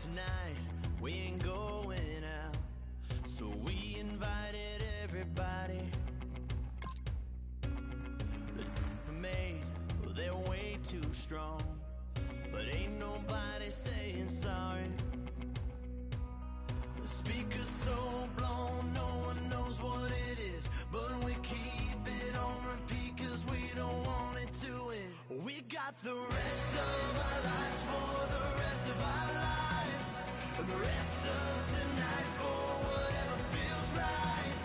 tonight we ain't going out, so we invited everybody. The made, well, they're way too strong, but ain't nobody saying sorry. The speaker's so blown, no one knows what it is, but we keep it on repeat cause we don't want it to end. We got the rest of our lives for the rest of our lives, and the rest of tonight for whatever feels right.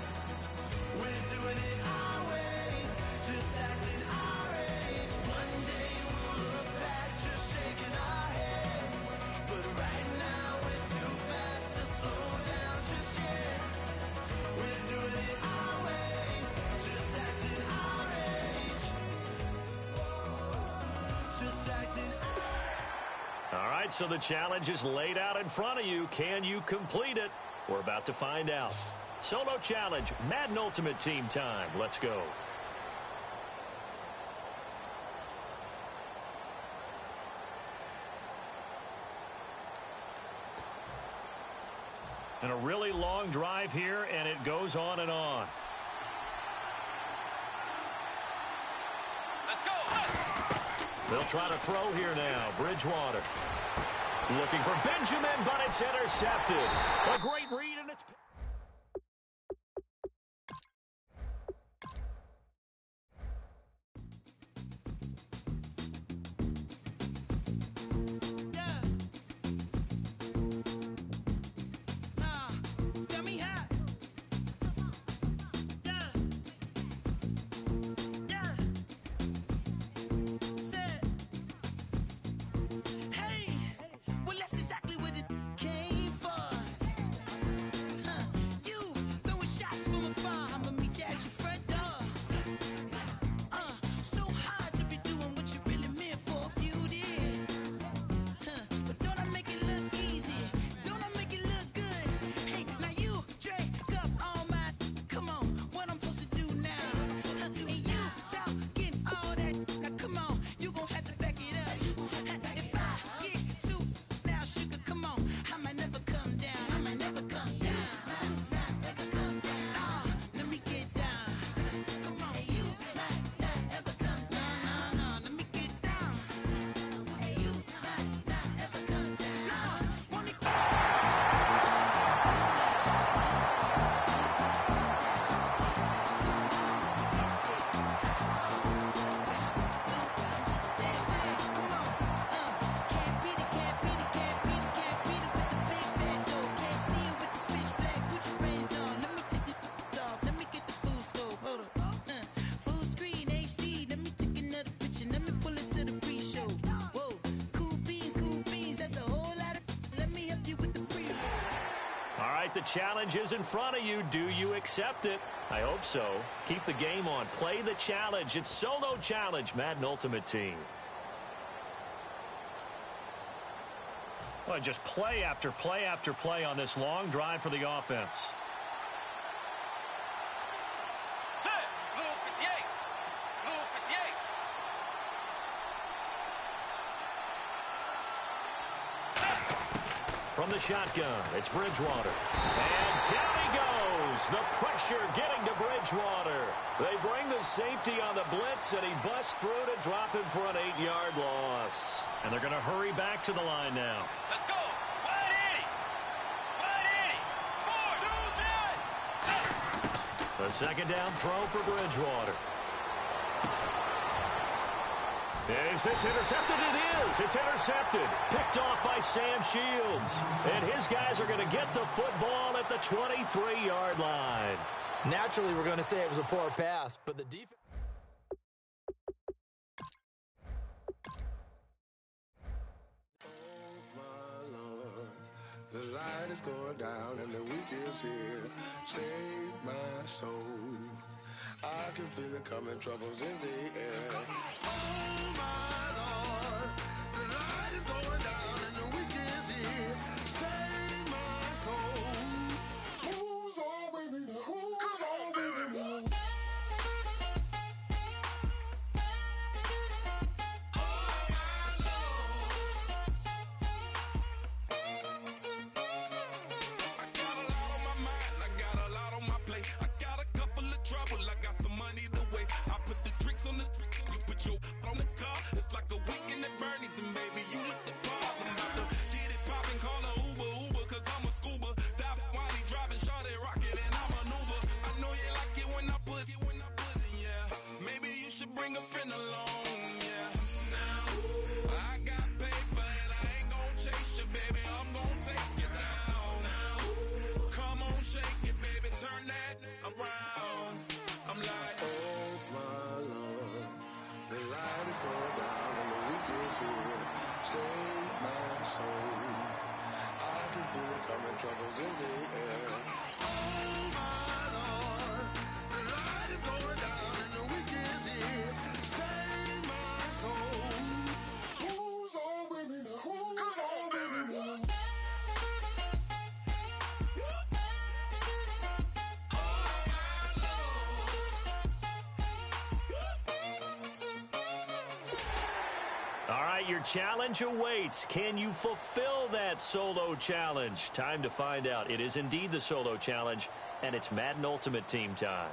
We're doing it our way, just acting our age. One day we'll look back just shaking our heads, but right now we're too fast to slow down just yet. We're doing it our way, just acting our age. Just acting our age. All right, so the challenge is laid out in front of you. Can you complete it? We're about to find out. Solo challenge, Madden Ultimate Team time. Let's go. And a really long drive here, and it goes on and on. Let's go. They'll try to throw here now. Bridgewater looking for Benjamin, but it's intercepted. A great read, and it's... The challenge is in front of you. Do you accept it? I hope so. Keep the game on. Play the challenge. It's solo challenge, Madden Ultimate Team. Well, just play after play after play on this long drive for the offense. From the shotgun, it's Bridgewater. And down he goes. The pressure getting to Bridgewater. They bring the safety on the blitz, and he busts through to drop him for an 8-yard loss. And they're going to hurry back to the line now. Let's go. 180. 180. 4, 2, 3. The second down throw for Bridgewater. Is this intercepted? It is. It's intercepted. Picked off by Sam Shields. And his guys are going to get the football at the 23-yard line. Naturally, we're going to say it was a poor pass, but the defense... Oh, my Lord, the light is going down and the weekend's here. Save my soul. I can feel it coming, troubles in the air. Oh, my Lord, the light is going down and the weekend's here. Save my soul. Who's all with me? Who's all with me? Oh, my Lord. while he dropping, shot it, rocket, and I maneuver. I know you like it when I put it, yeah. Maybe you should bring a friend along, yeah. Now, I got paper and I ain't gon' chase you, baby. I'm gon' take you down. Now, come on, shake it, baby. Turn that around. I'm like, Oh my Lord, the light is going down and the week is here. Save my soul. I can feel it coming, troubles in the air. Oh my Lord, the light is going down and the week is here. Save my soul. Who's on with me now? Who's on with me now? All right, your challenge awaits. Can you fulfill that solo challenge? Time to find out. It is indeed the solo challenge, and it's Madden Ultimate Team time.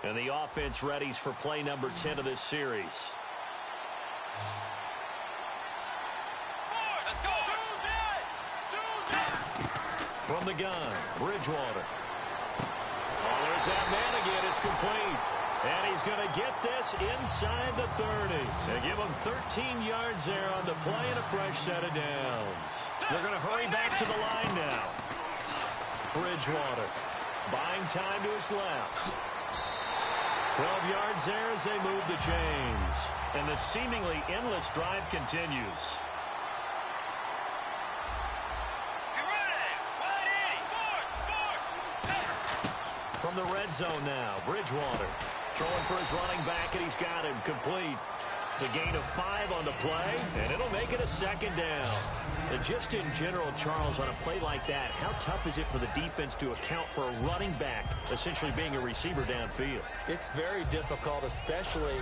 And the offense readies for play number 10 of this series. From the gun, Bridgewater. Oh, there's that man again. It's complete. And he's going to get this inside the 30. They give him 13 yards there on the play and a fresh set of downs. They're going to hurry back to the line now. Bridgewater buying time to his left. 12 yards there as they move the chains. And the seemingly endless drive continues. From the red zone now, Bridgewater throwing for his running back, and he's got him complete. It's a gain of 5 on the play, and it'll make it a second down. And just in general, Charles, on a play like that, how tough is it for the defense to account for a running back essentially being a receiver downfield? It's very difficult, especially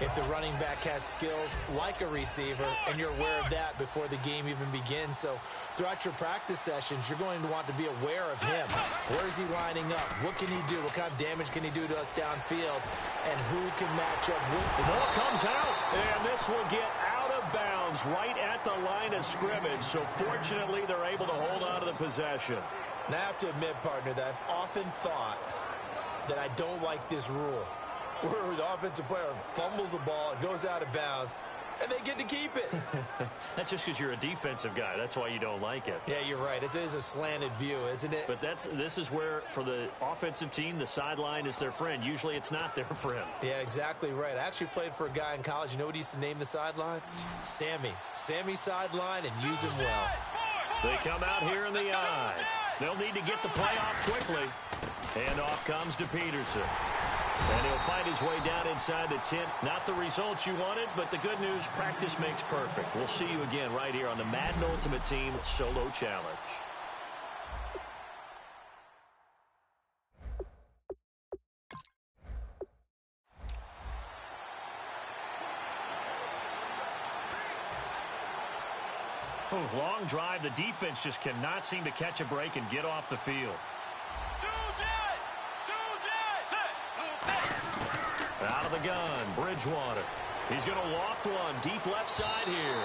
if the running back has skills like a receiver, and you're aware of that before the game even begins. So throughout your practice sessions, you're going to want to be aware of him. Where is he lining up? What can he do? What kind of damage can he do to us downfield? And who can match up with him? The ball comes out, and this will get out of bounds right at the line of scrimmage. So fortunately, they're able to hold on to the possession. And I have to admit, partner, that I've often thought that I don't like this rule, where the offensive player fumbles the ball, it goes out of bounds, and they get to keep it. That's just because you're a defensive guy. That's why you don't like it. Yeah, you're right. It is a slanted view, isn't it? But this is where, for the offensive team, the sideline is their friend. Usually it's not their friend. Yeah, exactly right. I actually played for a guy in college. You know what he used to name the sideline? Sammy. Sammy sideline, and use him well. They come out here in the eye. They'll need to get the play off quickly. And off comes to Peterson. And he'll find his way down inside the 10. Not the results you wanted, but the good news, practice makes perfect. We'll see you again right here on the Madden Ultimate Team Solo Challenge. Long drive. The defense just cannot seem to catch a break and get off the field. Out of the gun, Bridgewater. He's going to loft one deep left side here.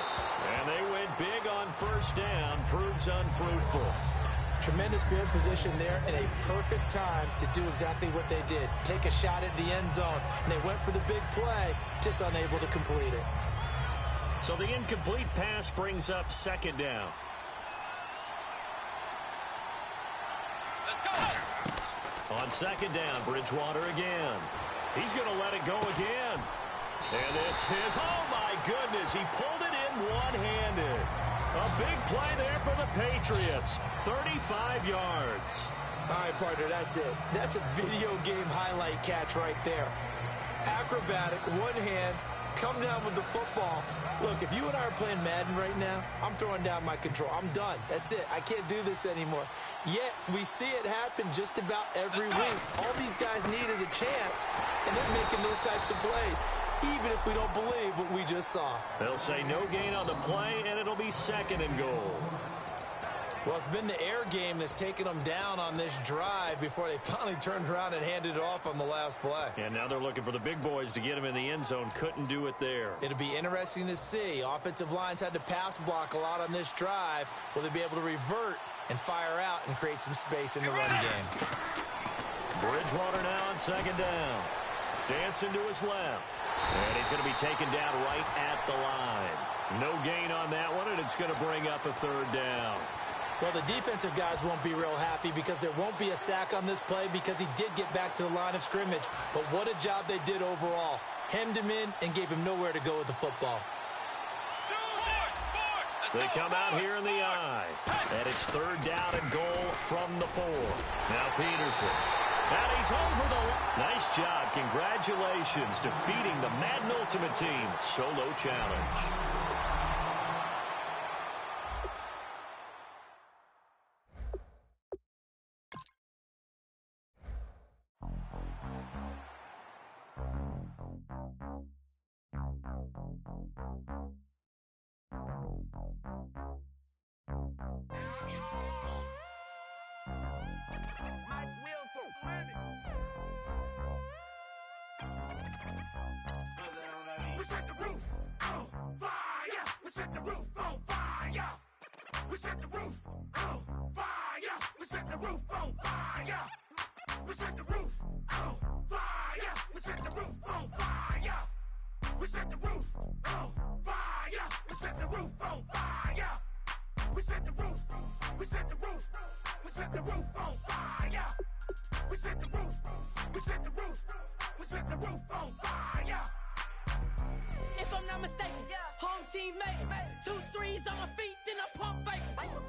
And they went big on first down. Proves unfruitful. Tremendous field position there and a perfect time to do exactly what they did. Take a shot at the end zone. And they went for the big play, just unable to complete it. So the incomplete pass brings up second down. On second down, Bridgewater again. He's going to let it go again. And this is, oh my goodness, he pulled it in one-handed. A big play there for the Patriots. 35 yards. All right, partner, that's it. That's a video game highlight catch right there. Acrobatic, one hand, come down with the football. Look, if you and I are playing Madden right now, I'm throwing down my control. I'm done. That's it. I can't do this anymore. Yet, we see it happen just about every week. All these guys need is a chance, and they're making those types of plays, even if we don't believe what we just saw. They'll say no gain on the play, and it'll be second and goal. Well, it's been the air game that's taken them down on this drive before they finally turned around and handed it off on the last play. And now they're looking for the big boys to get him in the end zone. Couldn't do it there. It'll be interesting to see. Offensive lines had to pass block a lot on this drive. Will they be able to revert and fire out and create some space in the run game? Bridgewater now on second down. Dancing to his left. And he's going to be taken down right at the line. No gain on that one, and it's going to bring up a third down. Well, the defensive guys won't be real happy because there won't be a sack on this play because he did get back to the line of scrimmage. But what a job they did overall. Hemmed him in and gave him nowhere to go with the football. They come out here in the eye. And it's third down and goal from the 4. Now Peterson. And he's over the line. Nice job. Congratulations. Defeating the Madden Ultimate Team solo challenge. We set the roof on fire. We set the roof on fire. We set the roof on fire. We set the roof on fire. We set the roof on fire. We set the roof on fire. We set the roof on fire. We set the roof on fire. We set the roof. We set the roof. We set the roof on fire. We set the roof. We set the roof. We set the roof on fire. If I'm not mistaken, home team made it. 2 threes on my feet, then I pump fake.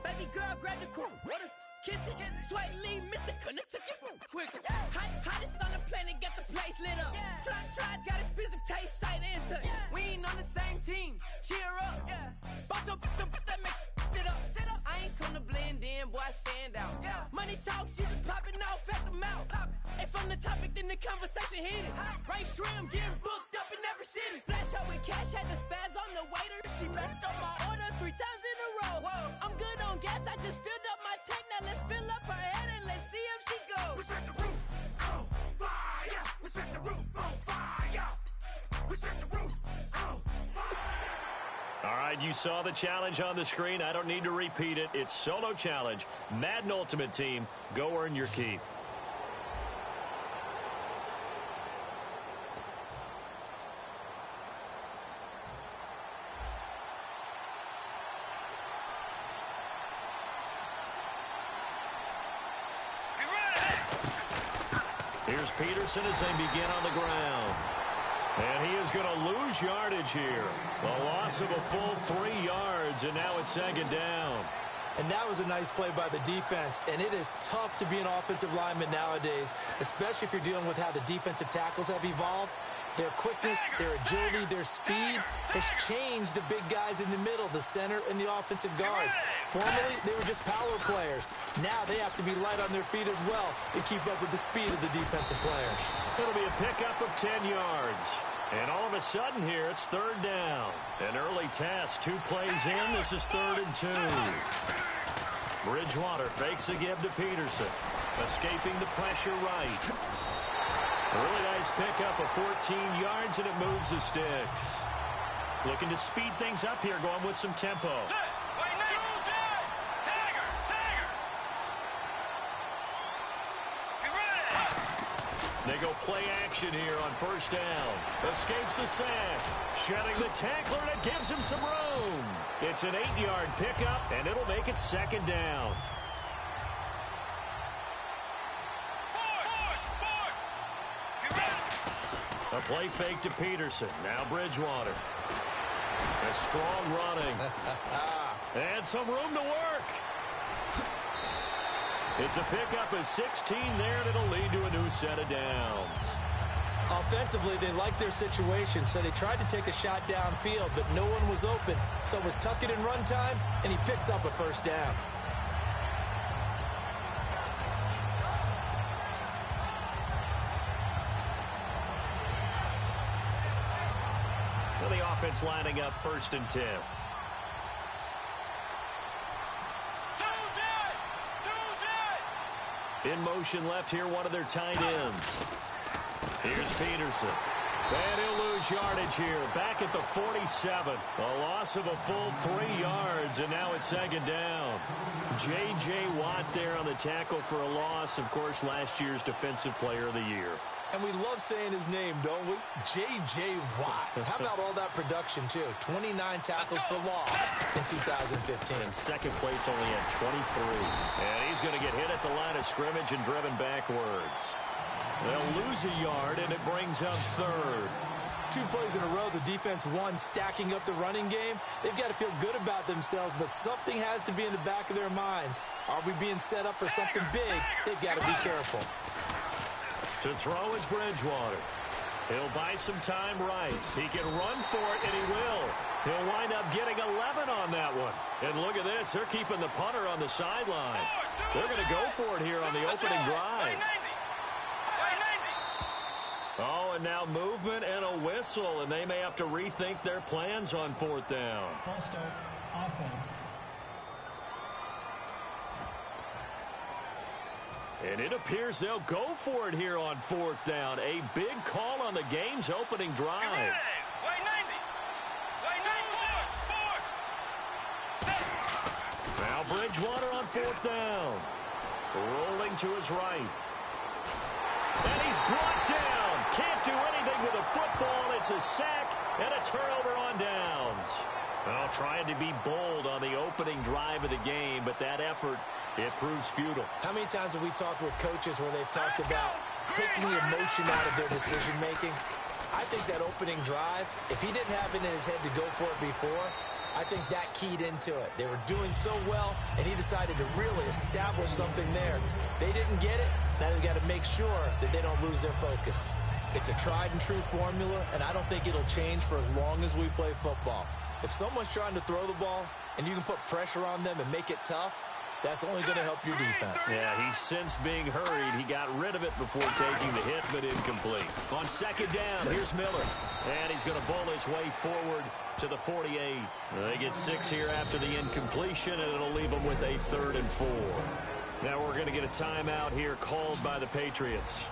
Baby girl, grab the crew. What if kiss it? Sway Lee, Mr. Couldn't took it quicker. Hottest on the planet, get the place lit up. Fly, got expensive taste, sight into. We ain't on the same team. Cheer up. Bunch of that make sit up. I ain't come to blend in, boy, I stand out. Money talks, you just popping off at the mouth. If I'm the topic, then the conversation heated. Right shrimp, getting booked up in every city. Splash out with cash, had the spaz on the waiter. She messed up my order 3 times in a row. I'm good on gas, I just filled up my tank. Now let's fill up her head and let's see if she goes. We set the roof on fire. We set the roof on fire. We set the roof on fire. All right, you saw the challenge on the screen. I don't need to repeat it. It's solo challenge. Madden Ultimate Team. Go earn your keep. Here's Peterson as they begin on the ground. And he is going to lose yardage here. A loss of a full 3 yards, and now it's second down. And that was a nice play by the defense. And it is tough to be an offensive lineman nowadays, especially if you're dealing with how the defensive tackles have evolved. Their quickness, their agility, their speed has changed the big guys in the middle, the center, and the offensive guards. Formerly, they were just power players. Now they have to be light on their feet as well to keep up with the speed of the defensive players. It'll be a pickup of 10 yards. And all of a sudden here, it's third down. An early test, 2 plays in. This is 3rd and 2. Bridgewater fakes a give to Peterson. Escaping the pressure right. A really nice pickup of 14 yards, and it moves the sticks. Looking to speed things up here, going with some tempo. They go play action here on first down. Escapes the sack. Shedding the tackler, and it gives him some room. It's an 8-yard pickup, and it'll make it second down. A play fake to Peterson. Now Bridgewater. A strong running. And some room to work. It's a pickup of 16 there, and it'll lead to a new set of downs. Offensively, they liked their situation, so they tried to take a shot downfield, but no one was open. So it was tuck it in run time, and he picks up a first down. Well, the offense lining up 1st and 10. In motion left here, one of their tight ends. Here's Peterson. And he'll lose yardage here. Back at the 47. A loss of a full 3 yards, and now it's second down. J.J. Watt there on the tackle for a loss. Of course, last year's Defensive Player of the Year. And we love saying his name, don't we? J.J. Watt. How about all that production, too? 29 tackles for loss in 2015. And second place only at 23. And he's going to get hit at the line of scrimmage and driven backwards. They'll lose a yard, and it brings up third. 2 plays in a row, the defense won, stacking up the running game. They've got to feel good about themselves, but something has to be in the back of their minds. Are we being set up for something big? They've got to be careful. To throw is Bridgewater. He'll buy some time right. He can run for it, and he will. He'll wind up getting 11 on that one. And look at this. They're keeping the punter on the sideline. They're going to go for it here on the opening drive. Oh, and now movement and a whistle, and they may have to rethink their plans on 4th down. False start, offense. And it appears they'll go for it here on 4th down. A big call on the game's opening drive. Now Bridgewater on 4th down. Rolling to his right. And he's brought down. Can't do anything with a football. It's a sack and a turnover on downs. Well, trying to be bold on the opening drive of the game, but that effort, it proves futile. How many times have we talked with coaches where they've talked about taking the emotion out of their decision-making? I think that opening drive, if he didn't have it in his head to go for it before, I think that keyed into it. They were doing so well, and he decided to really establish something there. They didn't get it. Now they've got to make sure that they don't lose their focus. It's a tried-and-true formula, and I don't think it'll change for as long as we play football. If someone's trying to throw the ball, and you can put pressure on them and make it tough, that's only going to help your defense. Yeah, he's since being hurried. He got rid of it before taking the hit, but incomplete. On 2nd down, here's Miller. And he's going to bowl his way forward to the 48. They get 6 here after the incompletion, and it'll leave them with a 3rd and 4. Now we're going to get a timeout here called by the Patriots.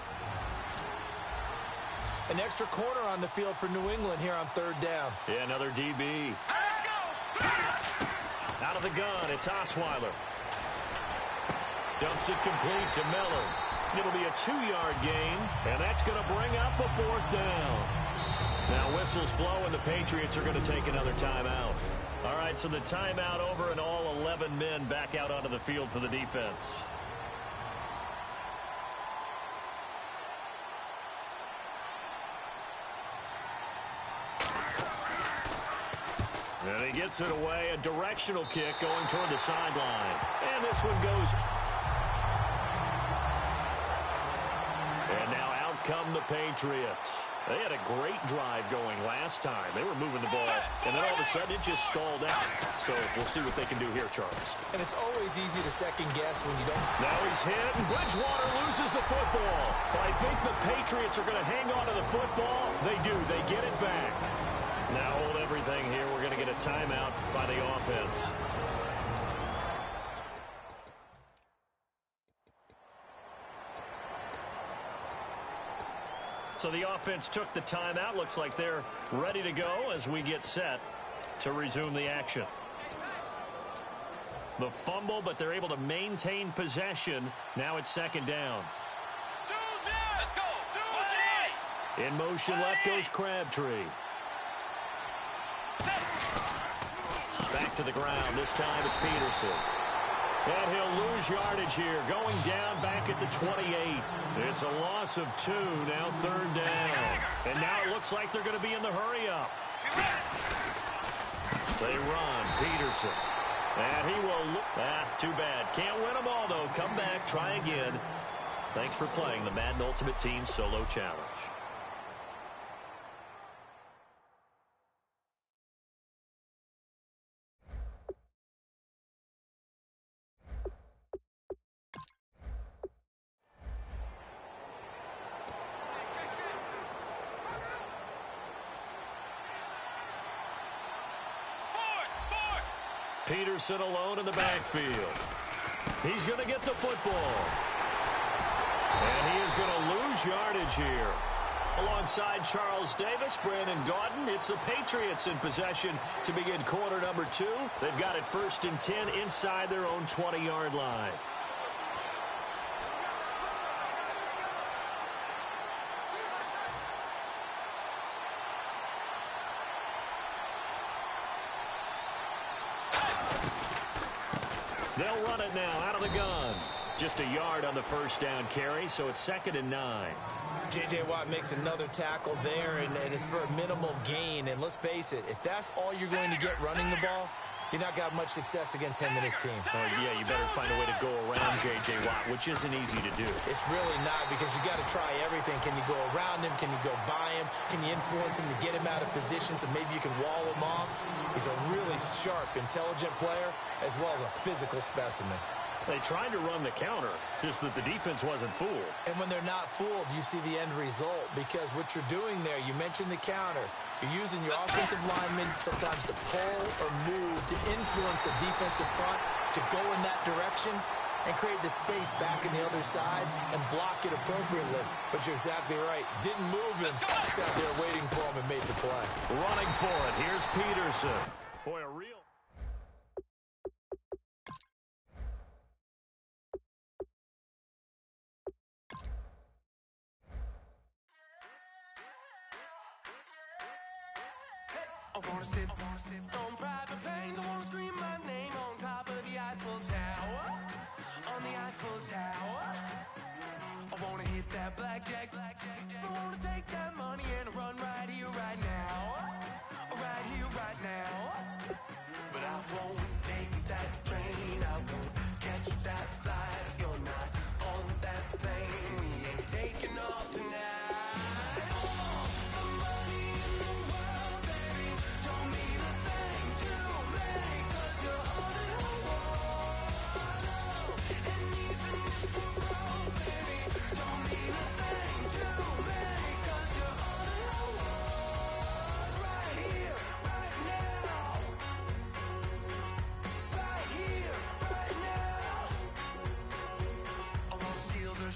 An extra corner on the field for New England here on 3rd down. Yeah, another DB. Let's go! Out of the gun, it's Osweiler. Dumps it complete to Miller. It'll be a 2-yard gain, and that's going to bring up a 4th down. Now whistles blow, and the Patriots are going to take another timeout. All right, so the timeout over, and all 11 men back out onto the field for the defense. And he gets it away, a directional kick going toward the sideline. And this one goes. And now out come the Patriots. They had a great drive going last time. They were moving the ball, and then all of a sudden it just stalled out. So we'll see what they can do here, Charles. And it's always easy to second guess when you don't. Now he's hit, and Bridgewater loses the football. But I think the Patriots are going to hang on to the football. They do. They get it back. Now hold everything here. We're going to get a timeout by the offense. So the offense took the timeout. Looks like they're ready to go as we get set to resume the action. The fumble, but they're able to maintain possession. Now it's 2nd down. Let's go. In motion left goes Crabtree. Back to the ground. This time it's Peterson. And he'll lose yardage here. Going down back at the 28. It's a loss of 2. Now 3rd down. And now it looks like they're going to be in the hurry-up. They run. Peterson. And he will look. Too bad. Can't win them all, though. Come back. Try again. Thanks for playing the Madden Ultimate Team Solo Challenge. Peterson alone in the backfield. He's going to get the football. And he is going to lose yardage here. Alongside Charles Davis, Brandon Gaudin, it's the Patriots in possession to begin quarter number 2. They've got it 1st and 10 inside their own 20-yard line. They'll run it now out of the gun. Just a yard on the first down carry, so it's 2nd and 9. J.J. Watt makes another tackle there, and it's for a minimal gain. And let's face it, if that's all you're going to get running the ball, you're not going to have much success against him and his team. Oh, yeah, you better find a way to go around J.J. Watt, which isn't easy to do. It's really not, because you got to try everything. Can you go around him? Can you go by him? Can you influence him to get him out of position so maybe you can wall him off? He's a really sharp, intelligent player, as well as a physical specimen. They tried to run the counter, just that the defense wasn't fooled. And when they're not fooled, you see the end result, because what you're doing there, you mentioned the counter. You're using your offensive linemen sometimes to pull or move to influence the defensive front to go in that direction and create the space back in the other side and block it appropriately. But you're exactly right. Didn't move him. Sat there waiting for him and made the play. Running for it. Here's Peterson. Boy, a real... I wanna sit on private planes. I wanna scream my name on top of the Eiffel Tower. On the Eiffel Tower. I wanna hit that blackjack. I wanna take that money and run right here, right now. Right here, right now. But I won't take that train. I won't catch that flight if you're not on that plane. We ain't taking off tonight.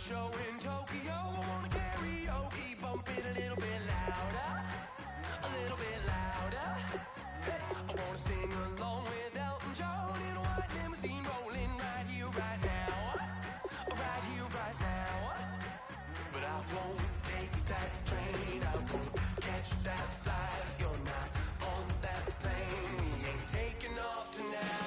Show in Tokyo, I wanna karaoke, bump it a little bit louder, a little bit louder. I wanna sing along with Elton John in a white limousine, rolling right here, right now, right here, right now. But I won't take that train, I won't catch that flight if you're not on that plane. We ain't taking off tonight.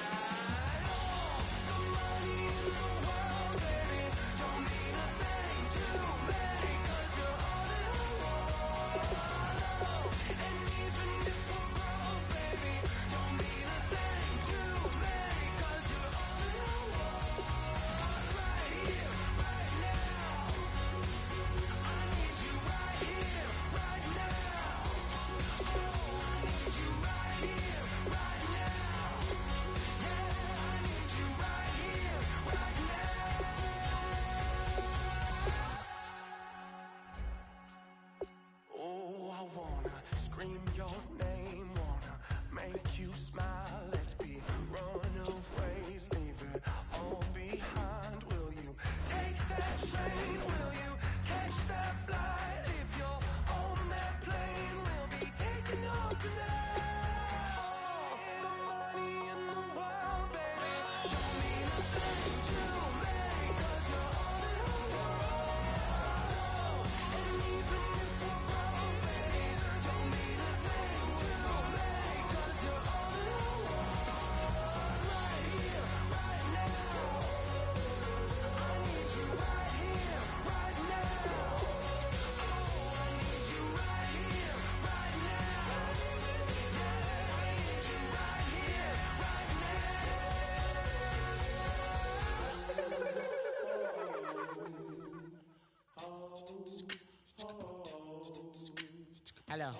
Hello,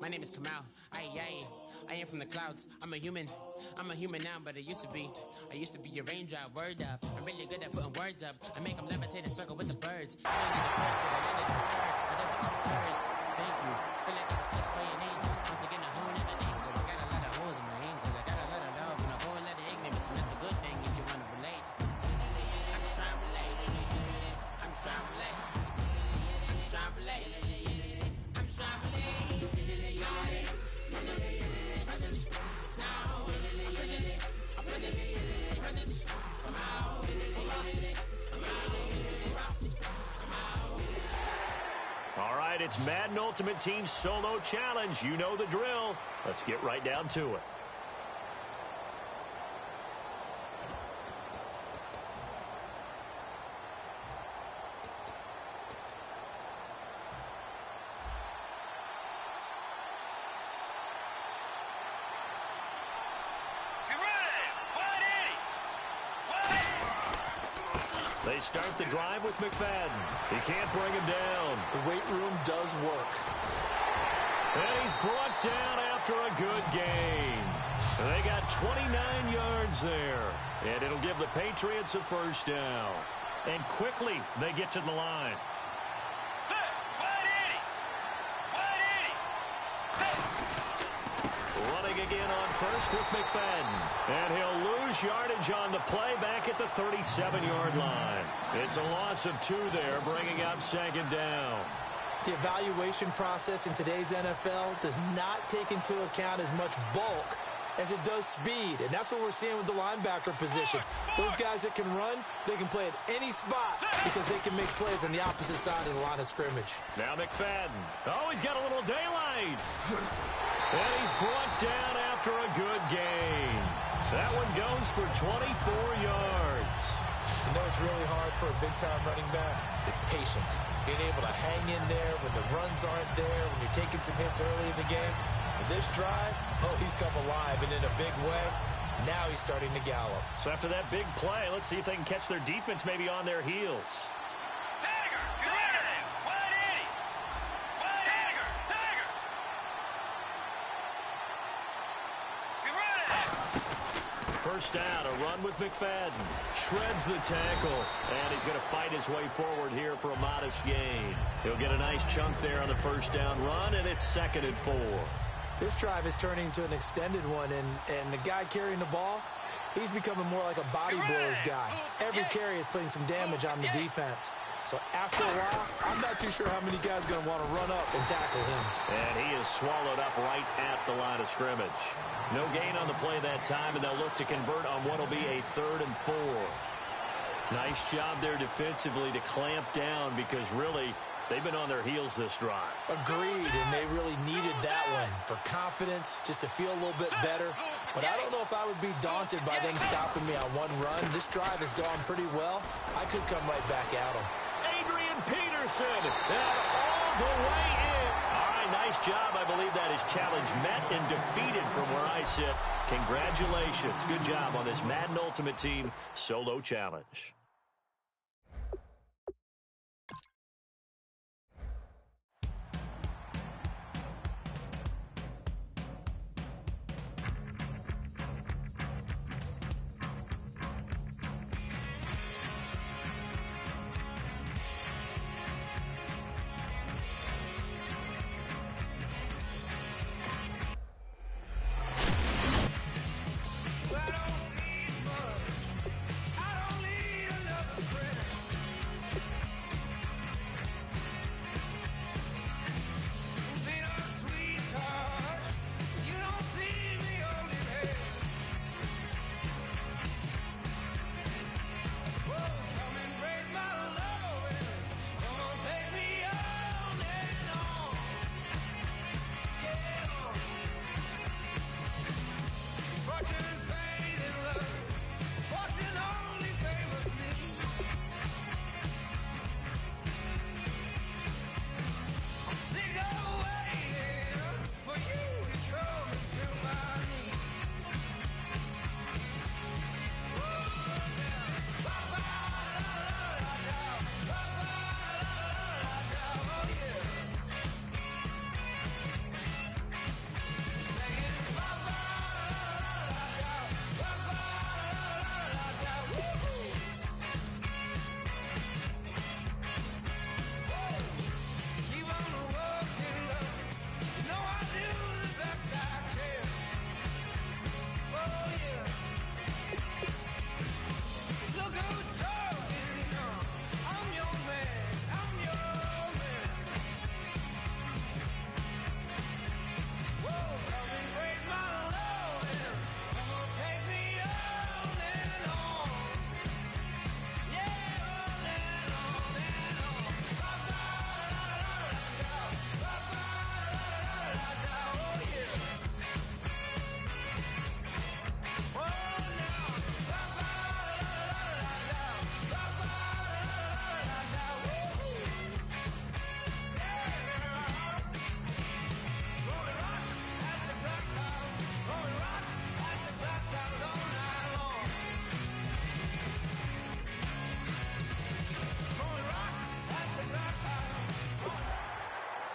my name is Kamal. I am from the clouds. I'm a human now, but I used to be a raindrop. Word up, I'm really good at putting words up. I make them levitate and circle with the birds. Tell me the first, and I landed the third. I never come first. Thank you. Feel like I was touched by an angel. Once again, a whole nother angle. I got a lot of holes in my ankles. I got a lot of love and a whole lot of ignorance, and that's a good thing if you want to relate. I'm just trying to relate. I'm just trying to relate. All right, it's Madden Ultimate Team Solo Challenge. You know the drill. Let's get right down to it. They start the drive with McFadden. He can't bring him down. The weight room does work. And he's brought down after a good gain. They got 29 yards there. And it'll give the Patriots a first down. And quickly, they get to the line. Running again on first with McFadden. And he'll lose yardage on the play back at the 37-yard line. It's a loss of 2 there, bringing up second down. The evaluation process in today's NFL does not take into account as much bulk as it does speed, and that's what we're seeing with the linebacker position. Those guys that can run, they can play at any spot because they can make plays on the opposite side of the line of scrimmage. Now McFadden. Oh, he's got a little daylight. And he's brought down after a good gain. That one goes for 24 yards. You know it's really hard for a big-time running back? It's patience. Being able to hang in there when the runs aren't there, when you're taking some hits early in the game. With this drive, oh, he's come alive, and in a big way, now he's starting to gallop. So after that big play, let's see if they can catch their defense maybe on their heels. First down, a run with McFadden. Shreds the tackle, and he's going to fight his way forward here for a modest gain. He'll get a nice chunk there on the first down run, and it's 2nd and 4. This drive is turning into an extended one, and the guy carrying the ball, he's becoming more like a body blows guy. Every carry is putting some damage on the defense. So after a while, I'm not too sure how many guys are going to want to run up and tackle him. And he is swallowed up right at the line of scrimmage. No gain on the play that time, and they'll look to convert on what will be a 3rd and 4. Nice job there defensively to clamp down because really they've been on their heels this drive. Agreed, and they really needed that one for confidence, just to feel a little bit better. But I don't know if I would be daunted by them stopping me on one run. This drive has gone pretty well. I could come right back at them. Adrian Peterson, and all the way in. All right, nice job. I believe that is challenge met and defeated from where I sit. Congratulations. Good job on this Madden Ultimate Team Solo Challenge.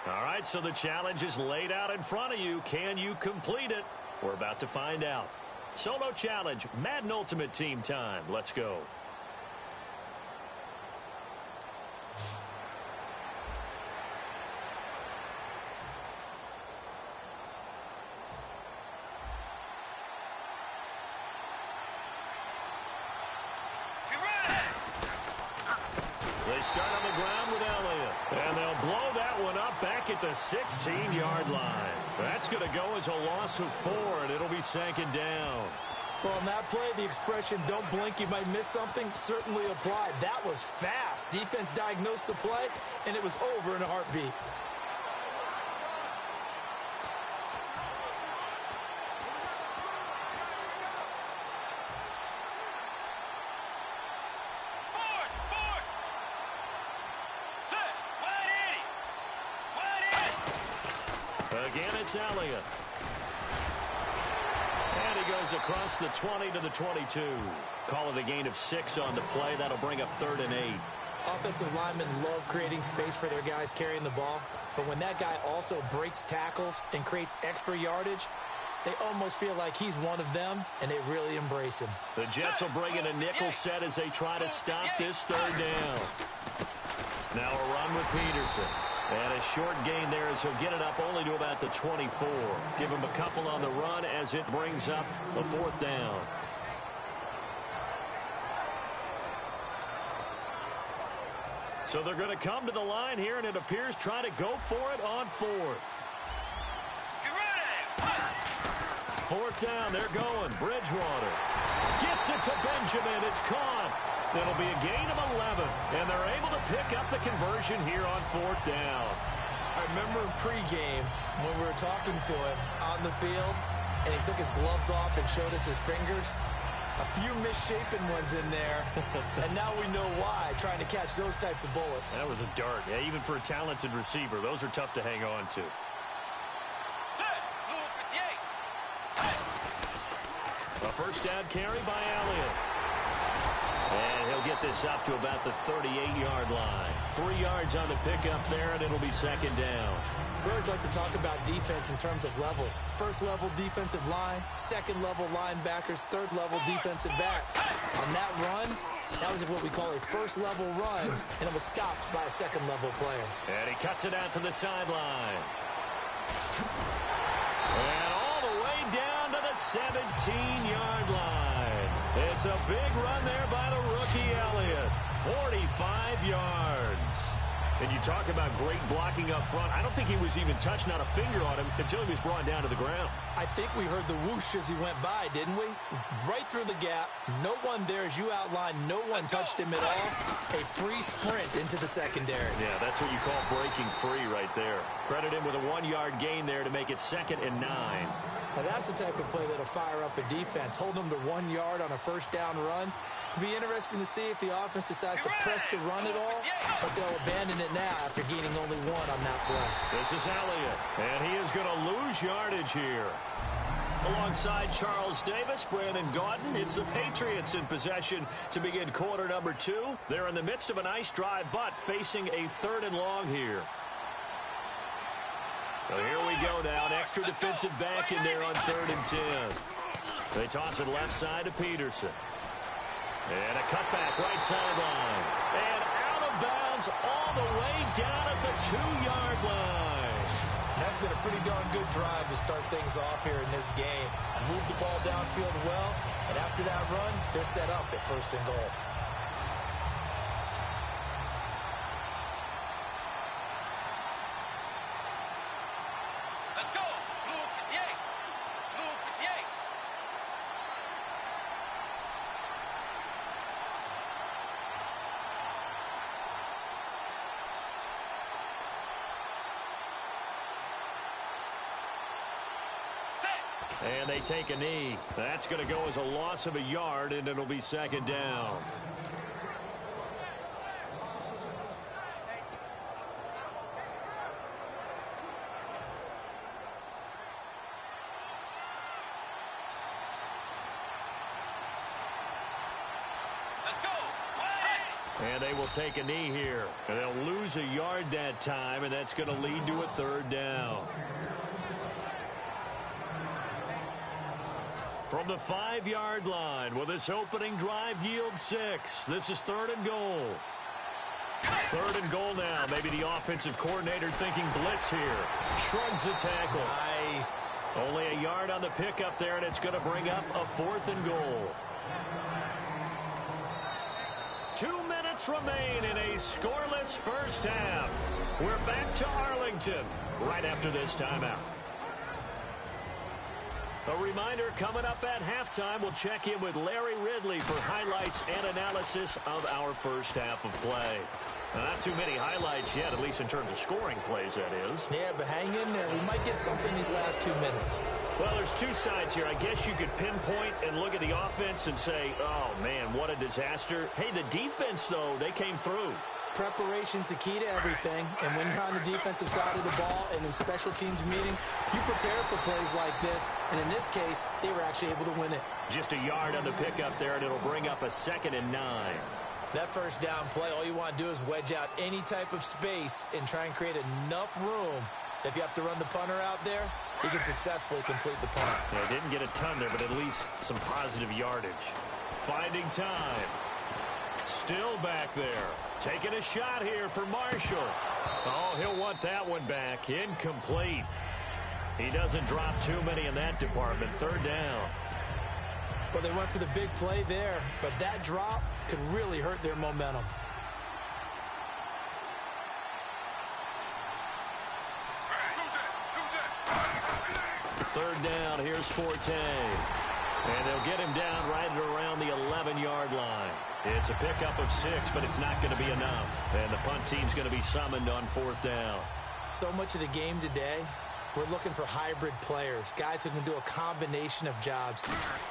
All right, so the challenge is laid out in front of you. Can you complete it? We're about to find out. Solo challenge, Madden Ultimate Team time. Let's go. They start on the ground with Elliott. And they'll blow that one up back at the 16-yard line. That's going to go as a loss of 4, and it'll be second down. Well, on that play, the expression, don't blink, you might miss something, certainly applied. That was fast. Defense diagnosed the play, and it was over in a heartbeat. Again, it's Elliott. And he goes across the 20 to the 22. Call it a gain of 6 on the play. That'll bring up 3rd and 8. Offensive linemen love creating space for their guys carrying the ball. But when that guy also breaks tackles and creates extra yardage, they almost feel like he's one of them, and they really embrace him. The Jets will bring in a nickel set as they try to stop this 3rd down. Now a run with Peterson. And a short gain there as he'll get it up only to about the 24. Give him a couple on the run as it brings up the 4th down. So they're going to come to the line here, and it appears trying to go for it on 4th. 4th down, they're going. Bridgewater gets it to Benjamin. It's caught. It'll be a gain of 11, and they're able to pick up the conversion here on 4th down. I remember pregame when we were talking to him on the field, and he took his gloves off and showed us his fingers. A few misshapen ones in there, and now we know why, trying to catch those types of bullets. That was a dart. Yeah, even for a talented receiver, those are tough to hang on to. A first down carry by Elliott. And he'll get this up to about the 38-yard line. 3 yards on the pickup there, and it'll be second down. We always like to talk about defense in terms of levels. First level defensive line, second level linebackers, third level defensive backs. On that run, that was what we call a first level run, and it was stopped by a second level player. And he cuts it out to the sideline. And all the way down to the 17-yard line. It's a big run there by the rookie Elliott. 45 yards. And you talk about great blocking up front. I don't think he was even touched, not a finger on him, until he was brought down to the ground. I think we heard the whoosh as he went by, didn't we? Right through the gap. No one there, as you outlined, no one touched him at all. A free sprint into the secondary. Yeah, that's what you call breaking free right there. Credit him with a 1-yard gain there to make it 2nd and 9. Now that's the type of play that'll fire up a defense. Hold them to 1 yard on a first down run. It'll be interesting to see if the offense decides to press the run at all, but they'll abandon it now after gaining only 1 on that play. This is Elliott, and he is going to lose yardage here. Alongside Charles Davis, Brandon Gaudin, it's the Patriots in possession to begin quarter number 2. They're in the midst of a nice drive, but facing a 3rd and long here. So here we go now, an extra defensive back in there on 3rd and 10. They toss it left side to Peterson. And a cutback right sideline. And out of bounds all the way down at the 2-yard line. That's been a pretty darn good drive to start things off here in this game. Move the ball downfield well, and after that run, they're set up at 1st and goal. And they take a knee. That's going to go as a loss of 1 yard, and it'll be 2nd down. And they will take a knee here. And they'll lose a yard that time, and that's going to lead to a third down. From the 5-yard line, will this opening drive yield 6? This is 3rd and goal. 3rd and goal now. Maybe the offensive coordinator thinking blitz here. Shrugs the tackle. Nice. Only a yard on the pickup there, and it's going to bring up a 4th and goal. 2 minutes remain in a scoreless first half. We're back to Arlington right after this timeout. A reminder, coming up at halftime, we'll check in with Larry Ridley for highlights and analysis of our first half of play. Now, not too many highlights yet, at least in terms of scoring plays, that is. Yeah, but hang in there. We might get something these last 2 minutes. Well, there's two sides here. I guess you could pinpoint and look at the offense and say, oh, man, what a disaster. Hey, the defense, though, they came through. Preparation's the key to everything, and when you're on the defensive side of the ball and in special teams meetings, you prepare for plays like this, and in this case, they were actually able to win it. Just a yard on the pickup there, and it'll bring up a 2nd and 9. That first down play, all you want to do is wedge out any type of space and try and create enough room. If you have to run the punter out there, he can successfully complete the punt. Yeah, didn't get a ton there, but at least some positive yardage. Finding time. Still back there. Taking a shot here for Marshall. Oh, he'll want that one back. Incomplete. He doesn't drop too many in that department. 3rd down. Well, they went for the big play there, but that drop could really hurt their momentum. Third down, here's Forte. And they'll get him down right at around the 11-yard line. It's a pickup of 6, but it's not going to be enough. And the punt team's going to be summoned on 4th down. So much of the game today, we're looking for hybrid players, guys who can do a combination of jobs.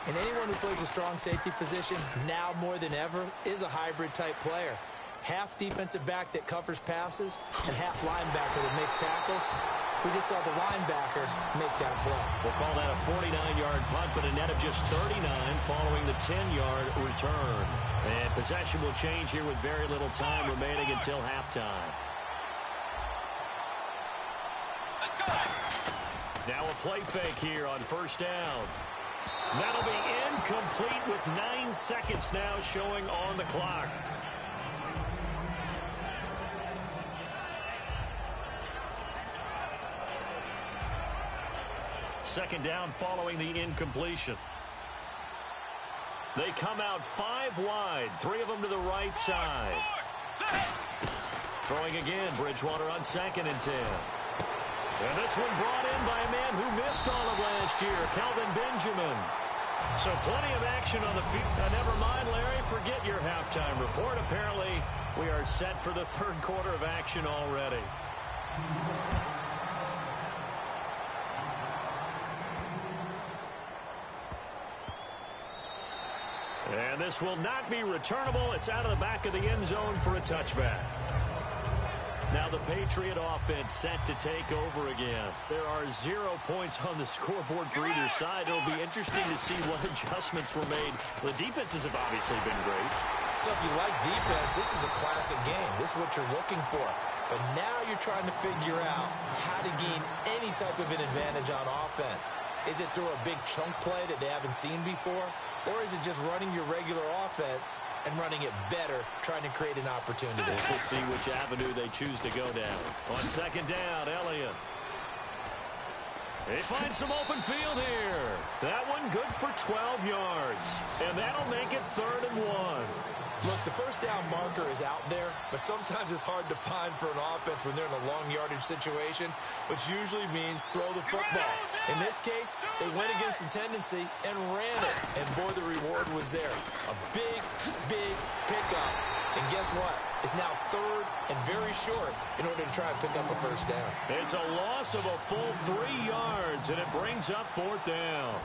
And anyone who plays a strong safety position, now more than ever, is a hybrid-type player. Half defensive back that covers passes and half linebacker that makes tackles. We just saw the linebacker make that play. We'll call that a 49-yard punt, but a net of just 39 following the 10-yard return. And possession will change here with very little time remaining until halftime. Now a play fake here on 1st down. That'll be incomplete with 9 seconds now showing on the clock. Second down following the incompletion. They come out 5 wide, 3 of them to the right side. Throwing again, Bridgewater on 2nd and 10. And this one brought in by a man who missed all of last year, Kelvin Benjamin. So plenty of action on the field. Never mind, Larry, forget your halftime report. Apparently, we are set for the 3rd quarter of action already. And this will not be returnable. It's out of the back of the end zone for a touchback. Now the Patriot offense set to take over again. There are 0 points on the scoreboard for either side. It'll be interesting to see what adjustments were made. The defenses have obviously been great. So if you like defense, this is a classic game. This is what you're looking for. But now you're trying to figure out how to gain any type of an advantage on offense. Is it through a big chunk play that they haven't seen before? Or is it just running your regular offense and running it better, trying to create an opportunity? We'll see which avenue they choose to go down. On 2nd down, Elliott. They find some open field here. That one good for 12 yards. And that'll make it 3rd and 1. Look, the first down marker is out there, but sometimes it's hard to find for an offense when they're in a long yardage situation, which usually means throw the football. In this case, they went against the tendency and ran it, and boy, the reward was there. A big, big pickup, and guess what? It's now 3rd and very short in order to try and pick up a first down. It's a loss of a full 3 yards, and it brings up 4th down.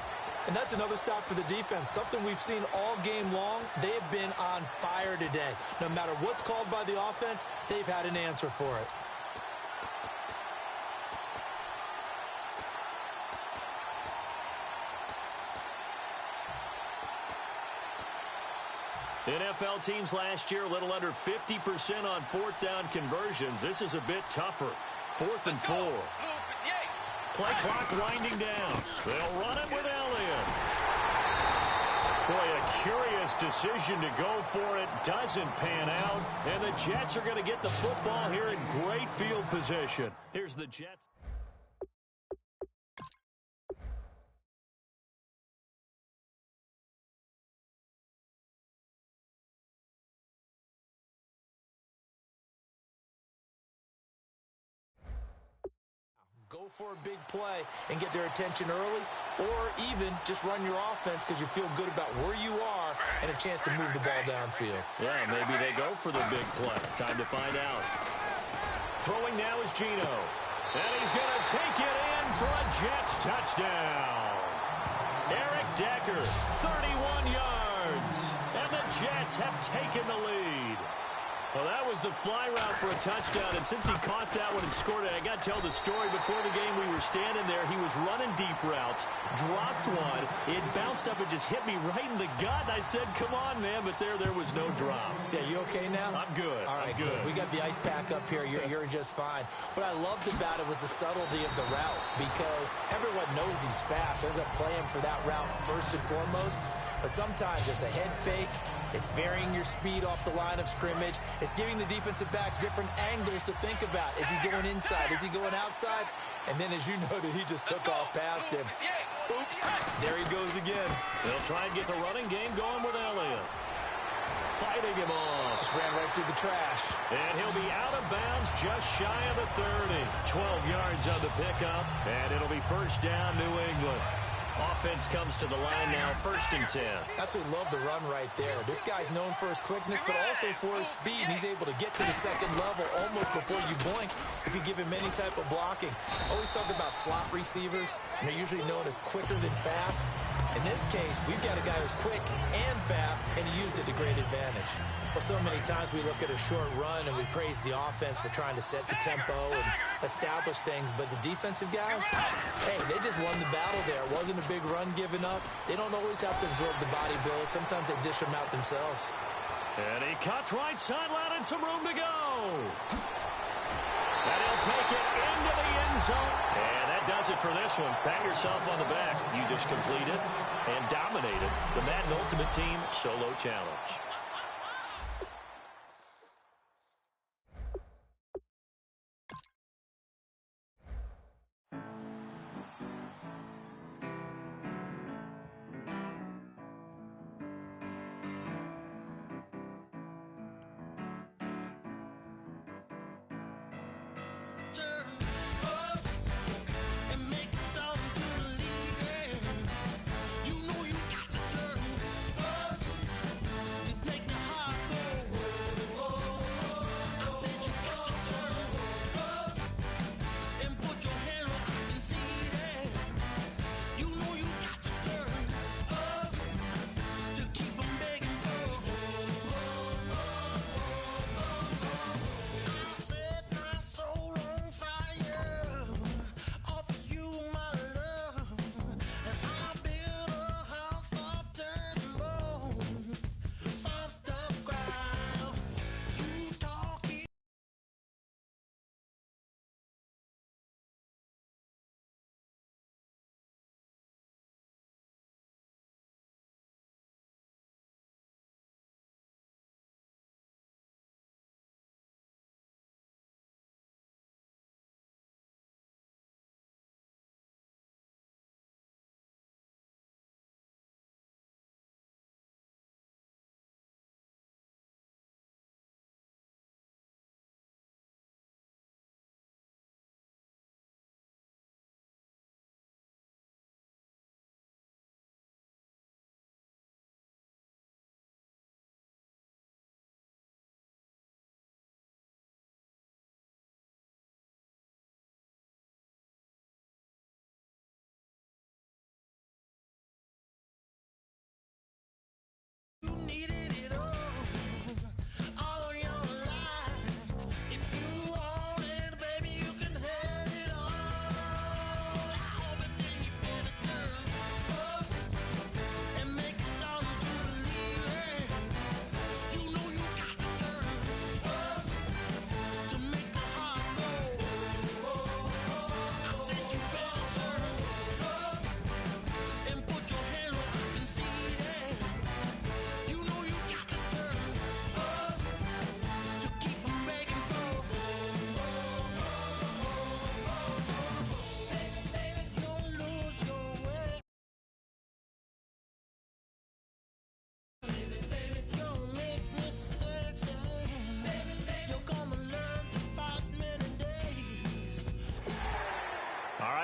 And that's another stop for the defense, something we've seen all game long. They have been on fire today. No matter what's called by the offense, they've had an answer for it. NFL teams last year a little under 50% on fourth down conversions. This is a bit tougher. 4th and 4. Play clock winding down. They'll run it with Elliott. Boy, a curious decision to go for it. Doesn't pan out. And the Jets are going to get the football here in great field position. Here's the Jets. Go for a big play and get their attention early, or even just run your offense because you feel good about where you are and a chance to move the ball downfield. Yeah, maybe they go for the big play. Time to find out. Throwing now is Geno. And he's going to take it in for a Jets touchdown. Eric Decker, 31 yards. And the Jets have taken the lead. Well, that was the fly route for a touchdown, and since he caught that one and scored it, I got to tell the story. Before the game, we were standing there. He was running deep routes, dropped one. It bounced up and just hit me right in the gut. I said, come on, man, but there was no drop. Yeah, you okay now? I'm good. All right, good. We got the ice pack up here. You're just fine. What I loved about it was the subtlety of the route, because everyone knows he's fast. They're going to play him for that route first and foremost. But sometimes it's a head fake. It's varying your speed off the line of scrimmage. It's giving the defensive back different angles to think about. Is he going inside? Is he going outside? And then, as you noted, he just took off past him. Oops. There he goes again. They'll try and get the running game going with Elliott. Fighting him off. Just ran right through the trash. And he'll be out of bounds just shy of the 30. 12 yards on the pickup. And it'll be first down, New England. Offense comes to the line now, 1st and 10. Absolutely love the run right there. This guy's known for his quickness, but also for his speed. He's able to get to the second level almost before you blink if you give him any type of blocking. Always talk about slot receivers, and they're usually known as quicker than fast. In this case, we've got a guy who's quick and fast, and he used it to great advantage. Well, so many times we look at a short run and we praise the offense for trying to set the tempo and establish things, but the defensive guys, hey, they just won the battle there. It wasn't a big run given up. They don't always have to absorb the body blows. Sometimes they dish them out themselves. And he cuts right sideline and some room to go. And he'll take it into the end zone. And that does it for this one. Pat yourself on the back. You just completed and dominated the Madden Ultimate Team Solo Challenge.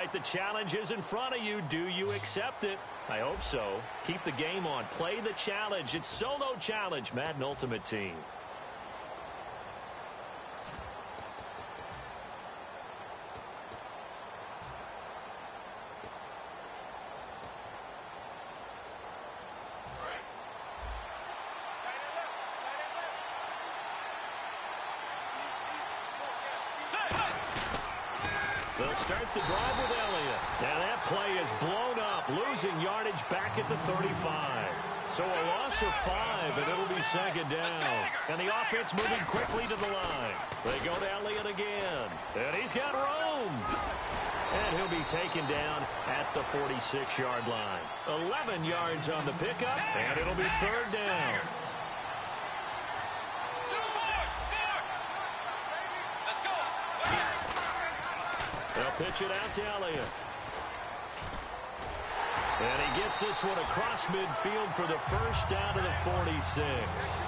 right, the challenge is in front of you. Do you accept it? I hope so. Keep the game on. Play the challenge. It's Solo Challenge, Madden Ultimate Team. They'll start the drive with Elliott. And that play is blown up, losing yardage back at the 35. So a loss of 5, and it'll be second down. And the offense moving quickly to the line. They go to Elliott again. And he's got room. And he'll be taken down at the 46-yard line. 11 yards on the pickup, and it'll be third down. They'll pitch it out to Elliott. And he gets this one across midfield for the first down to the 46.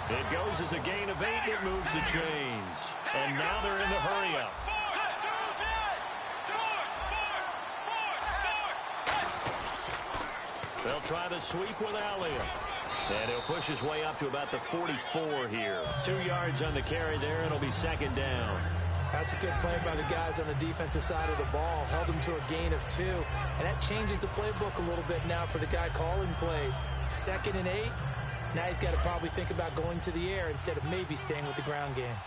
It goes as a gain of 8. It moves the chains. And now they're in the hurry-up. They'll try the sweep with Elliott. And he'll push his way up to about the 44 here. 2 yards on the carry there, and it'll be second down. That's a good play by the guys on the defensive side of the ball. Held them to a gain of 2. And that changes the playbook a little bit now for the guy calling plays. 2nd and 8. Now he's got to probably think about going to the air instead of maybe staying with the ground game.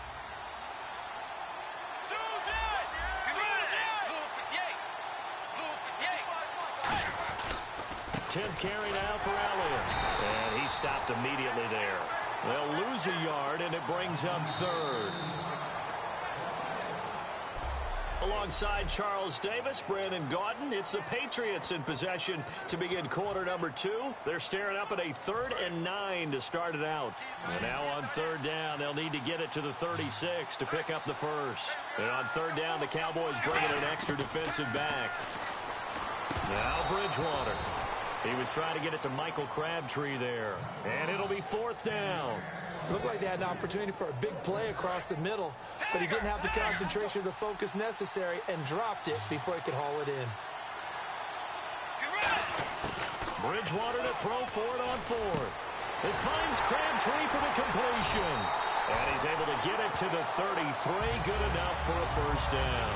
Tenth carry now for Elliott. And he stopped immediately there. They'll lose a yard, and it brings up third. Alongside Charles Davis, Brandon Gaudin, it's the Patriots in possession to begin quarter number 2. They're staring up at a 3rd and 9 to start it out. And now on third down, they'll need to get it to the 36 to pick up the first. And on third down, the Cowboys bringing an extra defensive back. Now Bridgewater. He was trying to get it to Michael Crabtree there. And it'll be 4th down. Looked like they had an opportunity for a big play across the middle, but he didn't have the concentration or the focus necessary and dropped it before he could haul it in. Bridgewater to throw for it on 4th. It finds Crabtree for the completion. And he's able to get it to the 33. Good enough for a first down.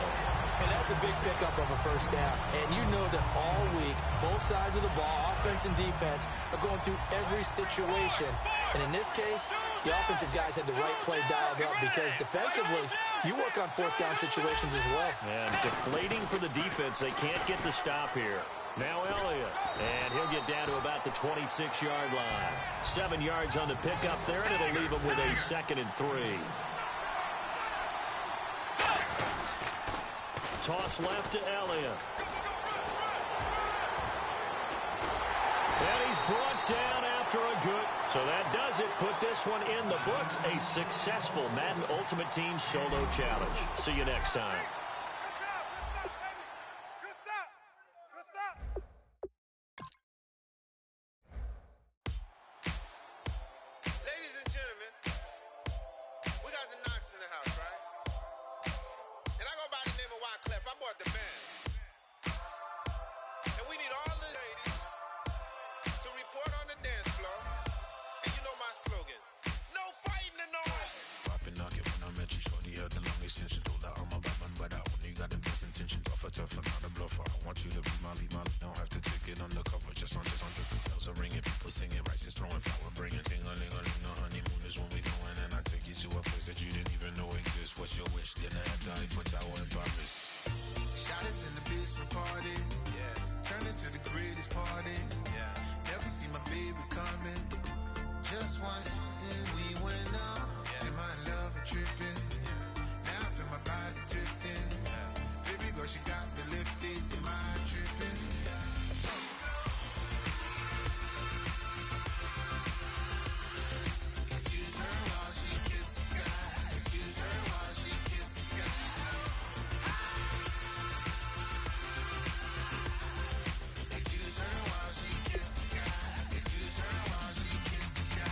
And that's a big pickup of a first down. And you know that all week, both sides of the ball, offense and defense, are going through every situation. And in this case, the offensive guys had the right play dialed up because defensively, you work on 4th down situations as well. And deflating for the defense. They can't get the stop here. Now Elliott. And he'll get down to about the 26-yard line. 7 yards on the pickup there, and it'll leave him with a 2nd and 3. Toss left to Elliott. And he's brought down after a good. So that does it. Put this one in the books. A successful Madden Ultimate Team Solo Challenge. See you next time. Good stop. Good stop. Ladies and gentlemen, we got the Knox in the house, right? And I go by the name of Wyclef. I bought the band. And we need all the ladies to report on the dance floor. And you know my slogan. No fighting and no Popping knock it when I met you, shorty had the long extension. Told her I'm a bad man, but I only got the best intentions. Tougher, not a bluffer. I want you to be my lead. Don't have to take it undercover. Just on the bells are ringing, people singing, rice is throwing flower, bringing ting-a-ling-a-ling. The honeymoon is when we going, and I take you to a place that you didn't even know exists. What's your wish? Dinner at the Eiffel Tower in Paris. Shot us in the basement party. Yeah. Turn into the greatest party. Yeah. Never see my baby coming. Just once and we went up. Yeah. And my love and tripping. Yeah. Now I feel my body drifting. Yeah. Baby girl, she got me lifted. Am I tripping? Excuse her while she kisses the sky. Excuse her while she kisses the sky. Excuse her while she kisses the sky. Excuse her while she kisses the sky.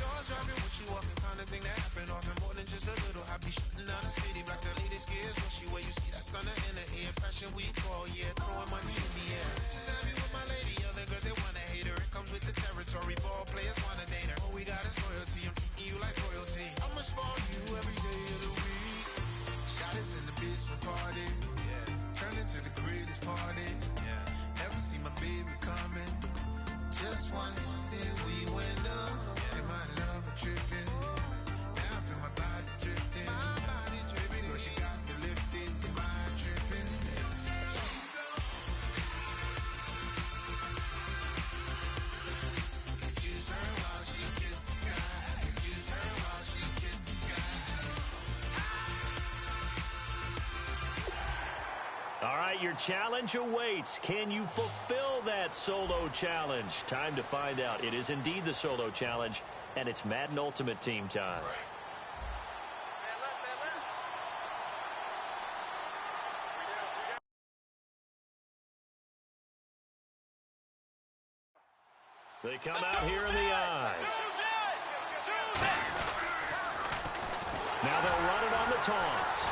Jaws dropping when she walking, kind of thing that happen often. More than just a little happy shooting down the city. Black the latest gears when she where you see that sun in the air. Fashion should we call? Yeah, throwing money in the air. She's happy with my lady, other girls they wanna hate her. It comes with the territory, ball players wanna date her. All we got is loyalty, I'm treating you like royalty. I'ma spoil you every day of the week. Shot is in the basement party, yeah. Turn into the greatest party, yeah. Never see my baby coming. Just once, then we went up. Yeah. And my love tripping. Now I feel my body drifting. Baby girl, she got me lifted. The mind tripping. She's so. Excuse her while she kisses the sky. Excuse her while she kisses the sky. All right, your challenge awaits. Can you fulfill that solo challenge? Time to find out. It is indeed the solo challenge, and it's Madden Ultimate Team time. They come out here in the eye. Now they'll run it on the toss.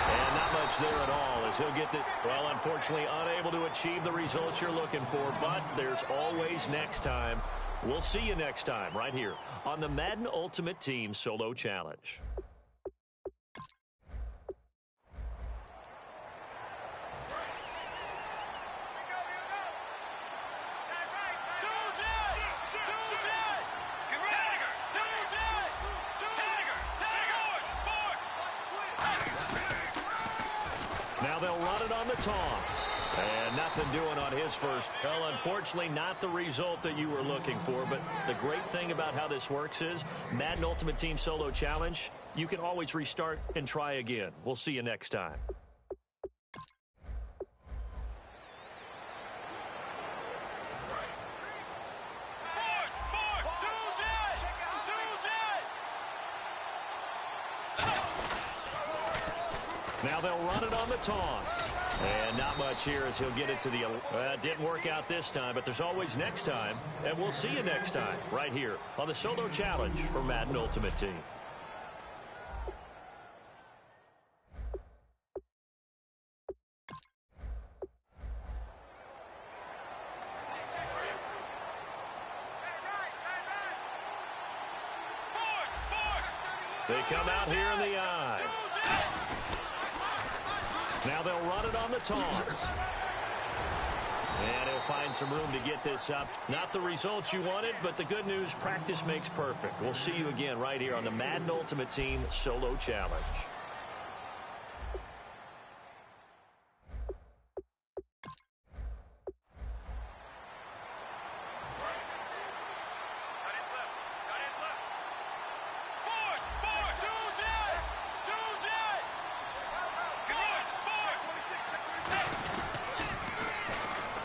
And not much there at all as he'll get the, well, unfortunately unable to achieve the results you're looking for, but there's always next time. We'll see you next time right here on the Madden Ultimate Team Solo Challenge. Now they'll run it on the toss. And nothing doing on his first. Well, unfortunately, not the result that you were looking for. But the great thing about how this works is Madden Ultimate Team Solo Challenge, you can always restart and try again. We'll see you next time. Now they'll run it on the toss. And not much here as he'll get it to the... didn't work out this time, but there's always next time. And we'll see you next time right here on the Solo Challenge for Madden Ultimate Team. They come out here in the eye. Now they'll run it on the toss. And he'll find some room to get this up. Not the results you wanted, but the good news, practice makes perfect. We'll see you again right here on the Madden Ultimate Team Solo Challenge.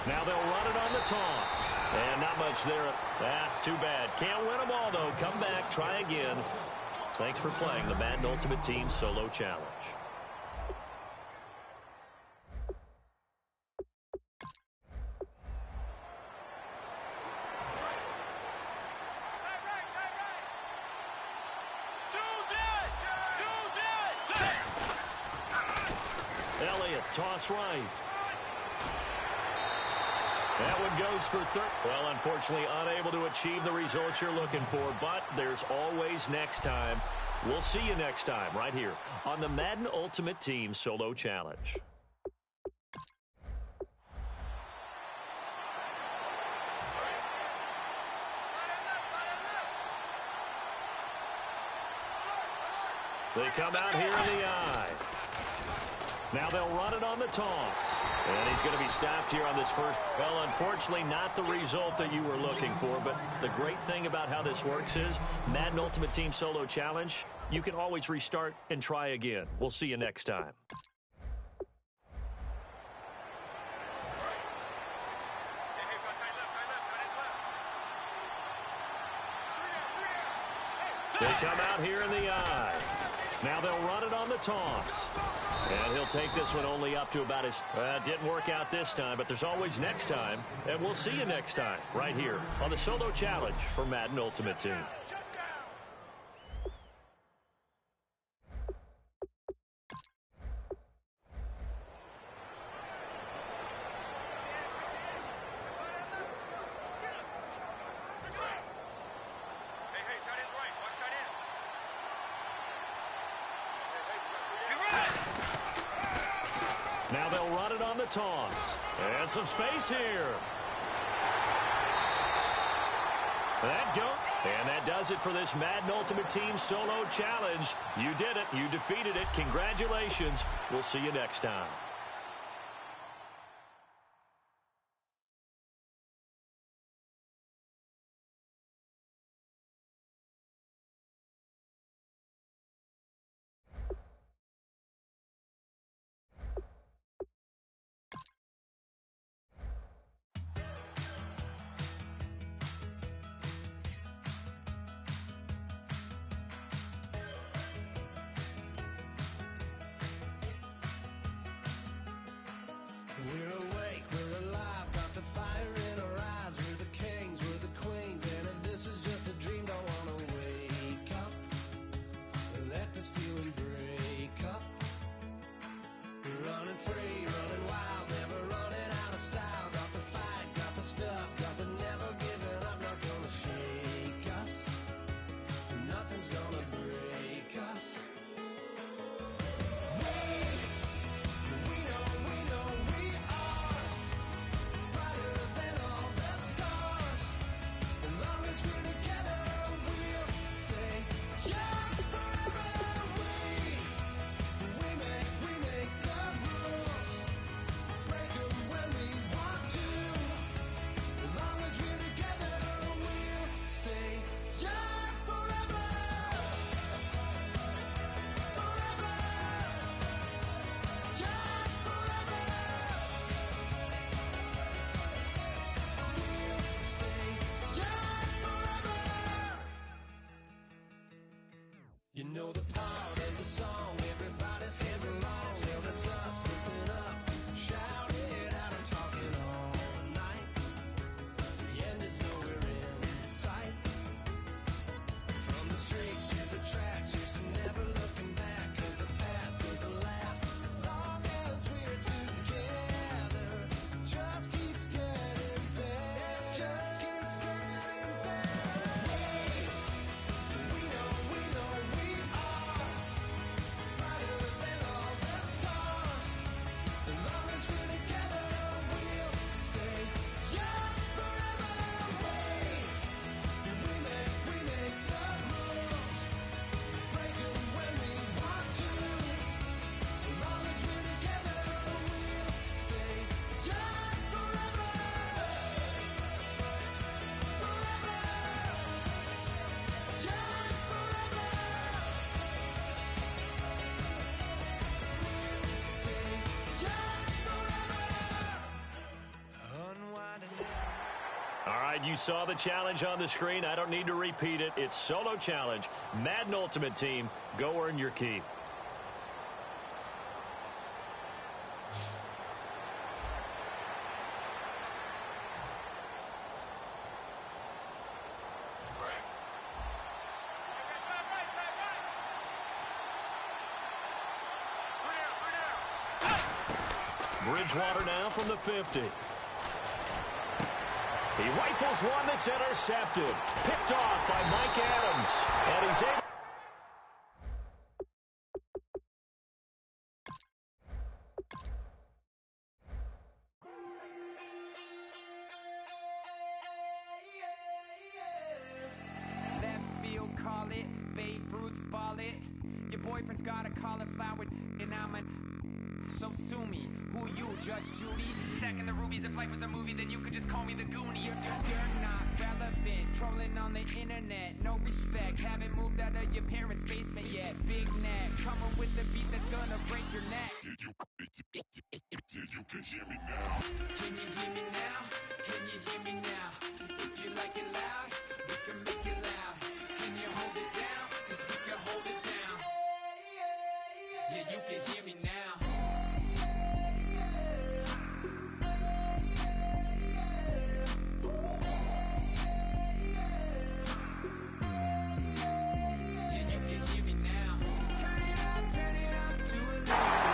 Now they'll run it on the toss. And not much there. Too bad. Can't win them all, though. Come back, try again. Thanks for playing the Madden Ultimate Team Solo Challenge. Elliott, toss right. That one goes for third. Well, unfortunately, unable to achieve the results you're looking for, but there's always next time. We'll see you next time right here on the Madden Ultimate Team Solo Challenge. They come out here in the eye. Now they'll run it on the toss. And he's going to be stopped here on this first. Well, unfortunately, not the result that you were looking for. But the great thing about how this works is Madden Ultimate Team Solo Challenge, you can always restart and try again. We'll see you next time. They come out here in the eye. Now they'll run it on the toss. And he'll take this one only up to about his... didn't work out this time, but there's always next time. And we'll see you next time right here on the Solo Challenge for Madden Ultimate Team. the toss. And some space here. That go. And that does it for this Madden Ultimate Team Solo Challenge. You did it. You defeated it. Congratulations. We'll see you next time. We're awake, we're alive, got the fire in our eyes. We're the kings, we're the queens, and if this is just a dream, don't wanna wake up. Let this feeling break up. We're running free, running wild, never running out of style. Got the fight, got the stuff, got the never giving up. Not gonna shake us, nothing's gonna break us. We know we are brighter than all the stars. As long as we're together, we'll stay young forever. We make the rules, break 'em when we want to. As long as we're together, we'll stay young forever. Forever. Young forever. We'll stay young forever. You know the part of the song everybody sings along. Well, that's us. Listen up, shout it out. I'm talking all night. The end is nowhere in sight. From the streets to the tracks, here's to never looking back. 'Cause the past doesn't last long as we're together. Just keeps getting better. Just keeps getting better. We know we are brighter than all the stars. As long as we're together, we'll stay young forever. We make the rules, break 'em when we want to. As long as we're together, we'll stay young forever. Forever. Young forever. We'll stay young forever. Unwinding. All right, you saw the challenge on the screen. I don't need to repeat it. It's Solo Challenge. Madden Ultimate Team. Go earn your keep. Bridgewater now from the 50. He rifles one that's intercepted. Picked off by Mike Adams. And he's able. Left field, call it. Babe Ruth, ball it. Your boyfriend's got a cauliflower, and I'm a. So sue me. Who you, Judge Judy? Stacking the rubies. If life was a movie, then you could just call me the Goonies. You're not relevant. Trolling on the internet. No respect. Haven't moved out of your parents' basement yet. Big neck. Coming with the beat that's gonna break your neck. You can hear me now. Can you hear me now? Can you hear me now? If you like it loud, we can make it loud. Can you hold it down? 'Cause we can hold it down. Yeah, you can hear me now. Yeah, you can hear me now. Turn it up to 11.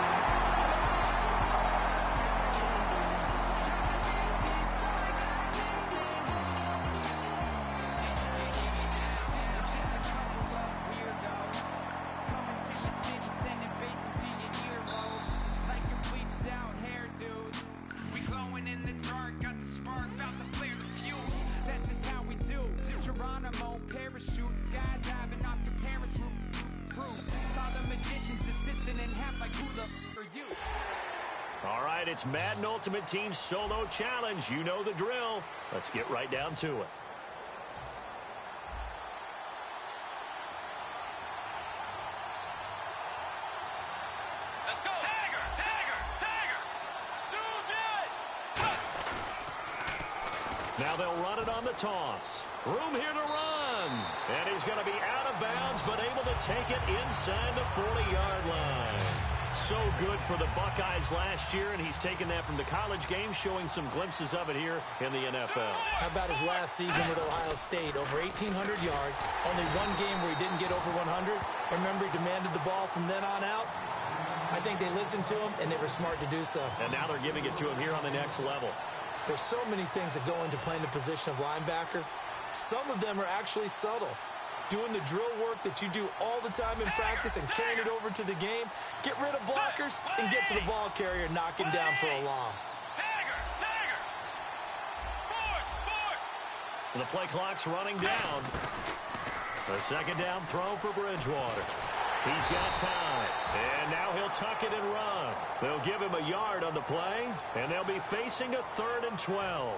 Glowing in the dark, got the spark, about to flare the fuse. That's just how we do. Geronimo, parachute, skydiving off your parents' roof. Saw the magician's assistant in half, like who the f are you? All right, it's Madden Ultimate Team Solo Challenge. You know the drill. Let's get right down to it. Let's go. Dagger, dagger, dagger. Do it. Now they'll run it on the toss. Room here to run. And he's going to be out of bounds, but able to take it inside the 40-yard line. So good for the Buckeyes last year, and he's taken that from the college game, showing some glimpses of it here in the NFL. How about his last season with Ohio State? Over 1,800 yards, only one game where he didn't get over 100. Remember, he demanded the ball from then on out. I think they listened to him, and they were smart to do so. And now they're giving it to him here on the next level. There's so many things that go into playing the position of linebacker. Some of them are actually subtle. Doing the drill work that you do all the time in practice and carrying it over to the game. Get rid of blockers and get to the ball carrier and knock him down for a loss. The play clock's running down. A second down throw for Bridgewater. He's got time. And now he'll tuck it and run. They'll give him a yard on the play, and they'll be facing a 3rd and 12.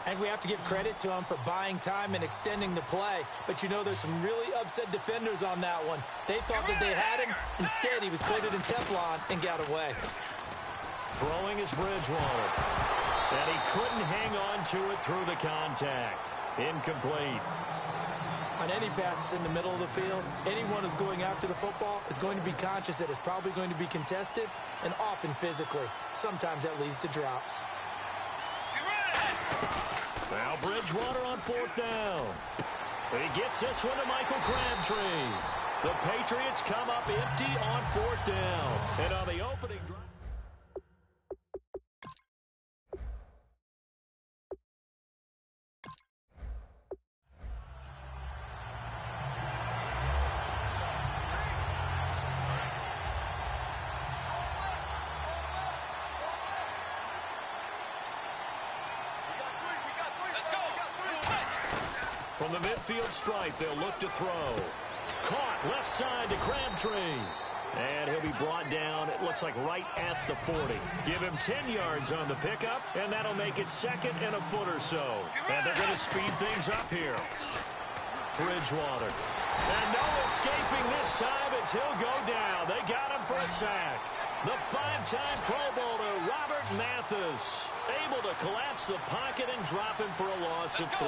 I think we have to give credit to him for buying time and extending the play. But, you know, there's some really upset defenders on that one. They thought that they had him. Instead, he was coated in Teflon and got away. Throwing is Bridgewater. And he couldn't hang on to it through the contact. Incomplete. On any passes in the middle of the field, anyone who's going after the football is going to be conscious that it's probably going to be contested, and often physically. Sometimes that leads to drops. Now Bridgewater on 4th down. He gets this one to Michael Crabtree. The Patriots come up empty on 4th down. And on the opening drive. From the midfield stripe, they'll look to throw. Caught left side to Crabtree. And he'll be brought down, it looks like right at the 40. Give him 10 yards on the pickup, and that'll make it 2nd and a foot or so. And they're going to speed things up here. Bridgewater. And no escaping this time as he'll go down. They got him for a sack. The 5-time Pro Bowler, Robert Mathis, able to collapse the pocket and drop him for a loss of 3.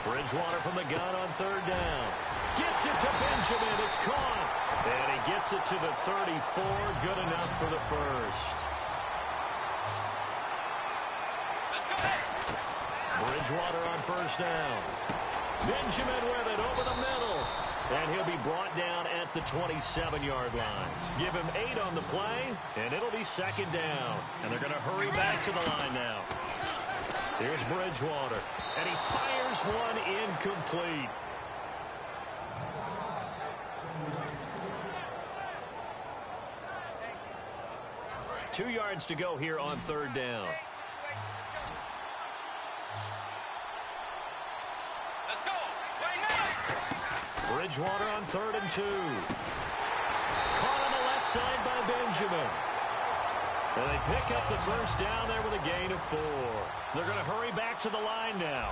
Bridgewater from the gun on 3rd down. Gets it to Benjamin. It's caught. And he gets it to the 34. Good enough for the first. Bridgewater on 1st down. Benjamin with it over the middle. And he'll be brought down at the 27-yard line. Give him 8 on the play, and it'll be 2nd down. And they're going to hurry back to the line now. Here's Bridgewater, and he fires one incomplete. Two yards to go here on 3rd down. Let's go. Bridgewater on 3rd and 2. Caught on the left side by Benjamin. And they pick up the first down there with a gain of 4. They're going to hurry back to the line now.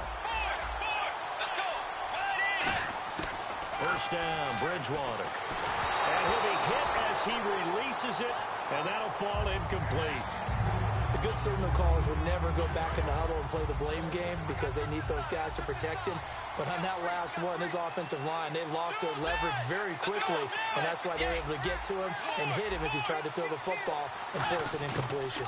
First down, Bridgewater. And he'll be hit as he releases it, and that'll fall incomplete. The good signal callers would never go back in the huddle and play the blame game because they need those guys to protect him. But on that last one, his offensive line, they lost their leverage very quickly, and that's why they were able to get to him and hit him as he tried to throw the football and force an incompletion.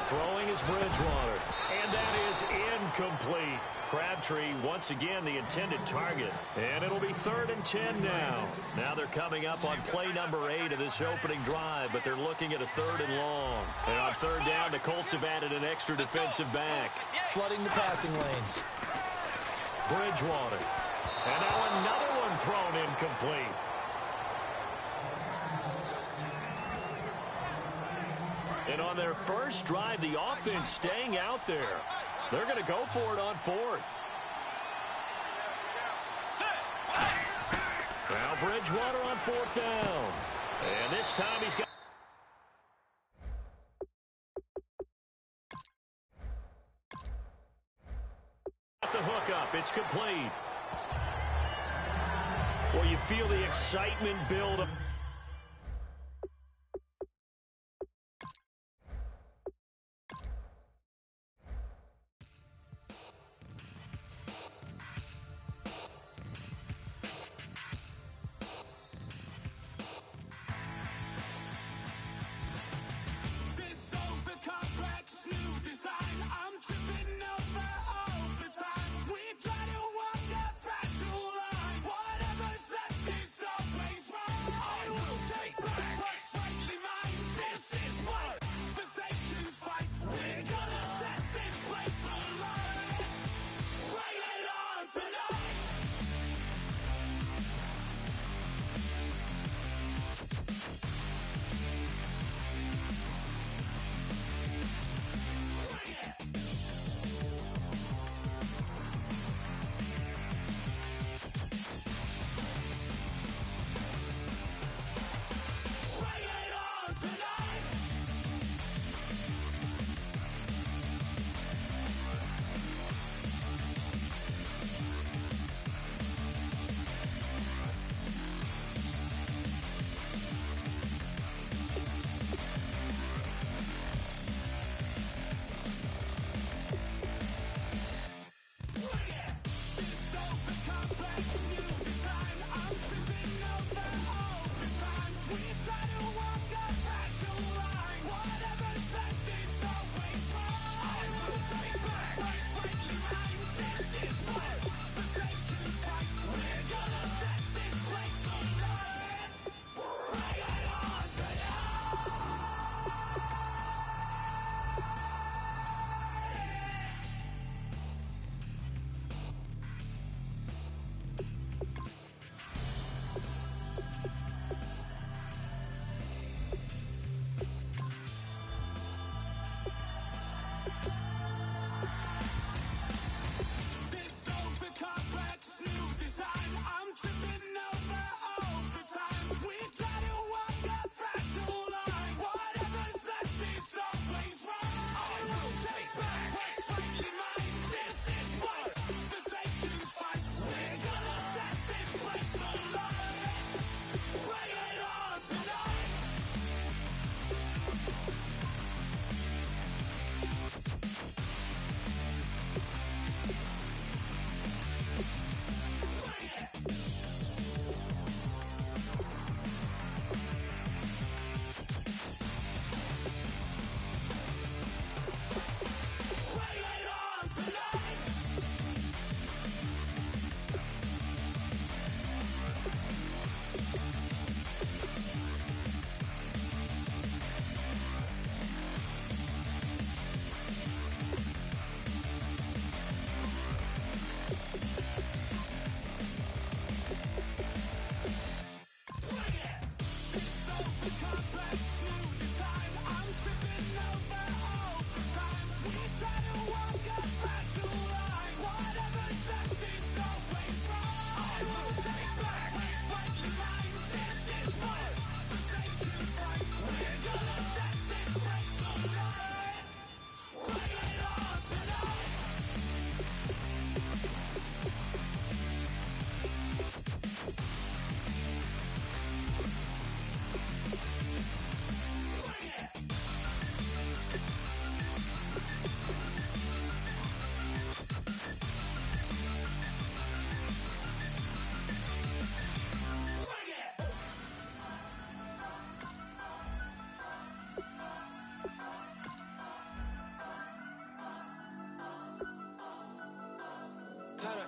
Throwing is Bridgewater, and that is incomplete. Crabtree, once again, the intended target. And it'll be 3rd and 10 now. Now they're coming up on play number 8 of this opening drive, but they're looking at a 3rd and long. And on 3rd down, the Colts have added an extra defensive back. Flooding the passing lanes. Bridgewater. And now another one thrown incomplete. And on their first drive, the offense staying out there. They're going to go for it on fourth. Now Bridgewater on fourth down. And this time he's got the hook up. It's complete. Well, you feel the excitement build up.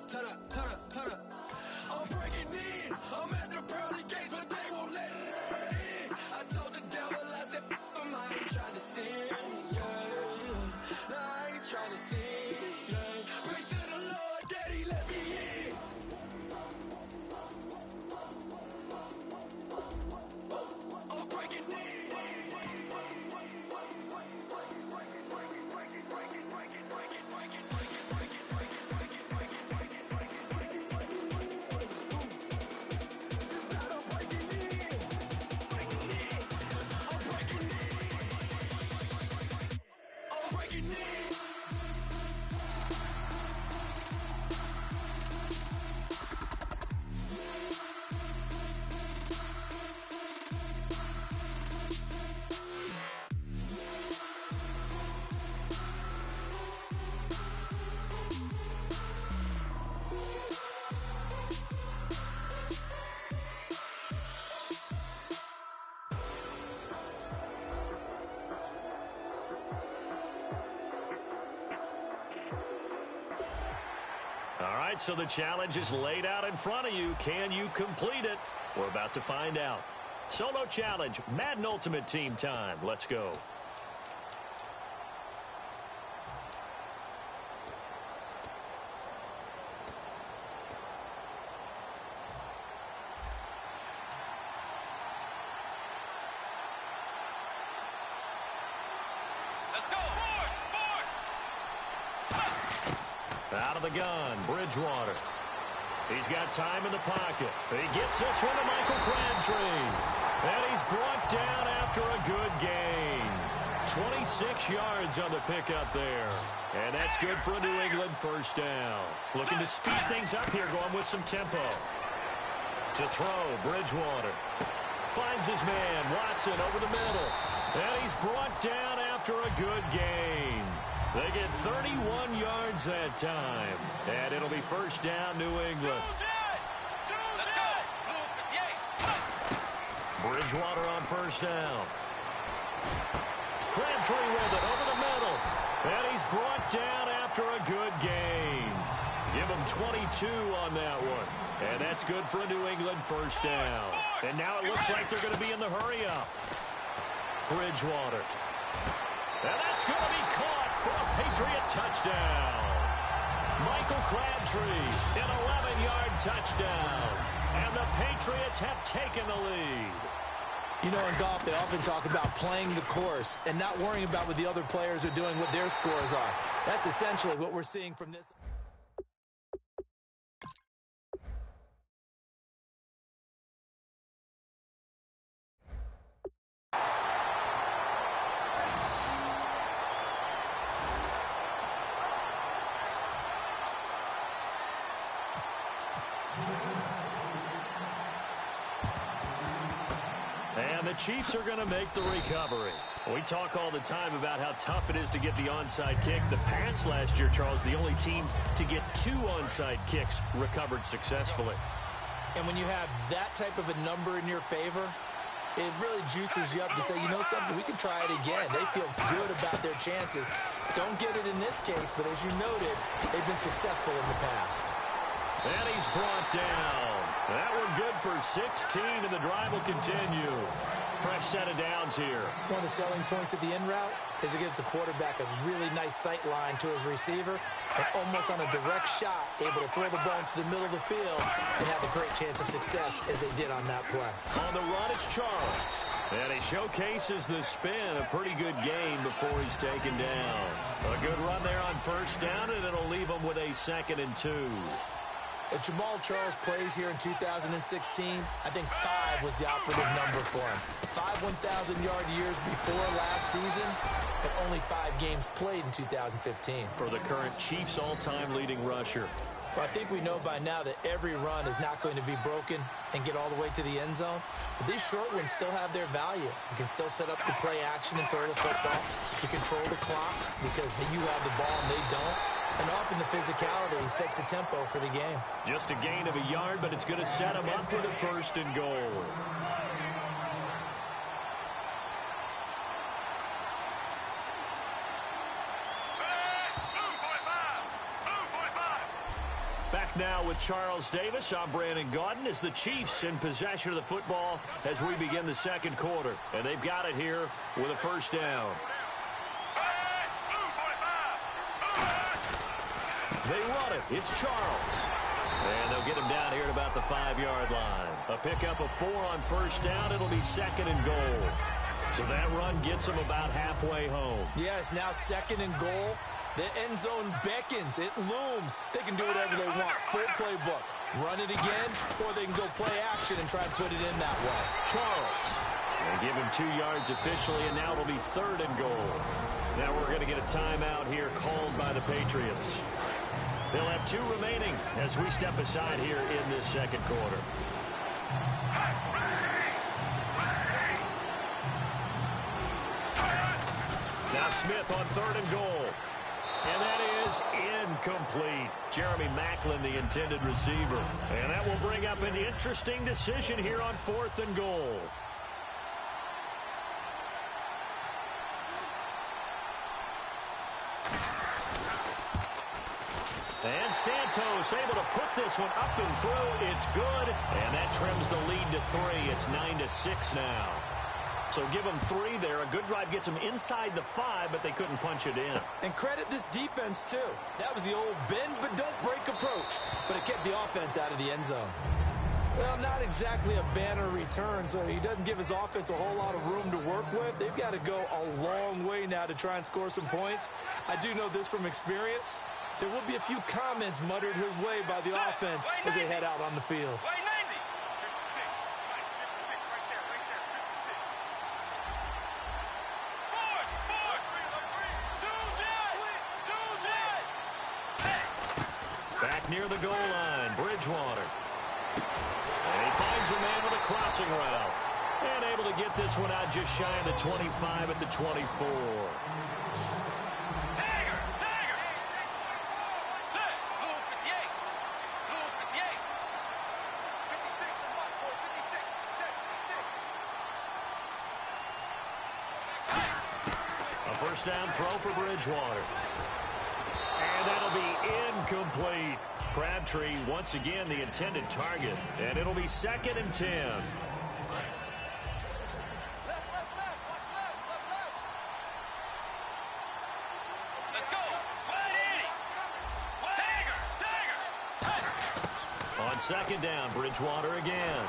Turn up. I'm breaking in. I'm at the pearly gates, but they won't let it in. I told the devil, I said, I ain't trying to sin, yeah. No, I ain't trying to sin, yeah. Pray to the Lord, Daddy, let me in. I'm breaking in. breaking news. All right, so the challenge is laid out in front of you. Can you complete it? We're about to find out. Solo challenge, Madden Ultimate Team time. Let's go. Let's go. Out of the gun, Bridgewater. He's got time in the pocket. He gets this one to Michael Crabtree. And he's brought down after a good gain. 26 yards on the pickup there. And that's good for a New England first down. Looking to speed things up here, going with some tempo. To throw, Bridgewater. Finds his man, Watson, over the middle. And he's brought down after a good gain. They get 31 yards that time. And it'll be first down, New England. Bridgewater on first down. Crabtree with it over the middle. And he's brought down after a good gain. Give him 22 on that one. And that's good for a New England first down. And now it looks like they're going to be in the hurry-up. Bridgewater. And that's going to be caught for a Patriot touchdown. Michael Crabtree, an 11-yard touchdown. And the Patriots have taken the lead. You know, in golf, they often talk about playing the course and not worrying about what the other players are doing, what their scores are. That's essentially what we're seeing from this. And the Chiefs are going to make the recovery. We talk all the time about how tough it is to get the onside kick. The Pats last year, Charles, the only team to get 2 onside kicks recovered successfully. And when you have that type of a number in your favor, it really juices you up to say, you know something, we can try it again. They feel good about their chances. Don't get it in this case, but as you noted, they've been successful in the past. And he's brought down. That one good for 16, and the drive will continue. Fresh set of downs here. One of the selling points of the in route is it gives the quarterback a really nice sight line to his receiver, and almost on a direct shot, able to throw the ball into the middle of the field and have a great chance of success as they did on that play. On the run, it's Charles. And he showcases the spin, a pretty good gain before he's taken down. A good run there on first down, and it'll leave him with a 2nd and 2. As Jamal Charles plays here in 2016, I think 5 was the operative number for him. 5 1,000-yard years before last season, but only 5 games played in 2015. For the current Chiefs all-time leading rusher. Well, I think we know by now that every run is not going to be broken and get all the way to the end zone. But these short ones still have their value. You can still set up the play action and throw the football. You control the clock because you have the ball and they don't. And often the physicality sets the tempo for the game. Just a gain of a yard, but it's going to set him up for the 1st and goal. Back now with Charles Davis. I'm Brandon Gaudin as the Chiefs in possession of the football as we begin the 2nd quarter. And they've got it here with a first down. They run it. It's Charles. And they'll get him down here at about the 5-yard line. A pickup of 4 on first down. It'll be 2nd and goal. So that run gets them about halfway home. Yes, now 2nd and goal. The end zone beckons. It looms. They can do whatever they want. Full playbook. Run it again, or they can go play action and try and put it in that way. Charles. They give him 2 yards officially, and now it'll be 3rd and goal. Now we're going to get a timeout here called by the Patriots. They'll have 2 remaining as we step aside here in this second quarter. Now Smith on 3rd and goal. And that is incomplete. Jeremy Maclin, the intended receiver. And that will bring up an interesting decision here on 4th and goal. And Santos able to put this one up and through. It's good. And that trims the lead to 3. It's 9-6 now. So give them 3 there. A good drive gets them inside the 5, but they couldn't punch it in. And credit this defense, too. That was the old bend but don't break approach. But it kept the offense out of the end zone. Well, not exactly a banner return, so he doesn't give his offense a whole lot of room to work with. They've got to go a long way now to try and score some points. I do know this from experience. There will be a few comments muttered his way by the offense as they head out on the field. Back near the goal line, Bridgewater. And he finds a man with a crossing route. And able to get this one out just shy of the 25 at the 24. First down throw for Bridgewater. And that'll be incomplete. Crabtree, once again, the intended target. And it'll be 2nd and 10. Let's go. 180. On 2nd down, Bridgewater again.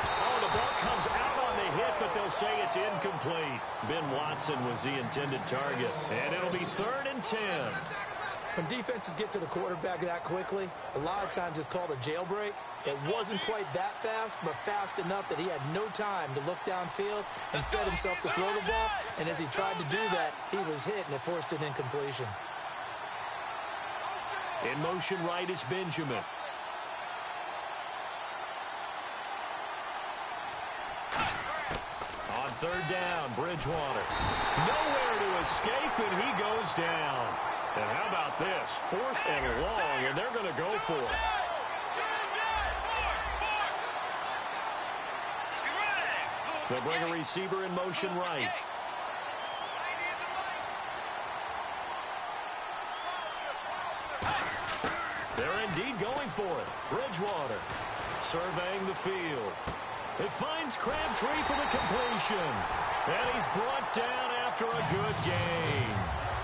Oh, the ball comes out on the hit, but they'll say it's incomplete. Ben Watson was the intended target. And it'll be 3rd and 10. When defenses get to the quarterback that quickly, a lot of times it's called a jailbreak. It wasn't quite that fast, but fast enough that he had no time to look downfield and set himself to throw the ball. And as he tried to do that, he was hit, and it forced an incompletion. In motion right is Benjamin. On 3rd down, Bridgewater. Nowhere to escape, and he goes down. And how about this? 4th and long, and they're going to go for it. They'll bring a receiver in motion right. They're indeed going for it. Bridgewater surveying the field. It finds Crabtree for the completion. And he's brought down after a good game.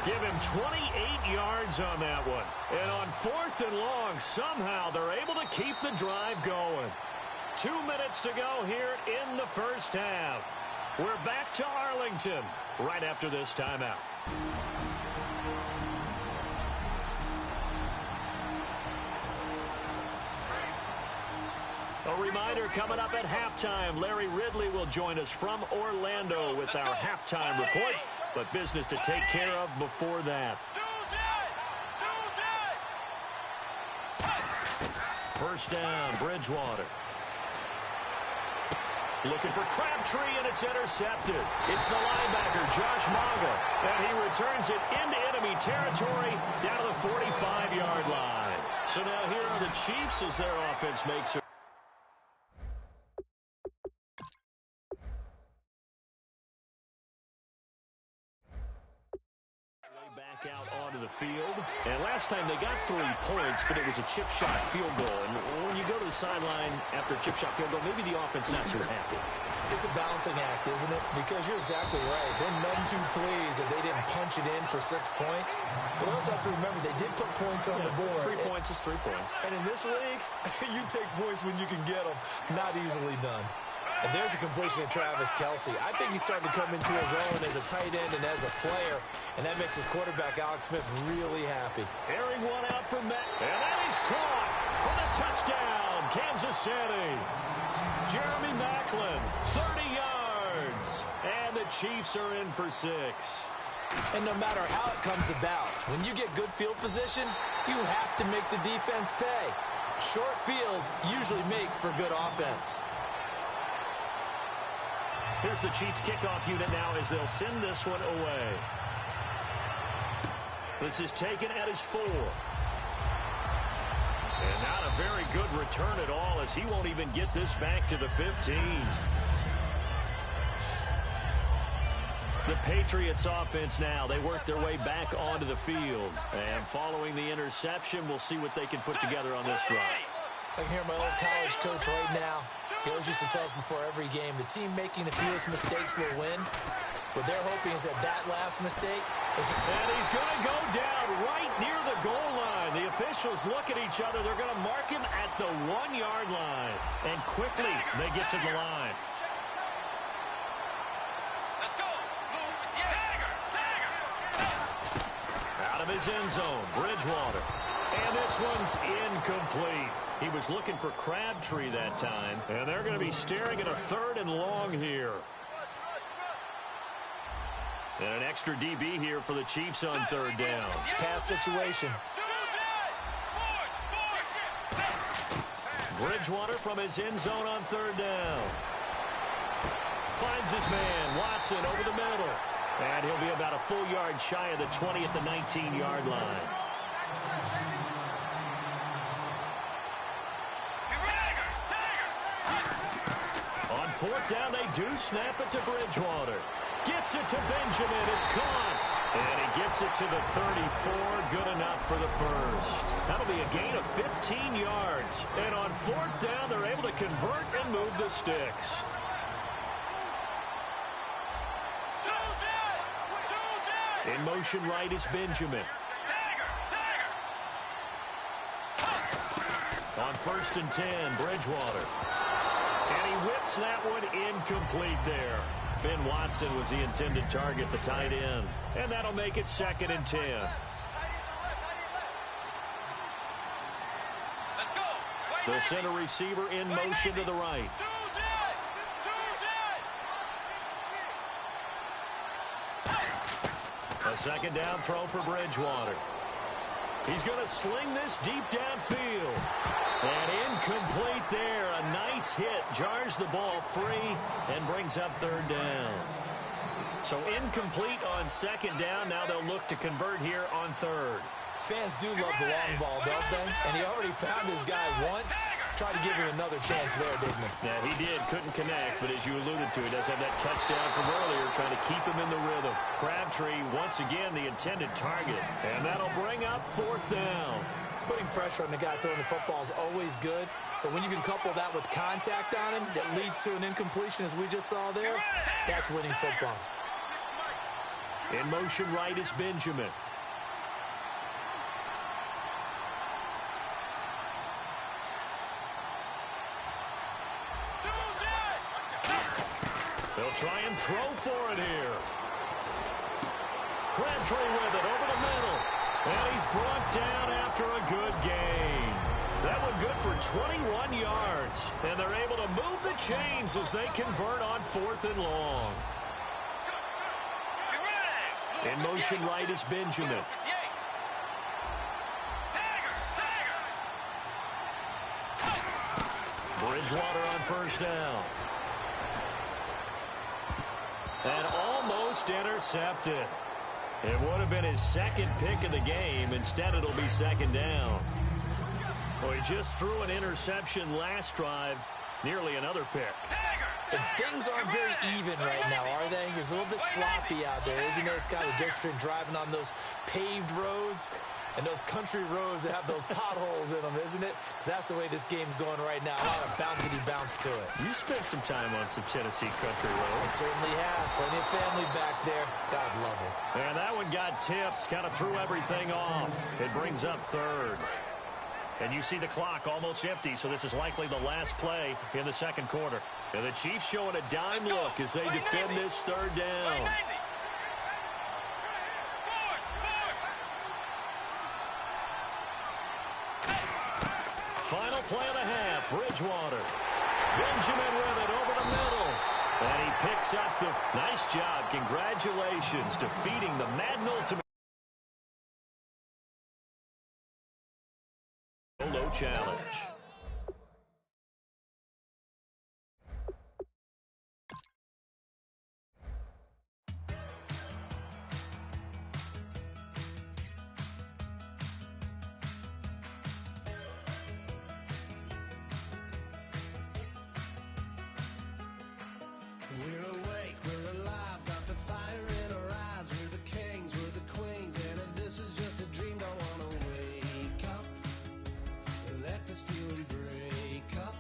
Give him 28 yards on that one. And on 4th and long, somehow they're able to keep the drive going. 2 minutes to go here in the first half. We're back to Arlington right after this timeout. A reminder coming up at halftime. Larry Ridley will join us from Orlando with our halftime report. But business to take care of before that. First down, Bridgewater. Looking for Crabtree, and it's intercepted. It's the linebacker, Josh Maga, and he returns it into enemy territory down to the 45-yard line. So now here are the Chiefs as their offense makes it. Out onto the field. And last time they got 3 points, but it was a chip shot field goal. And when you go to the sideline after a chip shot field goal, maybe the offense not too happy. It's a balancing act, isn't it? Because you're exactly right. They're none too pleased that they didn't punch it in for 6 points. But we also have to remember they did put points on the board. 3 points is 3 points. And in this league, you take points when you can get them. Not easily done. And there's a completion of Travis Kelce. I think he's starting to come into his own as a tight end and as a player, and that makes his quarterback, Alex Smith, really happy. Airing one out from Matt, and that is caught for the touchdown, Kansas City. Jeremy Maclin, 30 yards, and the Chiefs are in for 6. And no matter how it comes about, when you get good field position, you have to make the defense pay. Short fields usually make for good offense. Here's the Chiefs kickoff unit now as they'll send this one away. This is taken at his 4. And not a very good return at all as he won't even get this back to the 15. The Patriots offense now. They work their way back onto the field. And following the interception, we'll see what they can put together on this drive. I can hear my old college coach right now. He always used to tell us before every game, the team making the fewest mistakes will win. What they're hoping is that last mistake is... And he's going to go down right near the goal line. The officials look at each other. They're going to mark him at the 1-yard line. And quickly, they get to the line. Let's go. Out of his end zone, Bridgewater. And this one's incomplete. He was looking for Crabtree that time. And they're going to be staring at a 3rd and long here. And an extra DB here for the Chiefs on 3rd down. Pass situation. Bridgewater from his end zone on 3rd down. Finds his man, Watson, over the middle. And he'll be about a full yard shy of the 20 at the 19-yard line. On 4th down, they do snap it to Bridgewater. Gets it to Benjamin. It's caught. And he gets it to the 34. Good enough for the first. That'll be a gain of 15 yards. And on 4th down, they're able to convert and move the sticks. In motion right is Benjamin. On 1st and 10, Bridgewater. And he whips that one incomplete there. Ben Watson was the intended target, the tight end. And that'll make it 2nd and 10. They'll send a receiver in motion to the right. A 2nd down throw for Bridgewater. He's going to sling this deep downfield. And incomplete there. A nice hit. Jars the ball free and brings up 3rd down. So incomplete on 2nd down. Now they'll look to convert here on 3rd. Fans do love the long ball, don't they? And he already found his guy once. Tried to give him another chance there, didn't he? Yeah, he did. Couldn't connect, but as you alluded to, he does have that touchdown from earlier, trying to keep him in the rhythm. Crabtree, once again, the intended target. And that'll bring up 4th down. Putting pressure on the guy throwing the football is always good, but when you can couple that with contact on him that leads to an incompletion, as we just saw there, that's winning football. In motion right is Benjamin. They'll try and throw for it here. Crabtree with it over the middle. And he's brought down after a good gain. That one good for 21 yards. And they're able to move the chains as they convert on 4th and long. In motion right is Benjamin. Bridgewater on 1st down. And almost intercepted. It would have been his 2nd pick of the game. Instead, it'll be 2nd down. Well, he just threw an interception last drive. Nearly another pick. And things aren't very even right now, are they? It's a little bit sloppy out there, isn't it? It's kind of different driving on those paved roads and those country roads that have those potholes in them, isn't it? Because that's the way this game's going right now. A lot of bouncy bounce to it. You spent some time on some Tennessee country roads. I certainly have. Plenty of family back there. God love it. And that one got tipped. Kind of threw everything off. It brings up 3rd. And you see the clock almost empty, so this is likely the last play in the 2nd quarter. And the Chiefs showing a dime look as they defend this 3rd down. Final play of the half. Bridgewater. Benjamin with it over the middle. And he picks up the nice job. Congratulations, defeating the Madden Ultimate Solo Challenge. We're awake, we're alive, got the fire in our eyes. We're the kings, we're the queens, and if this is just a dream, don't wanna wake up. Let this feeling break up.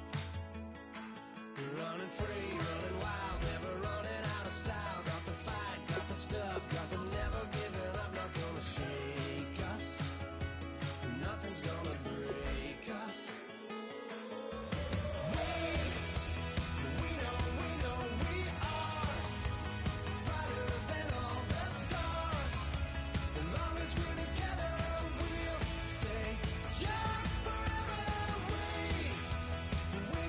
We're running free, running wild, never running out of style. Got the fight, got the stuff, got the never giving up, not gonna shake us. Nothing's gonna break us. We know we are brighter than all the stars. As long as we're together, we'll stay young forever. We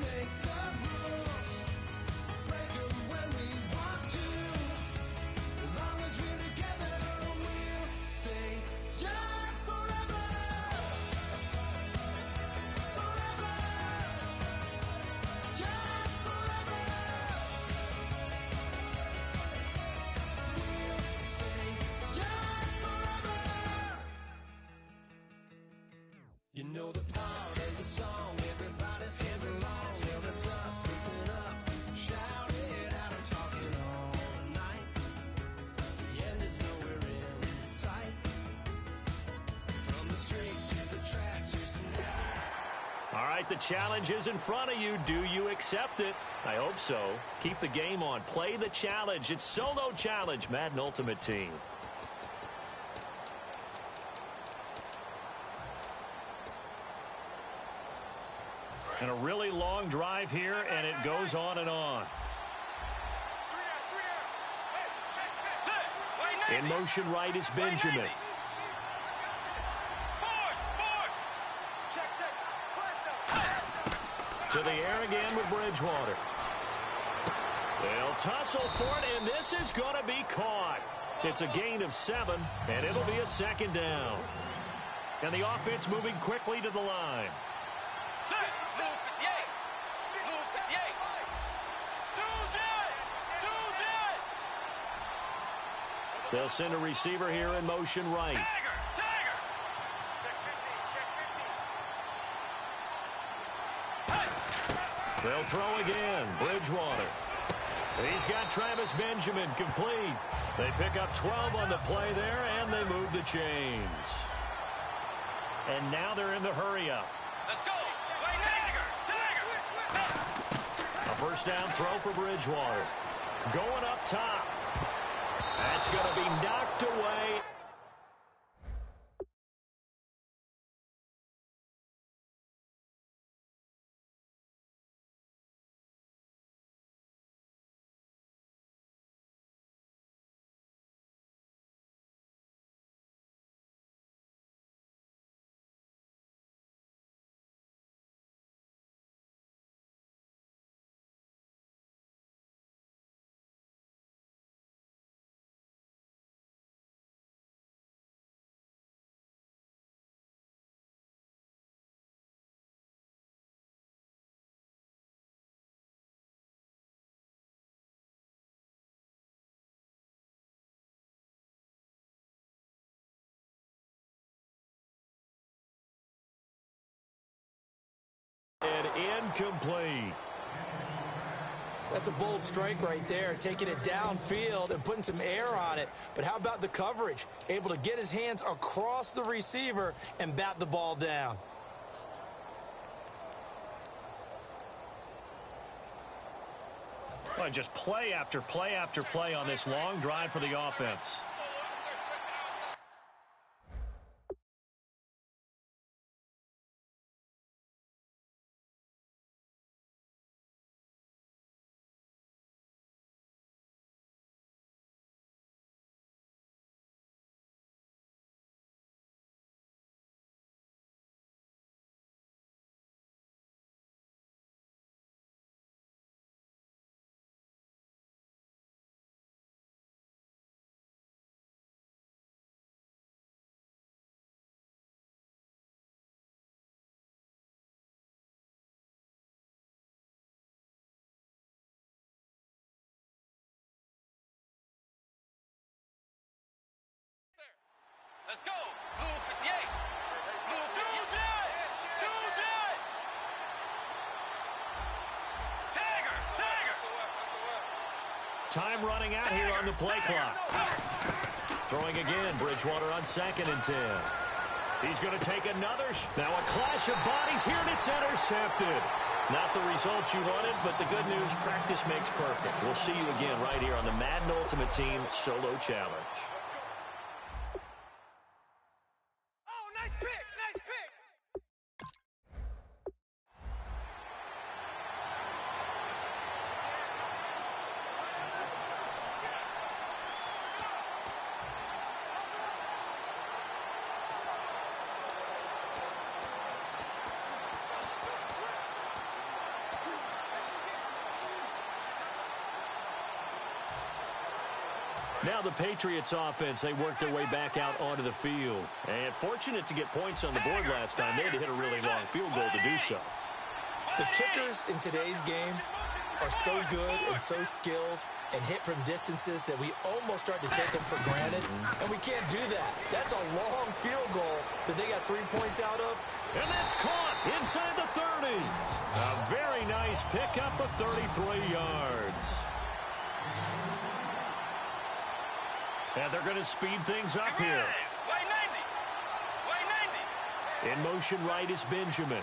make the rules, break 'em when we want to. As long as we're together, we'll stay young forever. Forever. Young forever. We'll stay young forever. You know the part of the song, everybody sings along. Well, that's us, listen up, shout it out, I'm talking all night. The end is nowhere in sight. From the streets to the tracks, here's some All right, the challenge is in front of you. Do you accept it? I hope so. Keep the game on. Play the challenge. It's Solo Challenge, Madden Ultimate Team. And a really long drive here, and it goes on and on. In motion right is Benjamin. To the air again with Bridgewater. They'll tussle for it, and this is going to be caught. It's a gain of 7, and it'll be a second down. And the offense moving quickly to the line. They'll send a receiver here in motion right. They'll throw again. Bridgewater. He's got Travis Benjamin complete. They pick up 12 on the play there, and they move the chains. And now they're in the hurry-up. Let's go. A first down throw for Bridgewater. Going up top. That's going to be knocked away. And incomplete. That's a bold strike right there, taking it downfield and putting some air on it. But how about the coverage? Able to get his hands across the receiver and bat the ball down. Well, just play after play after play on this long drive for the offense. Let's go. Blue 58. Blue 58. Time running out here on the play clock. Throwing again, Bridgewater on 2nd and 10. He's going to take another. Now a clash of bodies here, and it's intercepted. Not the results you wanted, but the good news, practice makes perfect. We'll see you again right here on the Madden Ultimate Team Solo Challenge. Oh, nice pick. Nice pick. Now the Patriots offense, they worked their way back out onto the field. And fortunate to get points on the board last time. They had to hit a really long field goal to do so. The kickers in today's game are so good and so skilled and hit from distances that we almost start to take them for granted. And we can't do that. That's a long field goal that they got 3 points out of. And that's caught inside the 30. A very nice pickup of 33 yards. And they're going to speed things up here. In motion right is Benjamin.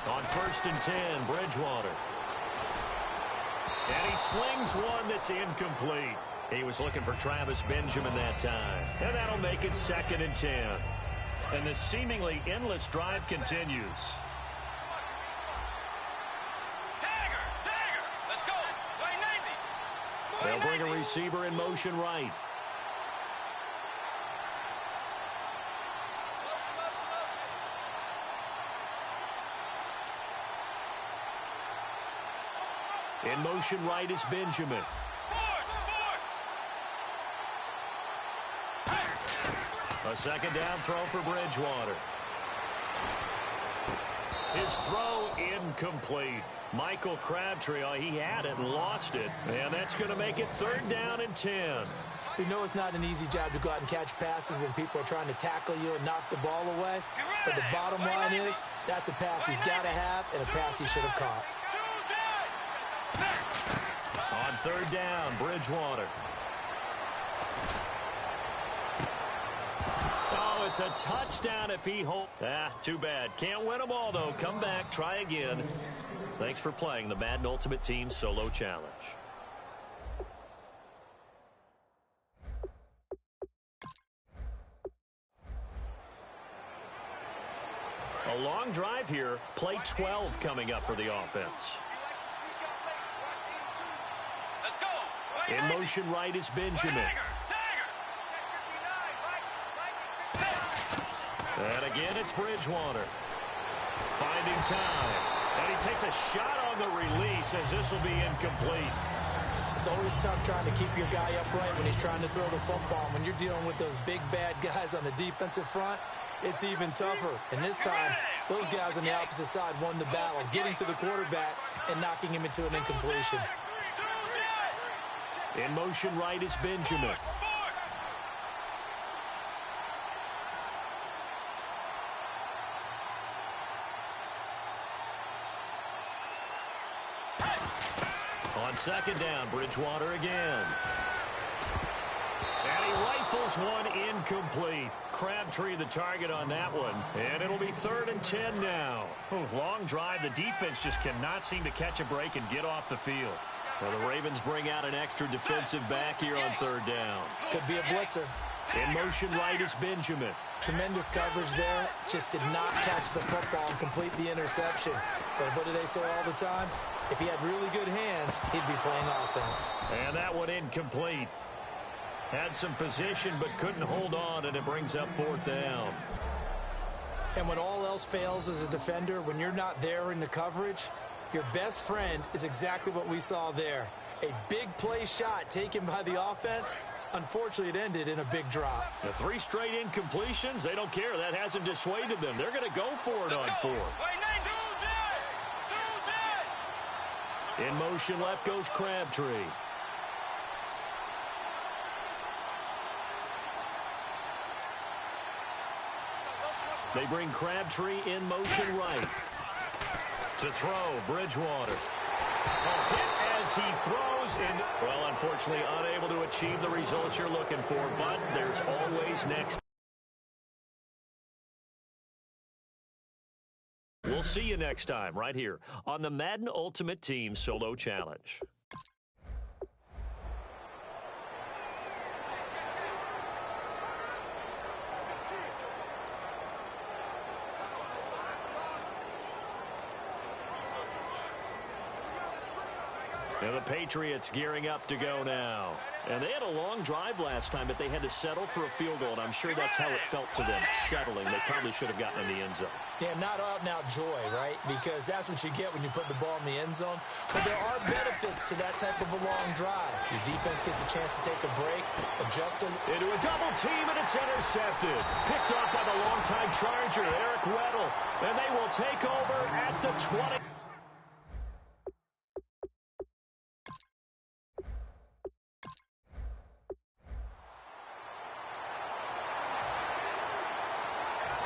On 1st and 10, Bridgewater. And he slings one that's incomplete. He was looking for Travis Benjamin that time. And that'll make it 2nd and 10. And the seemingly endless drive continues. They'll bring a receiver in motion right. In motion right is Benjamin. A 2nd down throw for Bridgewater. His throw incomplete. Michael Crabtree, he had it and lost it. And that's going to make it 3rd down and 10. We know it's not an easy job to go out and catch passes when people are trying to tackle you and knock the ball away. But the bottom line is, that's a pass he's got to have and a pass he should have caught. On 3rd down, Bridgewater. Oh, it's a touchdown if he holds. Too bad. Can't win them all, though. Come back, try again. Thanks for playing the Madden Ultimate Team Solo Challenge. A long drive here. Play 12 coming up for the offense. In motion right is Benjamin. And again, it's Bridgewater. Finding time. And he takes a shot on the release as this will be incomplete. It's always tough trying to keep your guy upright when he's trying to throw the football. When you're dealing with those big, bad guys on the defensive front, it's even tougher. And this time, those guys on the opposite side won the battle, getting to the quarterback and knocking him into an incompletion. In motion right is Benjamin. On 2nd down, Bridgewater again. And he rifles one incomplete. Crabtree the target on that one. And it'll be 3rd and 10 now. Long drive. The defense just cannot seem to catch a break and get off the field. Well, the Ravens bring out an extra defensive back here on 3rd down. Could be a blitzer. In motion right is Benjamin. Tremendous coverage there. Just did not catch the football and complete the interception. But what do they say all the time? If he had really good hands, he'd be playing offense. And that one incomplete. Had some position but couldn't hold on, and it brings up 4th down. And when all else fails as a defender, when you're not there in the coverage, your best friend is exactly what we saw there. A big play shot taken by the offense. Unfortunately, it ended in a big drop. The 3 straight incompletions, they don't care. That hasn't dissuaded them. They're going to go for it on 4th. In motion left goes Crabtree. They bring Crabtree in motion right. To throw, Bridgewater. A hit as he throws, and, well, unfortunately unable to achieve the results you're looking for, but there's always next. We'll see you next time right here on the Madden Ultimate Team Solo Challenge. And the Patriots gearing up to go now. And they had a long drive last time, but they had to settle for a field goal, and I'm sure that's how it felt to them, settling. They probably should have gotten in the end zone. Yeah, not out-and-out joy, right? Because that's what you get when you put the ball in the end zone. But there are benefits to that type of a long drive. Your defense gets a chance to take a break, adjust into a double team, and it's intercepted. Picked off by the longtime Charger, Eric Weddle. And they will take over at the 20.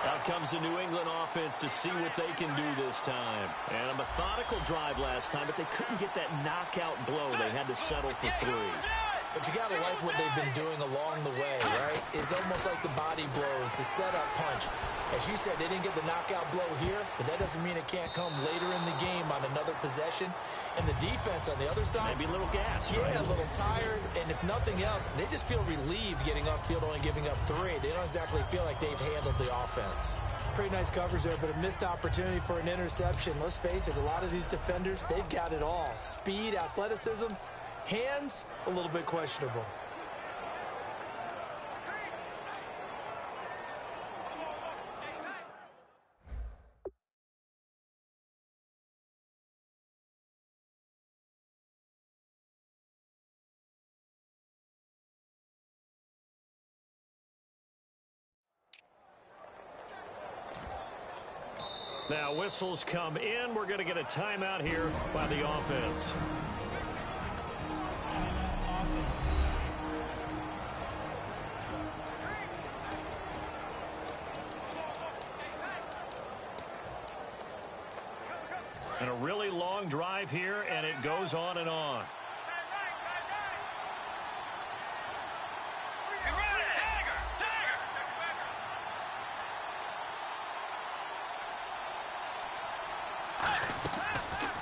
Out comes the New England offense to see what they can do this time. And a methodical drive last time, but they couldn't get that knockout blow. They had to settle for 3. But you got to like what they've been doing along the way, right? It's almost like the body blows, the setup punch. As you said, they didn't get the knockout blow here, but that doesn't mean it can't come later in the game on another possession. And the defense on the other side, maybe a little gas, yeah, right? A little tired. And if nothing else, they just feel relieved getting off field, only giving up 3. They don't exactly feel like they've handled the offense. Pretty nice coverage there, but a missed opportunity for an interception. Let's face it, a lot of these defenders, they've got it all. Speed, athleticism, hands, a little bit questionable. Now whistles come in. We're going to get a timeout here by the offense. And a really long drive here, and it goes on and on.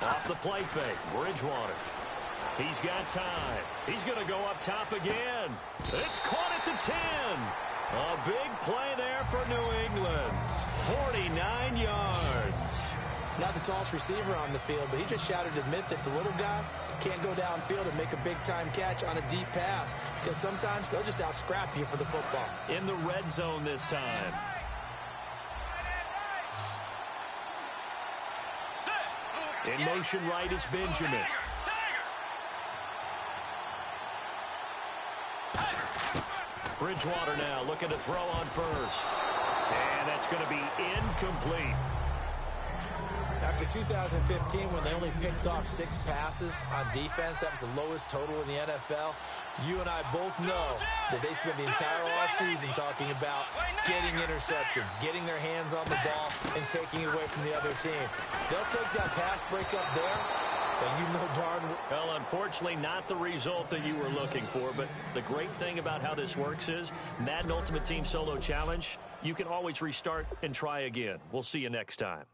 Off the play fake, Bridgewater. He's got time. He's going to go up top again. It's caught at the 10. A big play there for New England. 49 yards. Not the tallest receiver on the field, but he just shouted to admit that the little guy can't go downfield and make a big-time catch on a deep pass, because sometimes they'll just out-scrap you for the football. In the red zone this time. In motion right is Benjamin. Bridgewater now looking to throw on first. And that's going to be incomplete. After 2015, when they only picked off 6 passes on defense, that was the lowest total in the NFL. You and I both know that they spent the entire offseason talking about getting interceptions, getting their hands on the ball, and taking it away from the other team. They'll take that pass breakup there, but you know darn well, unfortunately, not the result that you were looking for. But the great thing about how this works is Madden Ultimate Team Solo Challenge, you can always restart and try again. We'll see you next time.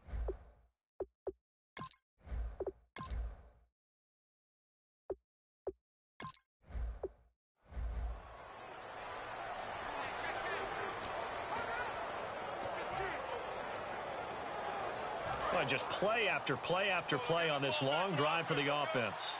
Just play after play after play on this long drive for the offense.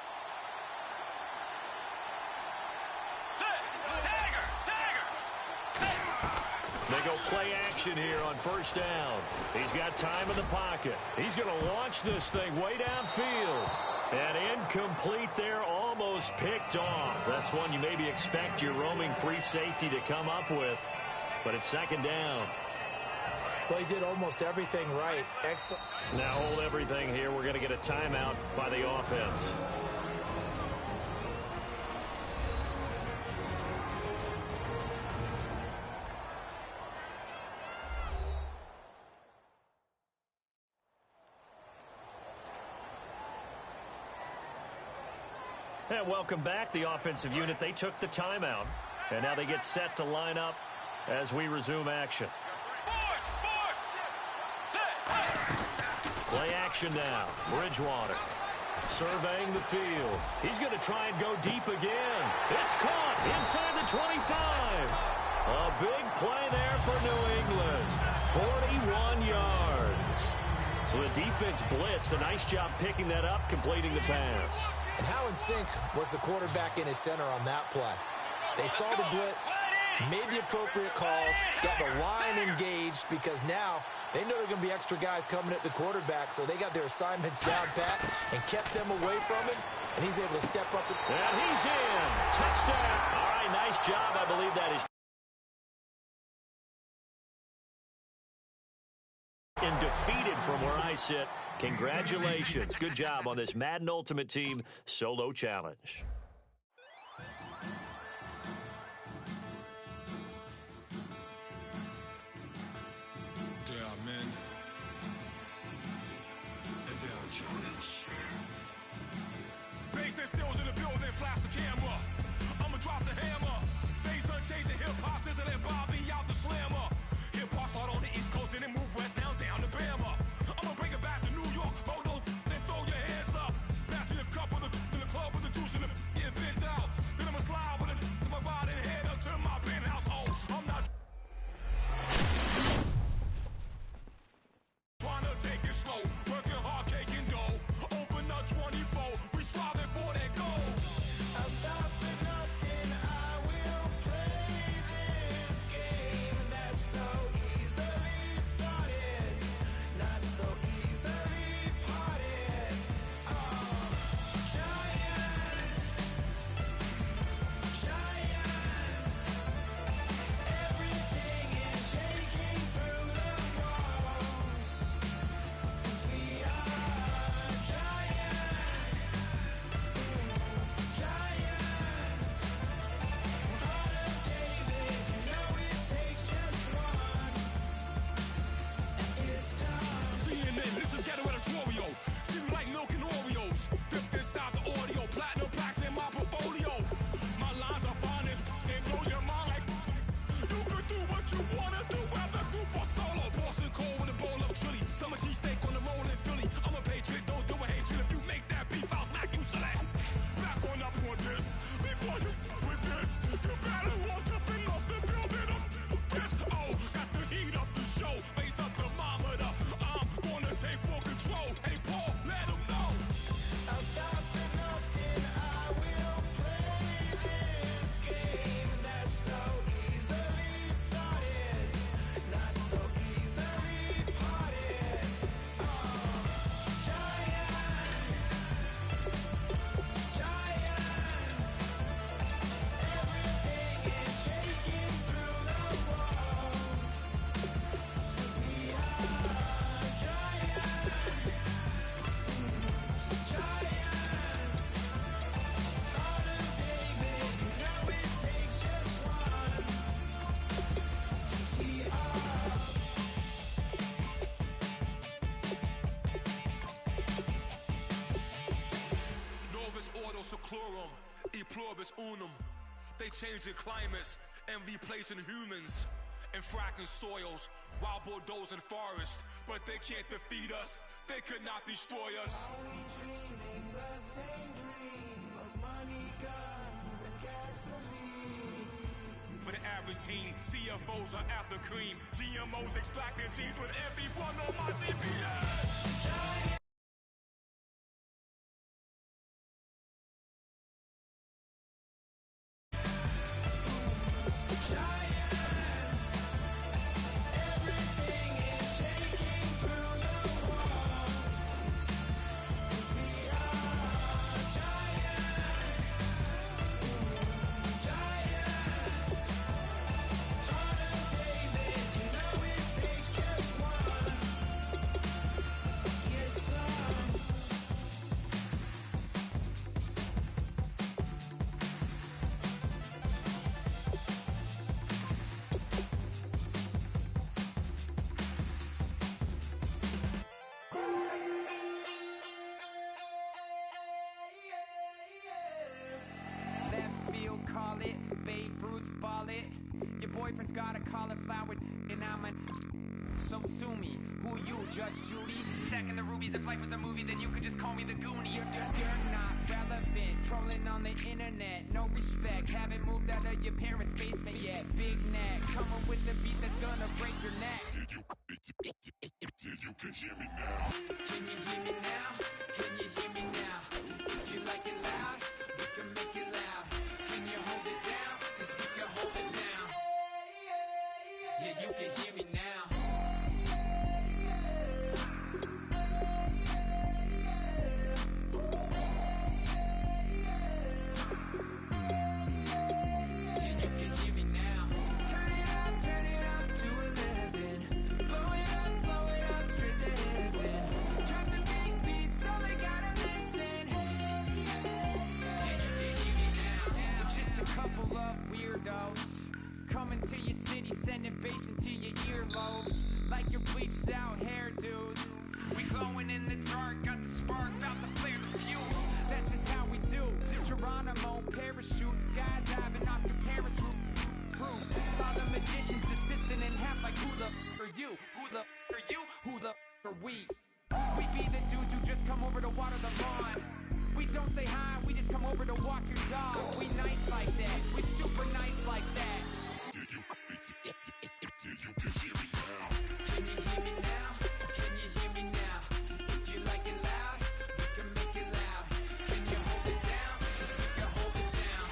They go play action here on first down. He's got time in the pocket. He's going to launch this thing way downfield. And incomplete there, almost picked off. That's one you maybe expect your roaming free safety to come up with. But it's second down. Well, he did almost everything right. Excellent. Now hold everything here. We're going to get a timeout by the offense. And welcome back, the offensive unit. They took the timeout, and now they get set to line up as we resume action. Play action now. Bridgewater surveying the field. He's going to try and go deep again. It's caught inside the 25. A big play there for New England. 41 yards. So the defense blitzed. A nice job picking that up, completing the pass. And how in sync was the quarterback in his center on that play? They saw the blitz, made the appropriate calls, got the line engaged because now they know there are going to be extra guys coming at the quarterback, so they got their assignments down pat and kept them away from him, and he's able to step up. And he's in. Touchdown. All right, nice job. I believe that is and defeated from where I sit. Congratulations. Good job on this Madden Ultimate Team Solo Challenge. Bass and stills in the building, flash the camera. I'ma drop the hammer. Things done changed the hip-hop, since and Bobby out the slammer. Hip-hop start on the East Coast and then move west down to Bama. I'ma bring it back to New York, hold those and throw your hands up. Pass me a cup of the club with the juice in the get bent out. Then I'ma slide with it to my body and head up to my penthouse. Oh, I'm not trying to take it slow, working hard, caking dough. Open up 24, we striving for that goal. I'll stop for nothing, I will play this game that's so easily started, not so easily parted. Giants, everything is shaking through the walls. We are giants, heart of David, you know it takes just one, and it's done. CNN, this is ghetto editorial. See me like milk and Oreos. Dip inside the audio, platinum plaques in my portfolio. My lines are fine as they blow your mind like you can do what you wanna do, whether group or solo. Boston cold with a bowl of chili. Summer cheesesteak on the roll in Philly. I'm a patriot, don't do a hatred. If you make that beef, I'll smack you silly. Back on up on this. Before you with this, you better walk jumping off the building up this. Oh, got the heat up the show. Face up thermometer. I'm gonna take full control. Hey, Paul, let him know. I'll stop for nothing. I will play this game that's so easily started, not so easily parted. Everything is shaking through the walls. We are giants, heart of David, you know it takes just one. Novus ordo seclorum, e pluribus unum. They changing climates and replacing humans and fracking soils, wild bulldoze and forest, but they can't defeat us. They could not destroy us. Dreaming the same dream of money, guns, and gasoline. For the average team, CFOs are after cream. GMOs extracting genes with everyone on my GPS. Everything is shaking through the walls. We are giants, heart of David, you know it takes just one. Yes, Babe Ruth ball it. Your boyfriend's got a cauliflower and I'm a... So sue me, who you, Judge Judy? Stacking the rubies, if life was a movie, then you could just call me the Goonies. You're not relevant, trolling on the internet, no respect. Haven't moved out of your parents' basement yet. Big neck, coming with the beat that's gonna break your neck. You can hear me now. Can you hear me now? Can you hear me now? If you like it loud, we can make it loud. Can you hold it down? 'Cause we can hold it down. Yeah, you can hear me now. Coming to your city, sending bass into your earlobes, like your bleached out hairdos. We glowing in the dark, got the spark, about to flare the fuse. That's just how we do. To Geronimo, parachute, skydiving off your parents' roof. Saw the magician's assistant in half, like who the are you? Who the are you? Who the are we? We be the dudes who just come over to water the lawn. We don't say hi, we just come over to walk your dog. We nice like that, we super nice like that. You can hear me now. Can you hear me now? Can you hear me now? If you like it loud, we can make it loud. Can you hold it down? 'Cause we can hold it down.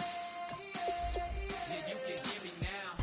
Yeah, you can hear me now.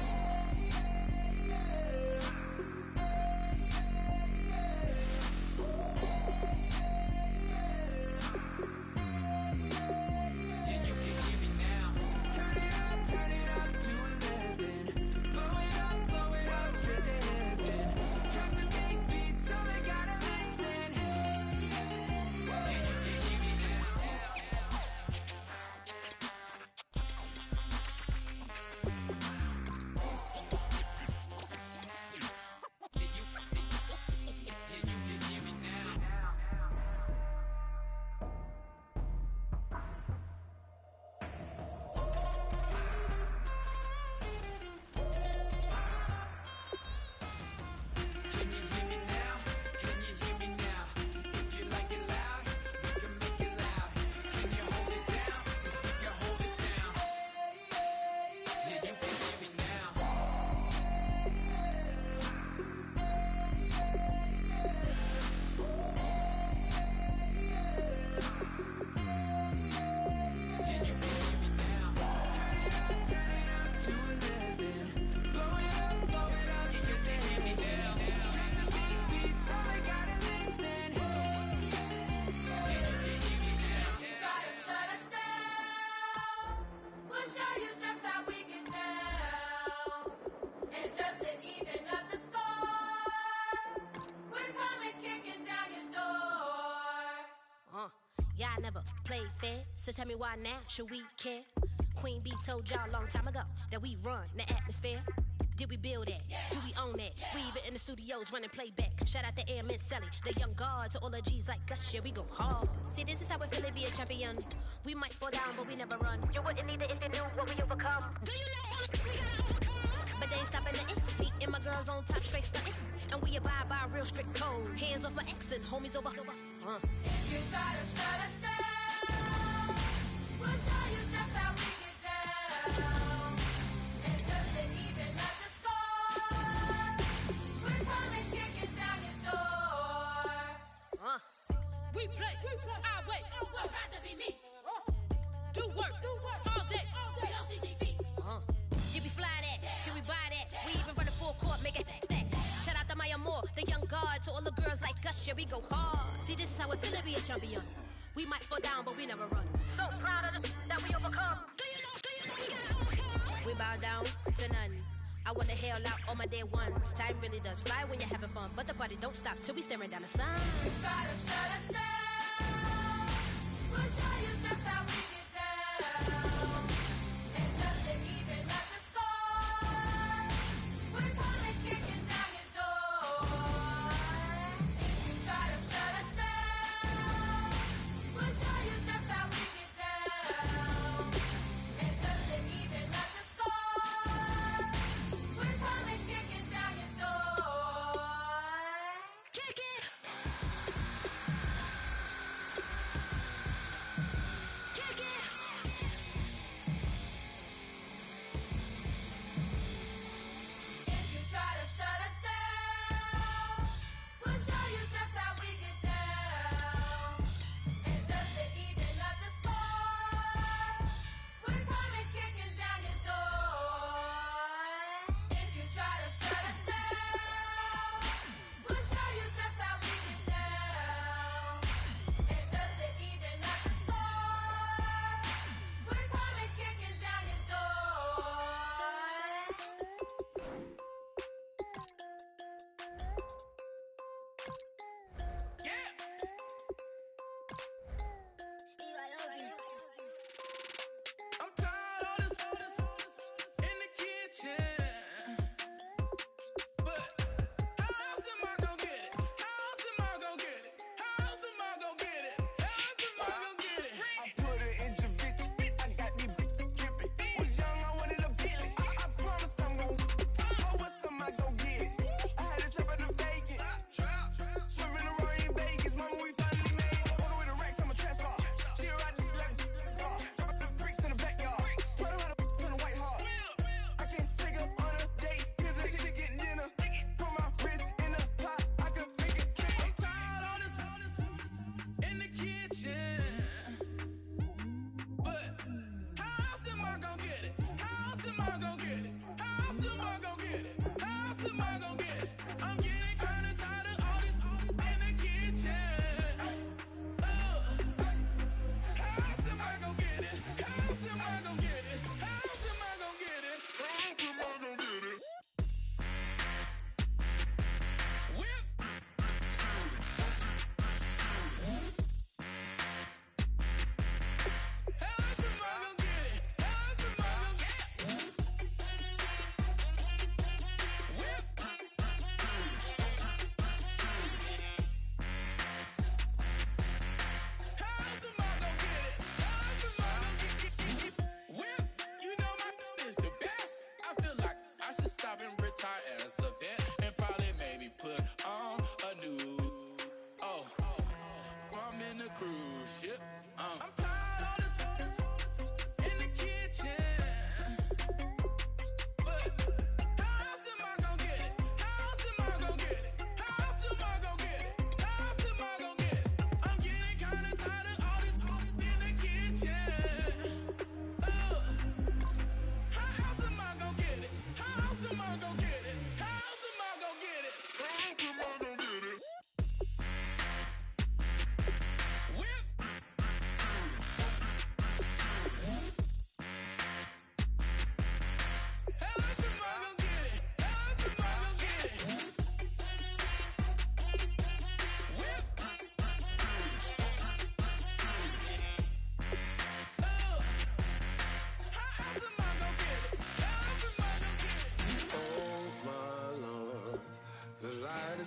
Y'all never played fair, so tell me why now should we care? Queen Bee told y'all a long time ago that we run the atmosphere. Did we build that? Yeah. Do we own that? Yeah. We even in the studios running playback. Shout out to AM and Sally, the young guards, to all the G's like us. Yeah, we go hard. See, this is how we feel to be a champion. We might fall down, but we never run. You wouldn't need it if you knew what we overcome. Do you know all we gotta overcome? But they ain't stopping the me and my girls on top straight stunting. And we abide by a real strict code. Hands off my ex and homies over. If you try to shut us down, we'll show you just how we get down. And just to even up the score, we're coming kicking down your door. We play, I wait, I'd rather be me. Do work, all day, we don't see defeat. You be fly that, can we buy that? We even run the full court, make it stack. Shout out to Maya Moore, the young guard, to all the girls like us, yeah, we go hard. See, this is how it feel to be a champion. We might fall down, but we never run. So proud of that we overcome. Do you know we gotta overcome? We bow down to none. I wanna hail out all my day ones. Time really does fly when you're having fun, but the party don't stop till we staring down the sun. Try to shut us down, we'll show you just how we get down. And just to even up the score, we're coming kicking down your door. If you try to shut us down, we'll show you just how we get down. And just to even up the score,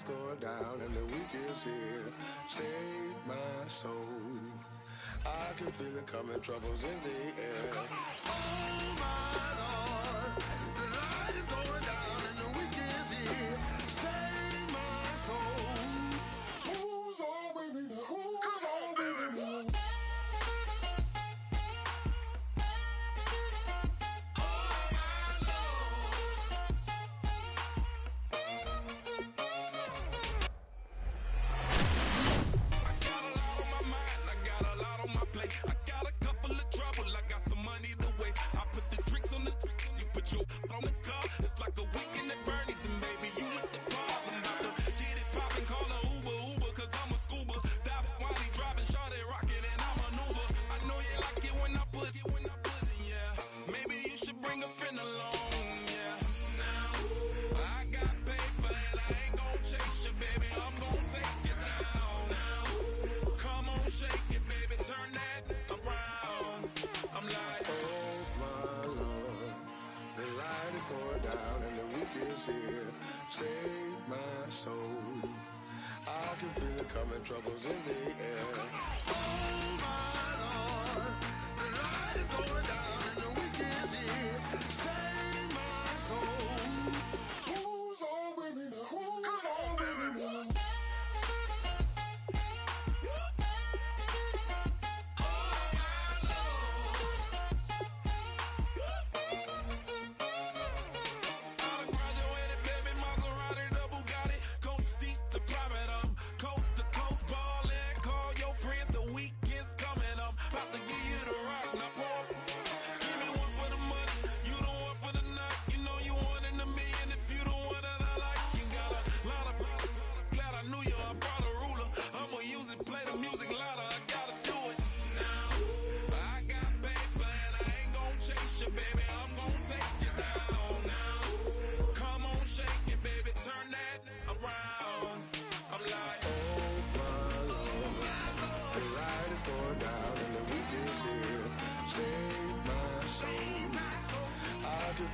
going down and the weekend's here. Save my soul. I can feel it coming, troubles in the air. Oh my Lord, the light is going down and the weekend's here. Save my soul. Who's on with me now? Who's on with me now? I got a couple of trouble, I got some money to waste. I put the drinks on the you put your on the car. It's like a weekend at Bernie's and baby, you with the problem. About to get it poppin', call a Uber, cause I'm a scuba. Dive while he driving, shawty rockin' and I maneuver. I know you like it when I put it, yeah. Maybe you should bring a friend along, yeah. Now, I got paper and I ain't gon' chase you, baby. I'm gon' take you down. Now, come on, shake it, baby, turn that around. I'm like, oh my Lord, the light is going down and the weekend's here. Save my soul. I can feel it coming, troubles in the air. Oh my Lord, the light is going down and the weekend's here. Save my soul. Who's on with me now? Who's on with me now?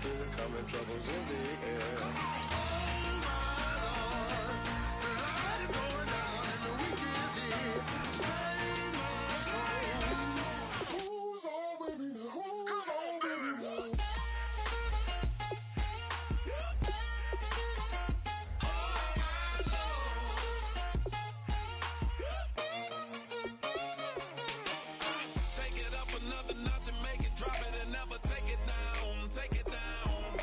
Feel it coming, troubles in the air. Oh my Lord, the light is going down and the weekend's here. Save my soul. Who's on with me now? Who's on with me now? take it up another notch and make it drop it and never take it down. Take it down.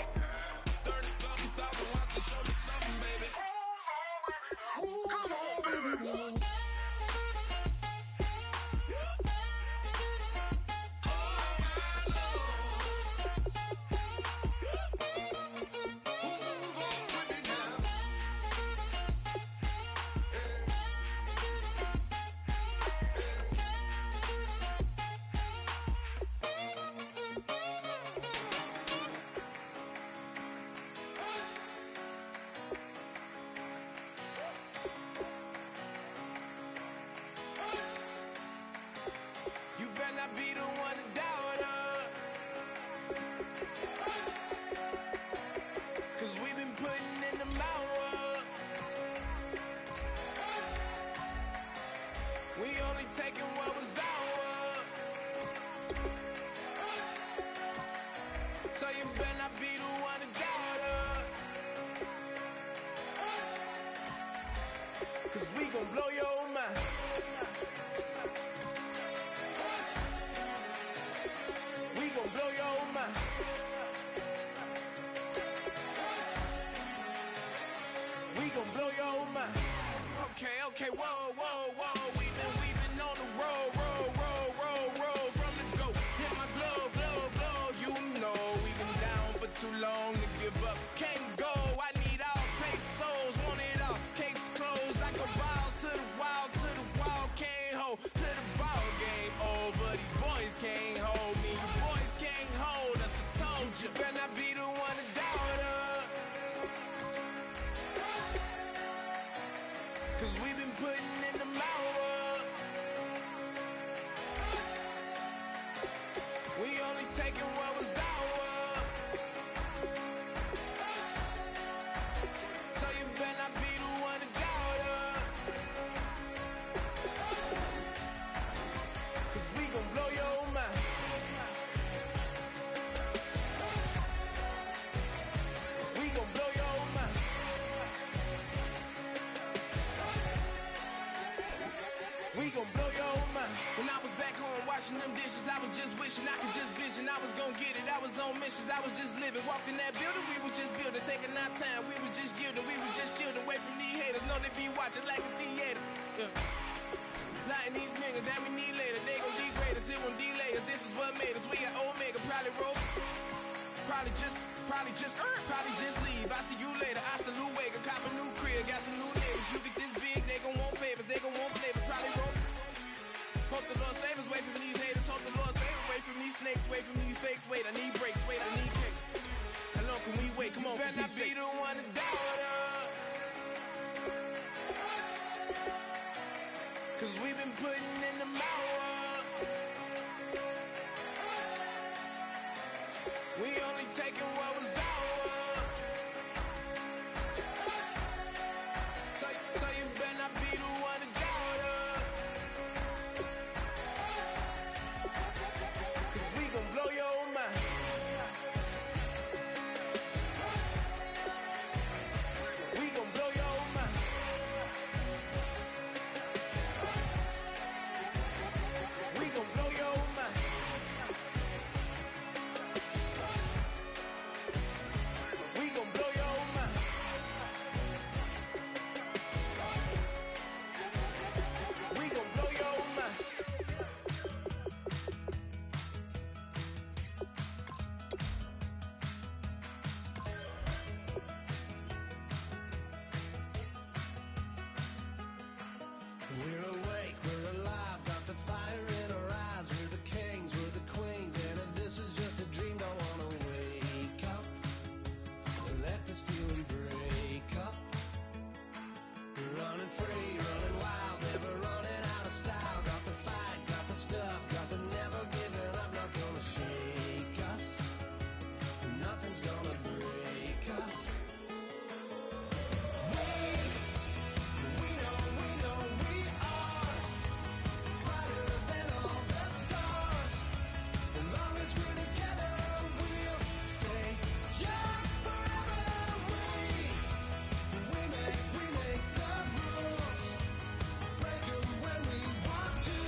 30-something thousand watching, show me something, baby. Who's on with me now? You better not be the one to doubt us, 'cause we've been putting in the hours. We only taking what was ours. So you better not be the one to doubt us, 'cause we gon' blow your mind. We gon' blow your mind. We gon' blow your mind. Okay, whoa. We've been on the road, from the go. Hit my blow. You know we've been down for too long to give up. Can't go. I need all pesos, want it all. Case closed. I go balls to the wall, can't hold to the ball game over. These boys can't hold me. You boys can't hold us. I told you. Better not be the one to doubt us, 'cause we've been putting in the hours. We only taking what was ours. So you better not be the one to doubt. washing them dishes. I was just wishing I could just vision. I was gonna get it. I was on missions. I was just living. Walked in that building. We was just building. Taking our time. We was just yielding. We was just chilling. Away from these haters. Know they be watching like a theater. Yeah. Plotting these niggas that we need later. They gon' degrade us. It won't delay us. This is what made us. We got Omega. Probably roll. Probably just leave. I see you later. I salute Wake. Cop a new crib. Got some new neighbors. You get this big. They gon' want favors. They gon' want flavors. Probably roll. Hope the Lord save us, wait from these haters. Hope the Lord save us, wait from these snakes, wait from these fakes. Wait, I need breaks, wait, I need cake. How long can we wait? Come on, you better not be the one to doubt us. Cause we've been putting in the hours. We only taking what was ours. So you better not be the one to doubt us. Blow your mind. We gon' blow your mind. We gon' blow your mind. We gon' blow your mind. We gon' blow your mind. We're awake, we're alive, got the fire in our eyes. We're the kings, we're the queens, and if this is just a dream, don't wanna wake up. Let this feeling break up. We're running free, running wild, never running out of style. Got the fight, got the stuff, got the never giving up. Not gonna shake us, nothing's gonna break us. We know we are brighter than all the stars. As long as we're together, we'll stay young forever. We make the rules, break 'em when we want to.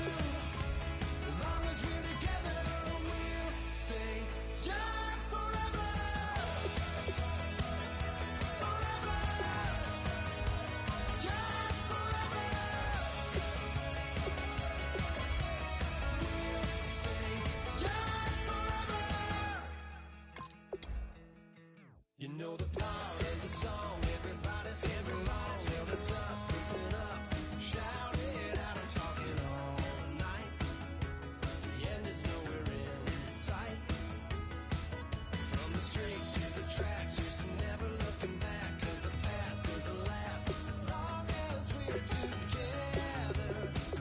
As long as we're together, we'll stay young forever. Forever. Young forever. We'll stay young forever. You know the power of the song. Everybody sings along. Well, it's us. Listen up. Shout it out. I'm talking all night. The end is nowhere in sight. From the streets to the tracks, here's to never looking back. 'Cause the past doesn't last long as we're together.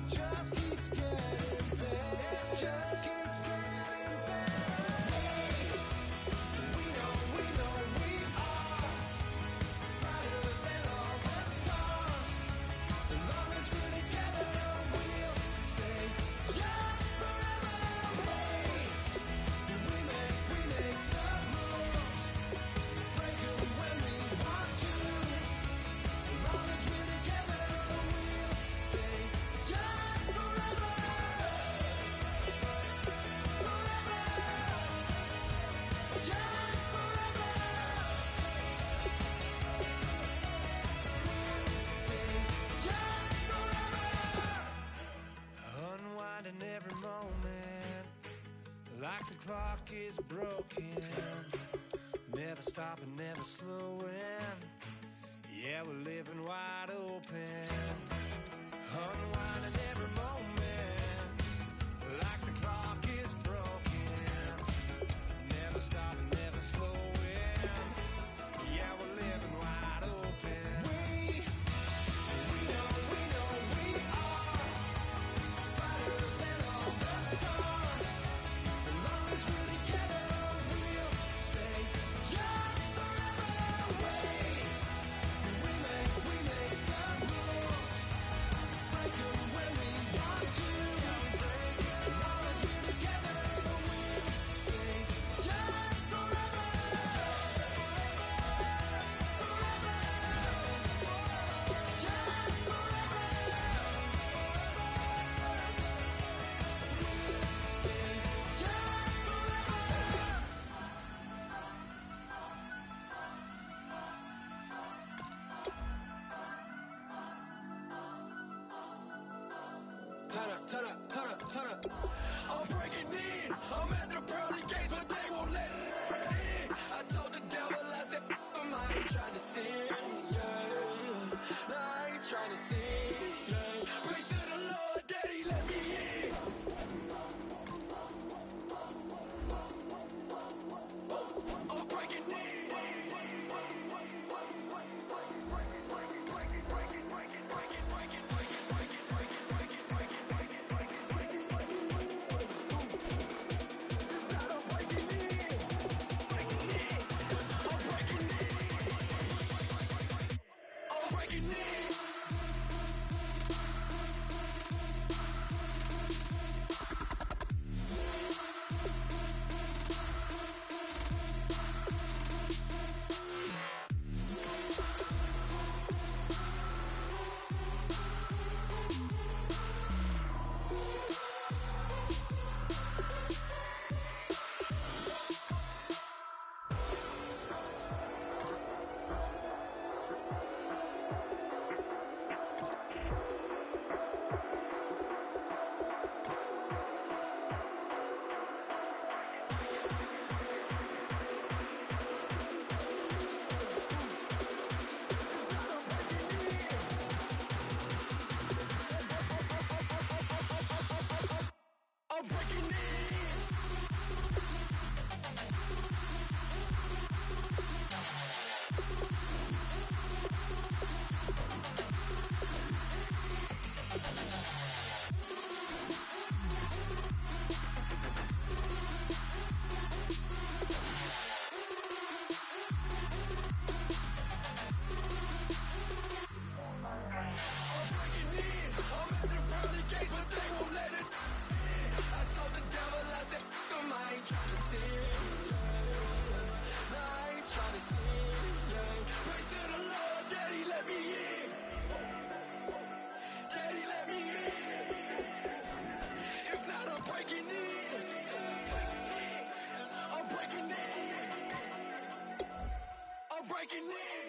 Just keeps getting better. Just keeps getting better. We know we are brighter than all the stars. As long as we're together, we'll stay young forever. We make the rules, break 'em when we want to. As long as we're together, we'll stay young forever. Forever. Young forever. We'll stay young forever. Unwinding every moment, like the clock is broken. Never stopping, never slowing. Yeah, we're living wide open. Unwinding every moment, like the clock is broken. Never stopping, never slowing. Yeah, we're living wide open. We know we are brighter than all the stars. As long as we're together, we'll stay young forever. We make the rules, break 'em when we want to. As long as we're together, we'll stay young forever. Turn up. I'm breaking in. I'm at the pearly gates, but they won't let it in. I told the devil, I said, I ain't trying to sin. Yeah. No, I ain't trying to sin. Yeah. Pray to the Lord, Daddy, let me in. I'm breaking in. I'm breaking in. Breaking in.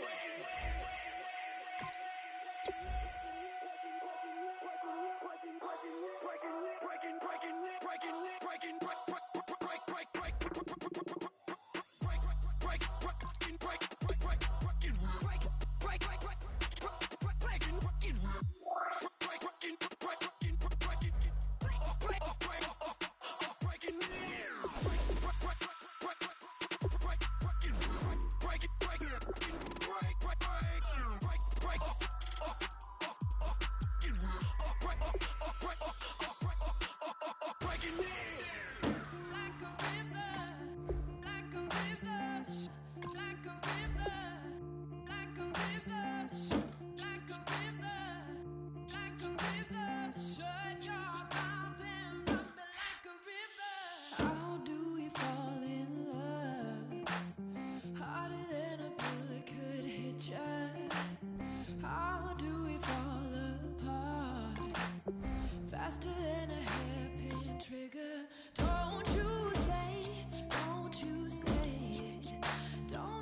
Faster than a hairpin trigger. Don't you say it. Don't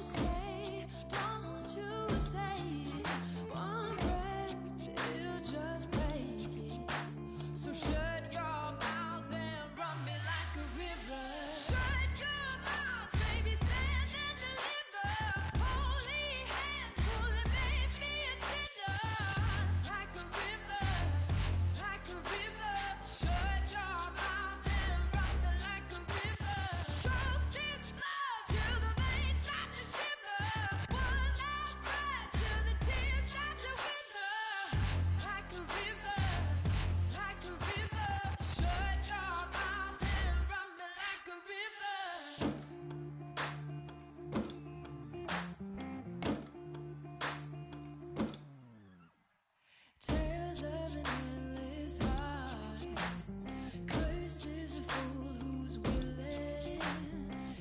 say it. One breath, it'll just break it. So shut your mouth and run me like a river. Shut your mouth, baby, stand and deliver. Holy hands, holy, make me a sinner. Like a river, like a river. Shut your mouth and run me like a river. Choke this love till the veins start to shiver. One last breath till the tears start to wither. Like a river, like a river. Shut your mouth and run me like a river. Tales of an endless ride. Cursed is a fool who's willing.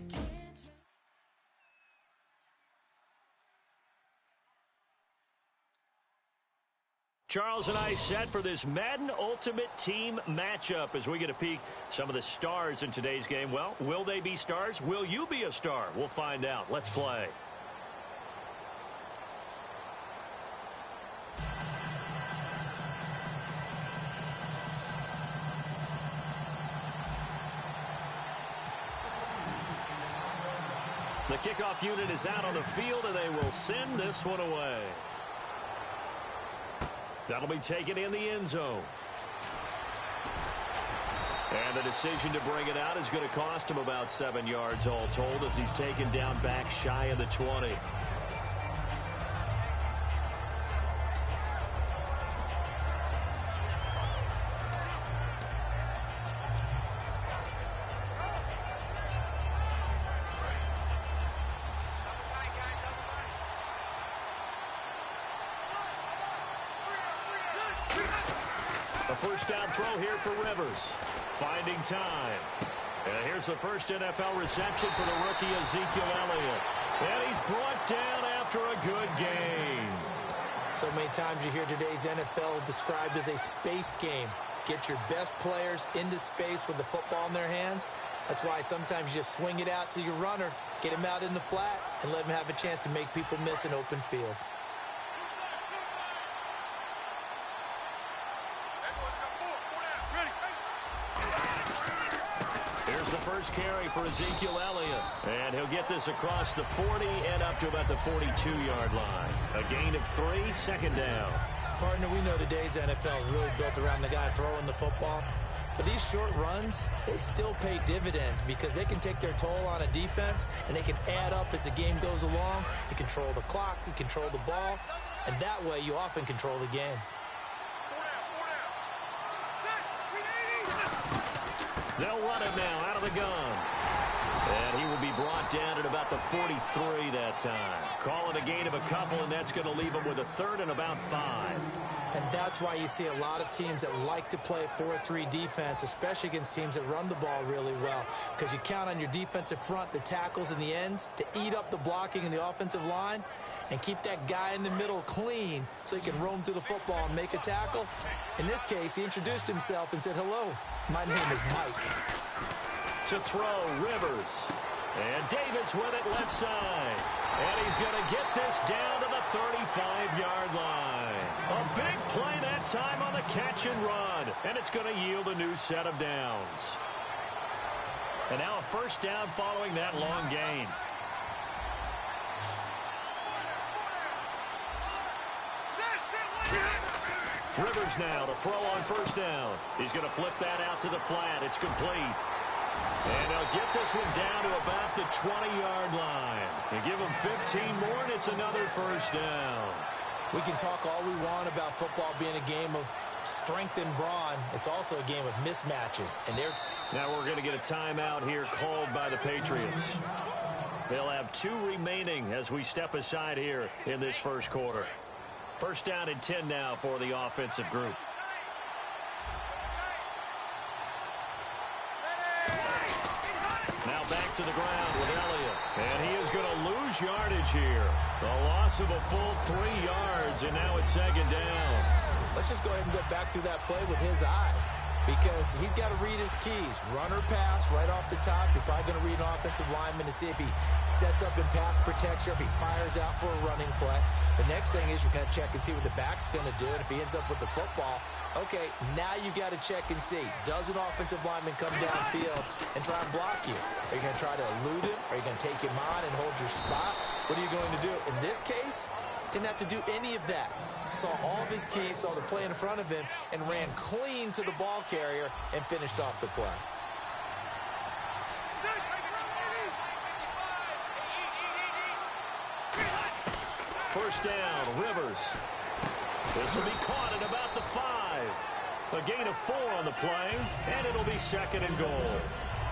Can't you? Charles and I set for this Madden Ultimate Team matchup as we get a peek some of the stars in today's game. Well, will they be stars? Will you be a star? We'll find out. Let's play. The kickoff unit is out on the field, and they will send this one away. That'll be taken in the end zone. And the decision to bring it out is going to cost him about 7 yards all told as he's taken down back shy of the 20. A first down throw here for Rivers. Finding time. And here's the first NFL reception for the rookie Ezekiel Elliott. And he's brought down after a good gain. So many times you hear today's NFL described as a space game. Get your best players into space with the football in their hands. That's why sometimes you just swing it out to your runner, get him out in the flat, and let him have a chance to make people miss an open field. Here's the first carry for Ezekiel Elliott. And he'll get this across the 40 and up to about the 42-yard line. A gain of 3, second down. Partner, we know today's NFL is really built around the guy throwing the football. But these short runs, they still pay dividends because they can take their toll on a defense, and they can add up as the game goes along. You control the clock, you control the ball, and that way you often control the game. They'll run it now out of the gun. And he will be brought down at about the 43 that time. Call it a gain of a couple, and that's going to leave him with a third and about 5. And that's why you see a lot of teams that like to play 4-3 defense, especially against teams that run the ball really well, because you count on your defensive front, the tackles and the ends, to eat up the blocking in the offensive line and keep that guy in the middle clean so he can roam through the football and make a tackle. In this case, he introduced himself and said, "Hello, my name is Mike." To throw, Rivers. And Davis with it left side. And he's going to get this down to the 35-yard line. A big play that time on the catch and run. And it's going to yield a new set of downs. And now a first down following that long gain. Rivers now to throw on first down. He's going to flip that out to the flat. It's complete. And they'll get this one down to about the 20-yard line. And give them 15 more, and it's another first down. We can talk all we want about football being a game of strength and brawn. It's also a game of mismatches. And now we're going to get a timeout here called by the Patriots. They'll have 2 remaining as we step aside here in this first quarter. First down and 10 now for the offensive group. Now back to the ground with Elliott. And he is going to lose yardage here. A loss of a full 3 yards, and now it's second down. Let's just go ahead and go back through that play with his eyes, because he's got to read his keys. Run or pass right off the top. You're probably going to read an offensive lineman to see if he sets up in pass protection, if he fires out for a running play. The next thing is you're going to check and see what the back's going to do, and if he ends up with the football, okay, now you got to check and see. Does an offensive lineman come downfield and try and block you? Are you going to try to elude him? Are you going to take him on and hold your spot? What are you going to do? In this case, didn't have to do any of that. Saw all of his keys, saw the play in front of him, and ran clean to the ball carrier and finished off the play. First down, Rivers. This will be caught at about the 5. A gain of 4 on the play, and it'll be second and goal.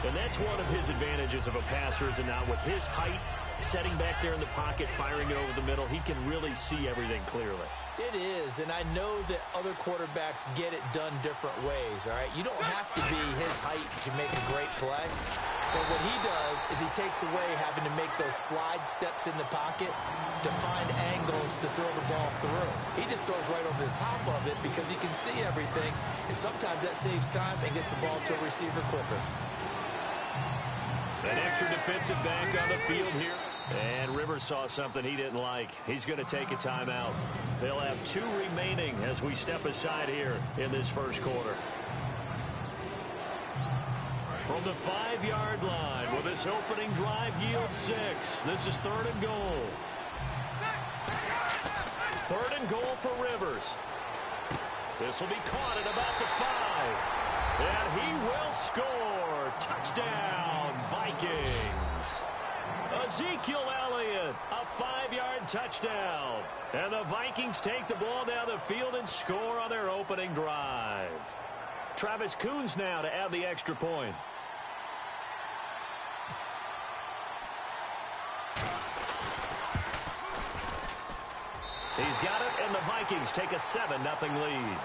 And that's one of his advantages of a passer, is not with his height, setting back there in the pocket, firing it over the middle, he can really see everything clearly. It is, and I know that other quarterbacks get it done different ways, all right? You don't have to be his height to make a great play. But what he does is he takes away having to make those slide steps in the pocket to find angles to throw the ball through. He just throws right over the top of it because he can see everything, and sometimes that saves time and gets the ball to a receiver quicker. An extra defensive back on the field here. And Rivers saw something he didn't like. He's going to take a timeout. They'll have 2 remaining as we step aside here in this first quarter. From the 5-yard line. Will this opening drive yield 6? This is 3rd and goal. 3rd and goal for Rivers. This will be caught at about the 5. And he will score. Touchdown, Vikings. Ezekiel Elliott, a 5-yard touchdown. And the Vikings take the ball down the field and score on their opening drive. Travis Coons now to add the extra point. He's got it, and the Vikings take a 7-0 lead.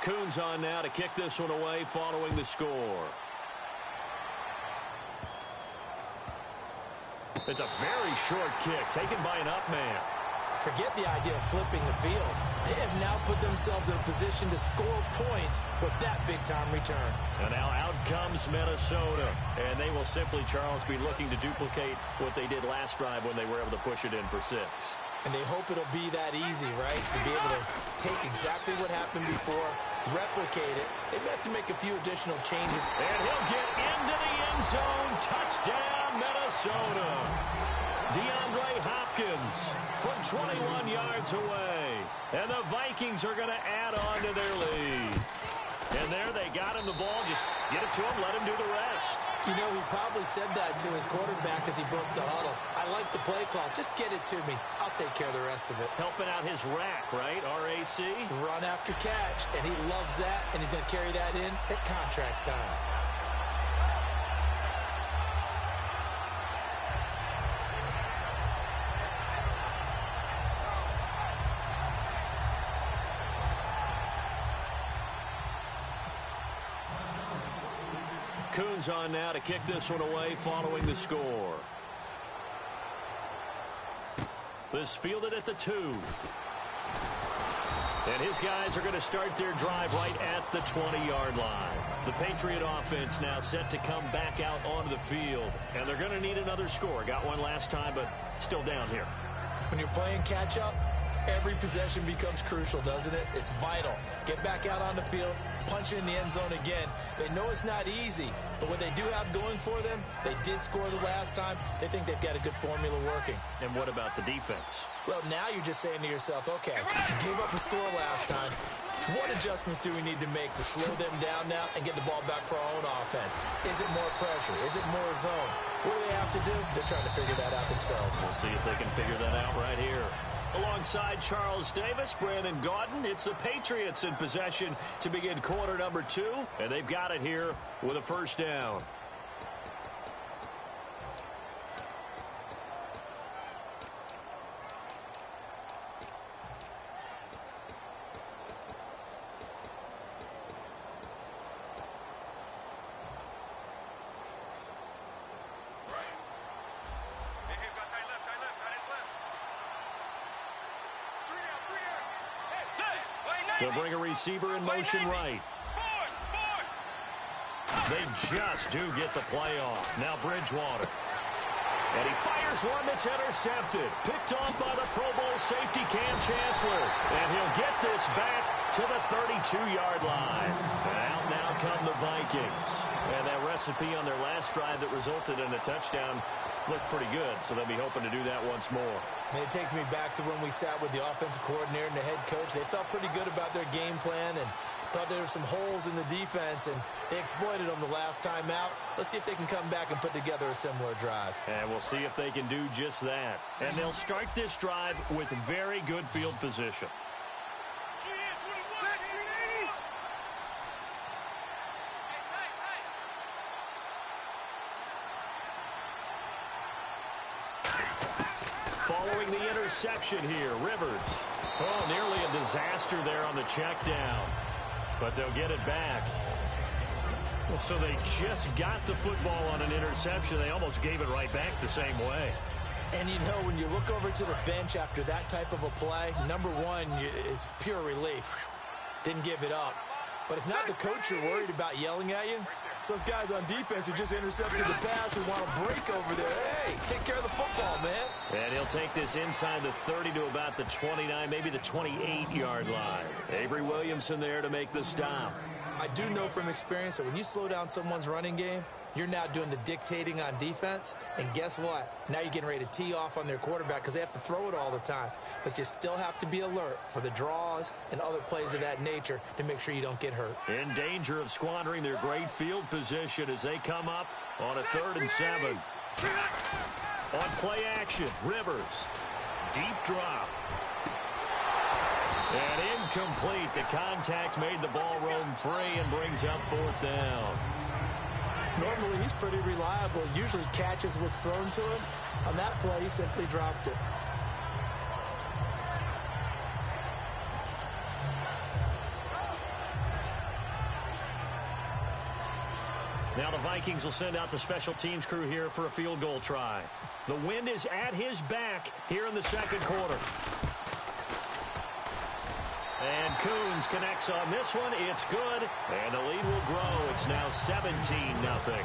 Coons on now to kick this one away following the score. It's a very short kick taken by an up man. Forget the idea of flipping the field. They have now put themselves in a position to score points with that big-time return. And now out comes Minnesota. And they will simply, Charles, be looking to duplicate what they did last drive when they were able to push it in for 6. And they hope it'll be that easy, right? To be able to take exactly what happened before, replicate it. They have to make a few additional changes. And he'll get into the end zone. Touchdown, Minnesota. DeAndre Hopkins from 21 yards away. And the Vikings are going to add on to their lead. And there they got him the ball. Just get it to him, let him do the rest. You know, he probably said that to his quarterback as he broke the huddle. I like the play call. Just get it to me. I'll take care of the rest of it. Helping out his rack, right? RAC? Run after catch. And he loves that, and he's going to carry that in at contract time. Coons on now to kick this one away following the score. This fielded at the 2. And his guys are going to start their drive right at the 20-yard line. The Patriot offense now set to come back out onto the field. And they're going to need another score. Got one last time, but still down here. When you're playing catch-up, every possession becomes crucial, doesn't it? It's vital. Get back out on the field, punch it in the end zone again. They know it's not easy, but what they do have going for them, they did score the last time. They think they've got a good formula working. And what about the defense? Well, now you're just saying to yourself, okay, gave up a score last time. What adjustments do we need to make to slow them down now and get the ball back for our own offense? Is it more pressure? Is it more zone? What do they have to do? They're trying to figure that out themselves. We'll see if they can figure that out right here. Alongside Charles Davis, Brandon Gaudin, it's the Patriots in possession to begin quarter number 2, and they've got it here with a first down. They'll bring a receiver in motion right. They just do get the play off. Now Bridgewater. And he fires one that's intercepted. Picked off by the Pro Bowl safety Cam Chancellor. And he'll get this back to the 32-yard line. And out now come the Vikings. And that recipe on their last drive that resulted in a touchdown looked pretty good, so they'll be hoping to do that once more. And it takes me back to when we sat with the offensive coordinator and the head coach. They felt pretty good about their game plan and thought there were some holes in the defense, and they exploited them the last time out. Let's see if they can come back and put together a similar drive. And we'll see if they can do just that. And they'll start this drive with very good field position. Following the interception here, Rivers. Oh, nearly a disaster there on the check down. But they'll get it back. So they just got the football on an interception. They almost gave it right back the same way. And you know, when you look over to the bench after that type of a play, number one is pure relief. Didn't give it up. But it's not the coach you're worried about yelling at you. It's those guys on defense who just intercepted the pass and want to break over there. Hey, take care of the football, man. And he'll take this inside the 30 to about the 29, maybe the 28-yard line. Avery Williamson there to make the stop. I do know from experience that when you slow down someone's running game, you're now doing the dictating on defense. And guess what? Now you're getting ready to tee off on their quarterback because they have to throw it all the time. But you still have to be alert for the draws and other plays of that nature to make sure you don't get hurt. In danger of squandering their great field position as they come up on a 3rd and 7. On play action, Rivers. Deep drop. And incomplete. The contact made the ball roam free and brings up 4th down. Normally, he's pretty reliable. Usually catches what's thrown to him. On that play, he simply dropped it. Now the Vikings will send out the special teams crew here for a field goal try. The wind is at his back here in the 2nd quarter. And Coons connects on this one. It's good. And the lead will grow. It's now 17-0.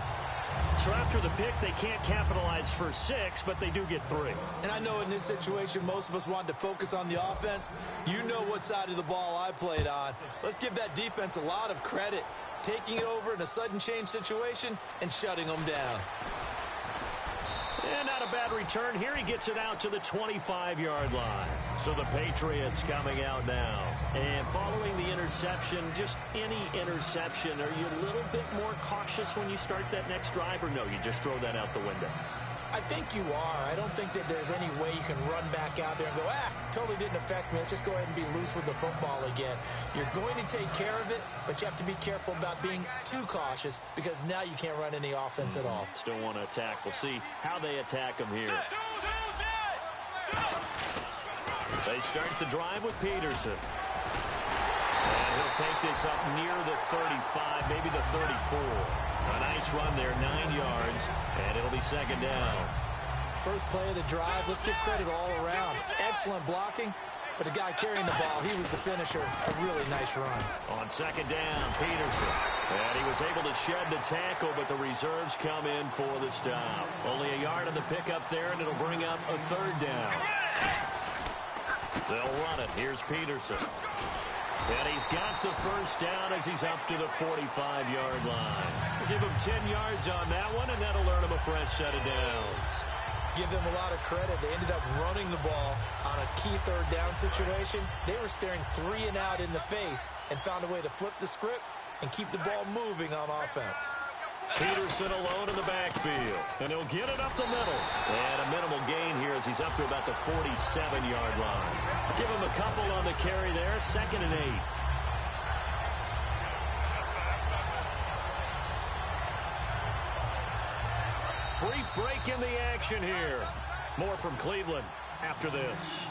So after the pick, they can't capitalize for 6, but they do get 3. And I know in this situation, most of us wanted to focus on the offense. You know what side of the ball I played on. Let's give that defense a lot of credit. Taking it over in a sudden change situation and shutting them down. And not a bad return here. He gets it out to the 25-yard line. So the Patriots coming out now. And following the interception, just any interception, are you a little bit more cautious when you start that next drive, or no, you just throw that out the window? I think you are. I don't think that there's any way you can run back out there and go, totally didn't affect me. Let's just go ahead and be loose with the football again. You're going to take care of it, but you have to be careful about being too cautious because now you can't run any offense at all. Still want to attack. We'll see how they attack them here. They start the drive with Peterson. And he'll take this up near the 35, maybe the 34. A nice run there, 9 yards, and it'll be 2nd down. First play of the drive, let's give credit all around. Excellent blocking, but the guy carrying the ball, he was the finisher. A really nice run. On 2nd down, Peterson. And he was able to shed the tackle, but the reserves come in for the stop. Only a yard on the pickup there, and it'll bring up a 3rd down. They'll run it. Here's Peterson. And he's got the first down as he's up to the 45-yard line. We'll give him 10 yards on that one, and that'll earn him a fresh set of downs. Give them a lot of credit. They ended up running the ball on a key 3rd down situation. They were staring 3 and out in the face and found a way to flip the script and keep the ball moving on offense. Peterson alone in the backfield, and he'll get it up the middle. And a minimal gain here as he's up to about the 47-yard line. Give him a couple on the carry there, 2nd and 8. Brief break in the action here. More from Cleveland after this.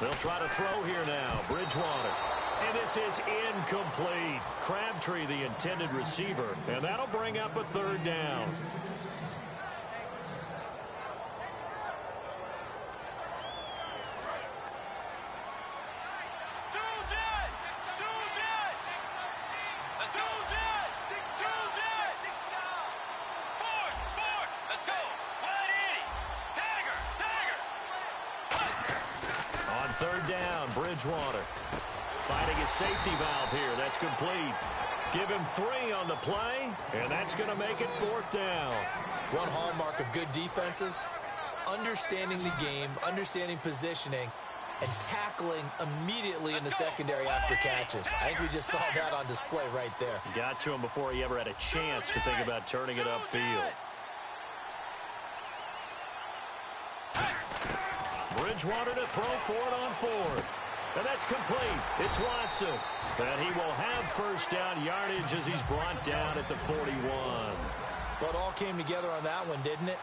They'll try to throw here now. Bridgewater. And this is incomplete. Crabtree, the intended receiver. And that'll bring up a 3rd down. On 3rd down, Bridgewater. Finding his safety valve here. That's complete. Give him 3 on the play, and that's going to make it 4th down. One hallmark of good defenses is understanding the game, understanding positioning, and tackling immediately in the secondary after catches. I think we just saw that on display right there. Got to him before he ever had a chance to think about turning it upfield. Bridgewater to throw for it on 4th. And that's complete. It's Watson. And he will have first down yardage as he's brought down at the 41. Well, it all came together on that one, didn't it?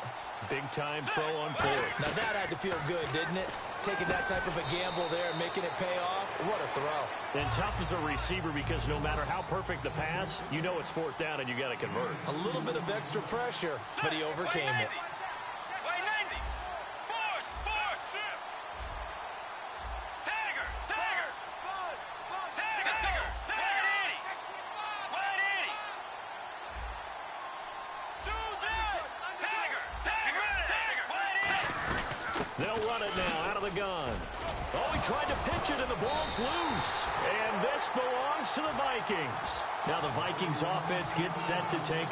Big time throw on 4th. Now that had to feel good, didn't it? taking that type of a gamble there and making it pay off. What a throw. And tough as a receiver because no matter how perfect the pass, you know it's fourth down and you got to convert. A little bit of extra pressure, but he overcame it. They'll run it now out of the gun. Oh, he tried to pitch it, and the ball's loose. And this belongs to the Vikings. Now the Vikings offense gets set to take.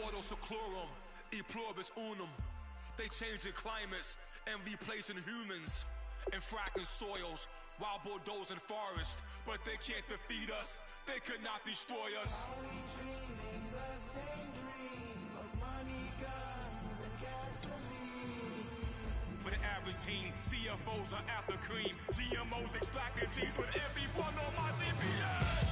Ordo seclorum, e pluribus unum. They changing climates and replacing humans and fracking soils, wild bulldozing forests. But they can't defeat us, they could not destroy us. Are we dreaming the same dream of money, guns, and gasoline? For the average team, CFOs are after cream. GMOs extracting genes with everyone on my GPS.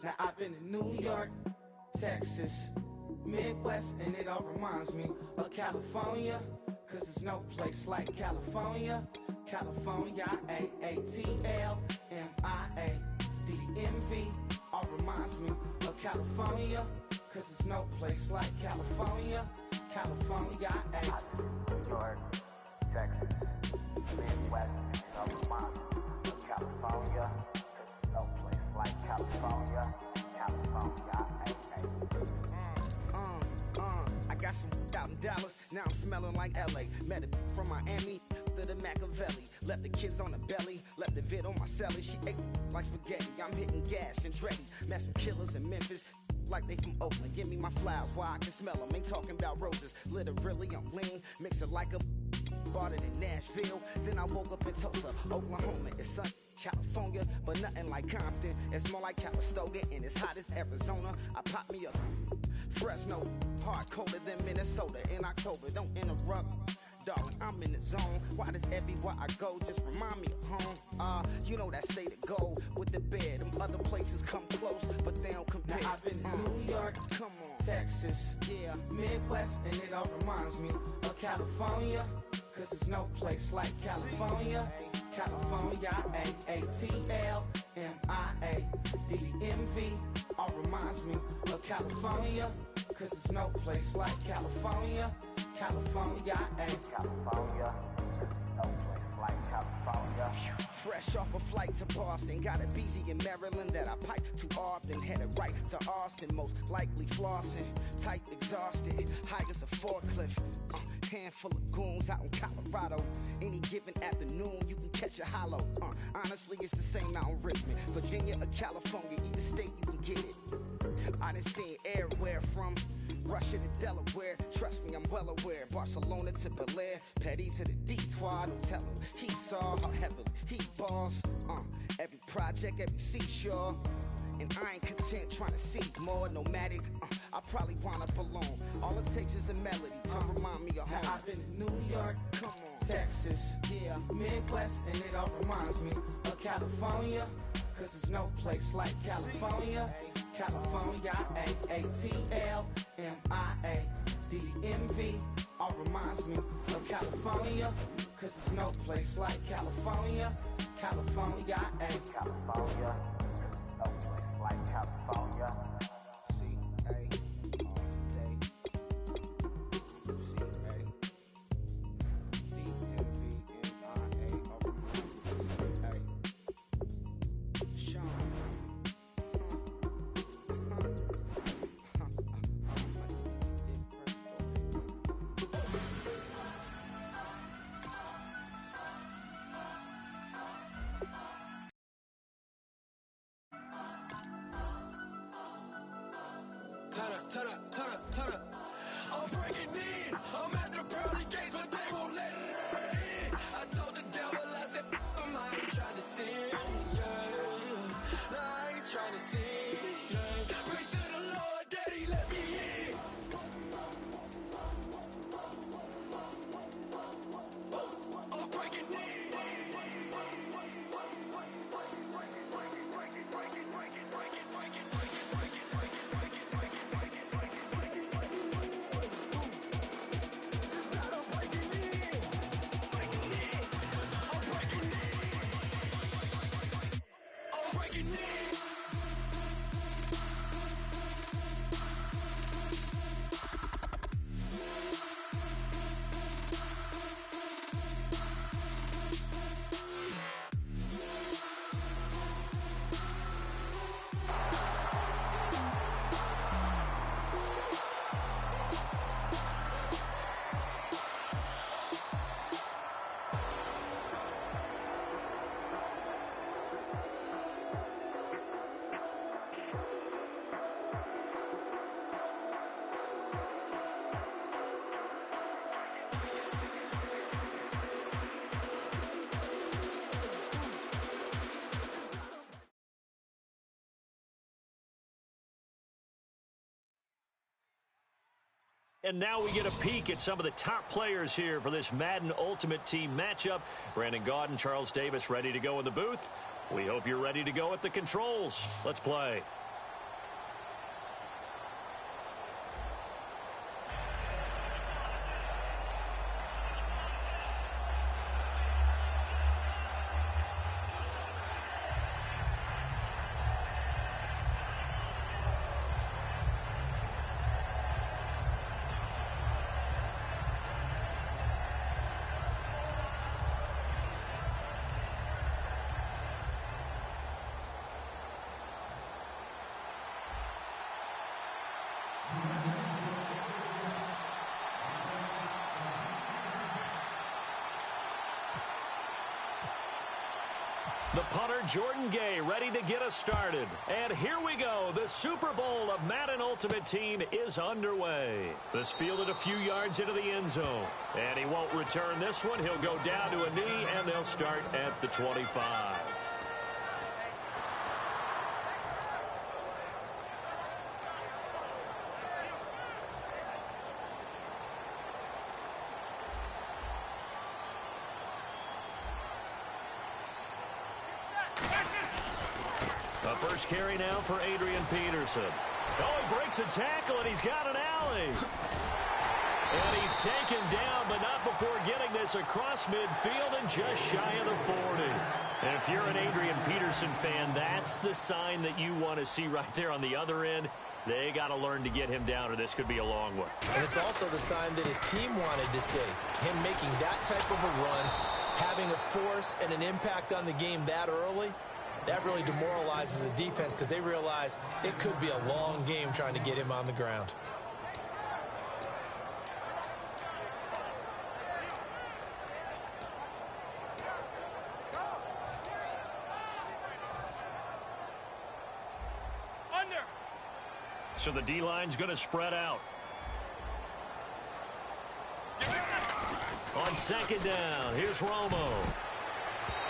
Now I've been in New York, Texas, Midwest, and it all reminds me of California, cause there's no place like California. California, A-A-T-L-M-I-A-D-M-V, all reminds me of California, cause there's no place like California. California, New York, Texas, Midwest, and it all reminds me of California, cause there's no place like California. California, I got some out in Dallas, now I'm smelling like LA. Met a from Miami to the Machiavelli. Left the kids on the belly, left the vid on my celly. She ate like spaghetti, I'm hitting gas and Dreddy. Met some killers in Memphis, like they from Oakland. Give me my flowers while I can smell them. Ain't talking about roses, literally I'm lean. Mix it like a bought it in Nashville. Then I woke up in Tulsa, Oklahoma. It's sun, California, but nothing like Compton. It's more like Calistoga, and it's hot as Arizona. I pop me up Fresno, hard colder than Minnesota in October. Don't interrupt, darling, I'm in the zone. Why does everywhere I go just remind me of home? You know that state of gold with the bed. Them other places come close, but they don't compare. Now I've been in New York, come on, Texas, yeah, Midwest, and it all reminds me of California, cause there's no place like California. California, A-A-T-L-M-I-A-D-M-V, all reminds me of California, cause there's no place like California. California, California, no place like California. Fresh off a flight to Boston, got a BZ in Maryland that I pipe too often. Headed right to Austin, most likely flossing. Tight, exhausted, high as a forklift. Handful of goons out in Colorado. Any given afternoon, you can catch a hollow. Honestly, it's the same out in Richmond, Virginia or California. Either state, you can get it. I done seen everywhere from Russia to Delaware. Trust me, I'm well aware. Barcelona to Bel Air, Petty to the Detroit. No telling he saw how heavily he balls. Every project, every seashore. And I ain't content trying to see more nomadic. I probably wanna belong. All it takes is a melody to remind me of home. Now I've been in New York, come on, Texas, yeah, Midwest, and it all reminds me of California, cause there's no place like California. California, A-A-T-L-M-I-A-D-M-V, all reminds me of California, cause there's no place like California. California, California, no place like California. And now we get a peek at some of the top players here for this Madden Ultimate Team matchup. Brandon Gaudin, Charles Davis ready to go in the booth. We hope you're ready to go at the controls. Let's play. The punter, Jordan Gay, ready to get us started. And here we go. The Super Bowl of Madden Ultimate Team is underway. This fielded a few yards into the end zone. And he won't return this one. He'll go down to a knee, and they'll start at the 25. The first carry now for Adrian Peterson. Oh, he breaks a tackle, and he's got an alley. And he's taken down, but not before getting this across midfield and just shy of the 40. And if you're an Adrian Peterson fan, that's the sign that you want to see right there on the other end. They got to learn to get him down, or this could be a long one. And it's also the sign that his team wanted to see. Him making that type of a run, having a force and an impact on the game that early, that really demoralizes the defense because they realize it could be a long game trying to get him on the ground. So the D-line's going to spread out. On second down, here's Romo.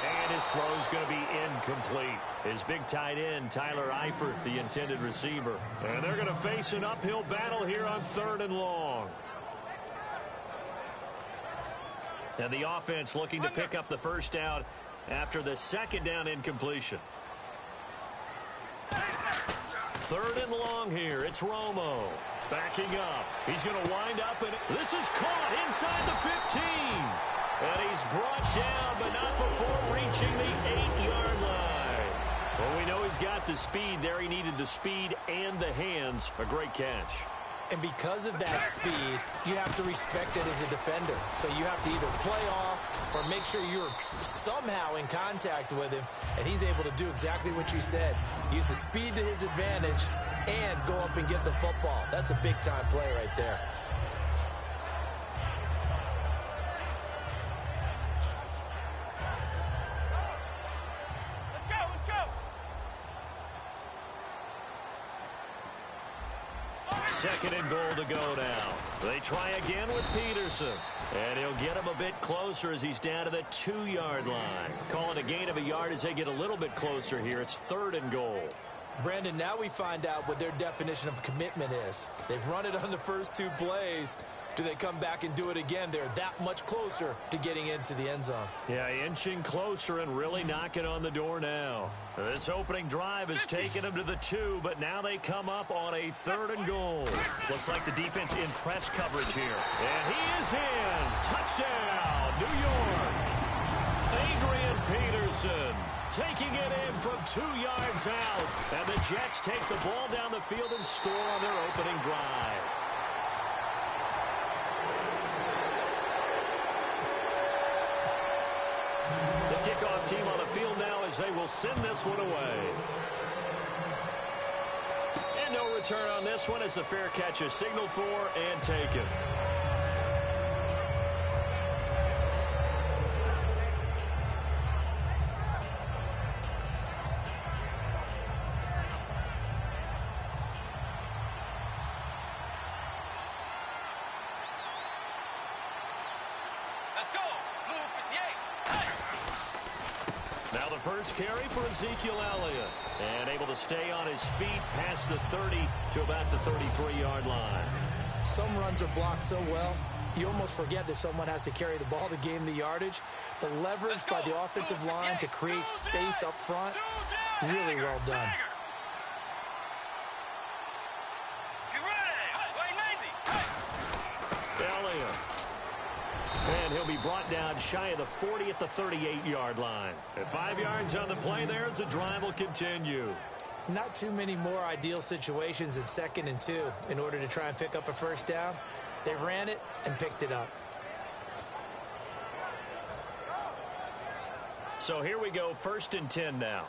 And his throw's going to be incomplete. His big tight end, Tyler Eifert, the intended receiver. And they're going to face an uphill battle here on 3rd and long. And the offense looking to pick up the first down after the second down incompletion. 3rd and long here. It's Romo. Backing up. He's going to wind up, and this is caught inside the 15. And he's brought down, but not before reaching the 8-yard line. Well, we know he's got the speed there. He needed the speed and the hands. A great catch. And because of that speed, you have to respect it as a defender. So you have to either play off or make sure you're somehow in contact with him. And he's able to do exactly what you said. Use the speed to his advantage and go up and get the football. That's a big-time play right there. Second and goal to go now. They try again with Peterson. And he'll get him a bit closer as he's down to the 2-yard line. Calling a gain of a yard as they get a little bit closer here. It's 3rd and goal. Brandon, now we find out what their definition of commitment is. They've run it on the first 2 plays. Do they come back and do it again? They're that much closer to getting into the end zone. Yeah, inching closer and really knocking on the door now. This opening drive has taken them to the 2, but now they come up on a 3rd and goal. Looks like the defense in press coverage here. And he is in. Touchdown, New York. Adrian Peterson taking it in from 2 yards out. And the Jets take the ball down the field and score on their opening drive. The kickoff team on the field now as they will send this one away. And no return on this one as the fair catch is signaled for and taken. Now the first carry for Ezekiel Elliott. And able to stay on his feet past the 30 to about the 33-yard line. Some runs are blocked so well, you almost forget that someone has to carry the ball to gain the yardage. The leverage by the offensive line to create space up front, really well done. Elliott. And he'll be brought down shy of the 40 at the 38-yard line. At 5 yards on the play there as the drive will continue. Not too many more ideal situations at 2nd and 2 in order to try and pick up a first down. They ran it and picked it up. So here we go, 1st and 10 now.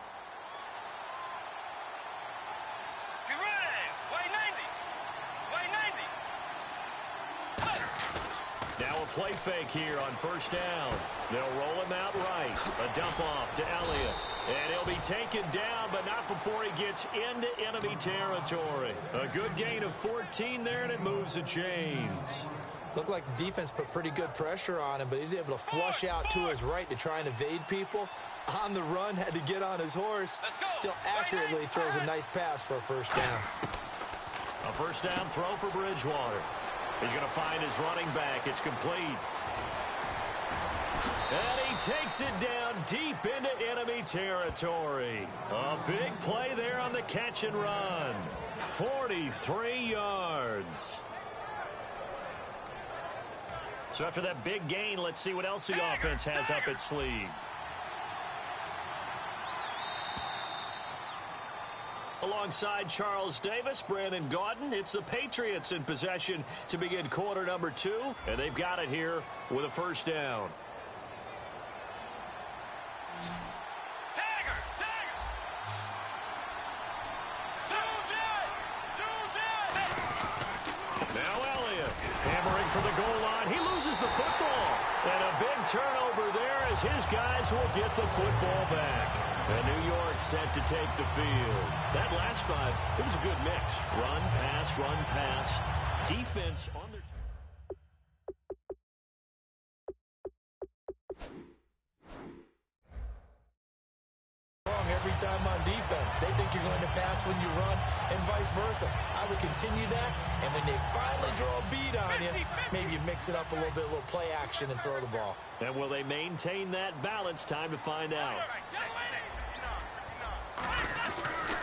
Now a play fake here on 1st down. They'll roll him out right. A dump off to Elliott. And he'll be taken down, but not before he gets into enemy territory. A good gain of 14 there, and it moves the chains. Looked like the defense put pretty good pressure on him, but he's able to flush out to his right to try and evade people. On the run, had to get on his horse. Still accurately throws a nice pass for a 1st down. A 1st down throw for Bridgewater. He's going to find his running back. It's complete. And he takes it down deep into enemy territory. A big play there on the catch and run. 43 yards. So after that big gain, let's see what else the offense has up its sleeve. Alongside Charles Davis, Brandon Gaudin, it's the Patriots in possession to begin quarter number 2, and they've got it here with a 1st down. Now Elliott, hammering for the goal line. He loses the football. And a big turnover there as his guys will get the football back. And New York set to take the field. That last drive, it was a good mix. Run, pass, defense on their... Every time on defense. They think you're going to pass when you run and vice versa. I would continue that, and when they finally draw a bead on you, maybe you mix it up a little bit, a little play action and throw the ball. And will they maintain that balance? Time to find out.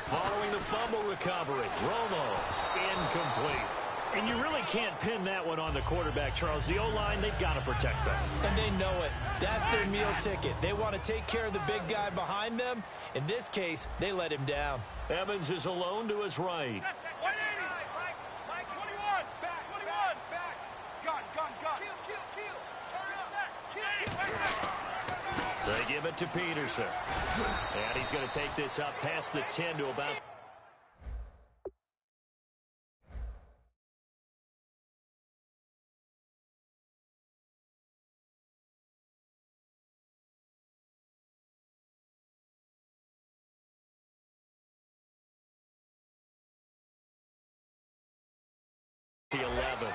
Following the fumble recovery, Romo incomplete. And you really can't pin that one on the quarterback, Charles. The O-line, they've got to protect them. And they know it. That's their meal ticket. They want to take care of the big guy behind them. In this case, they let him down. Evans is alone to his right. They give it to Peterson. And he's going to take this up past the 10 to about... the 11.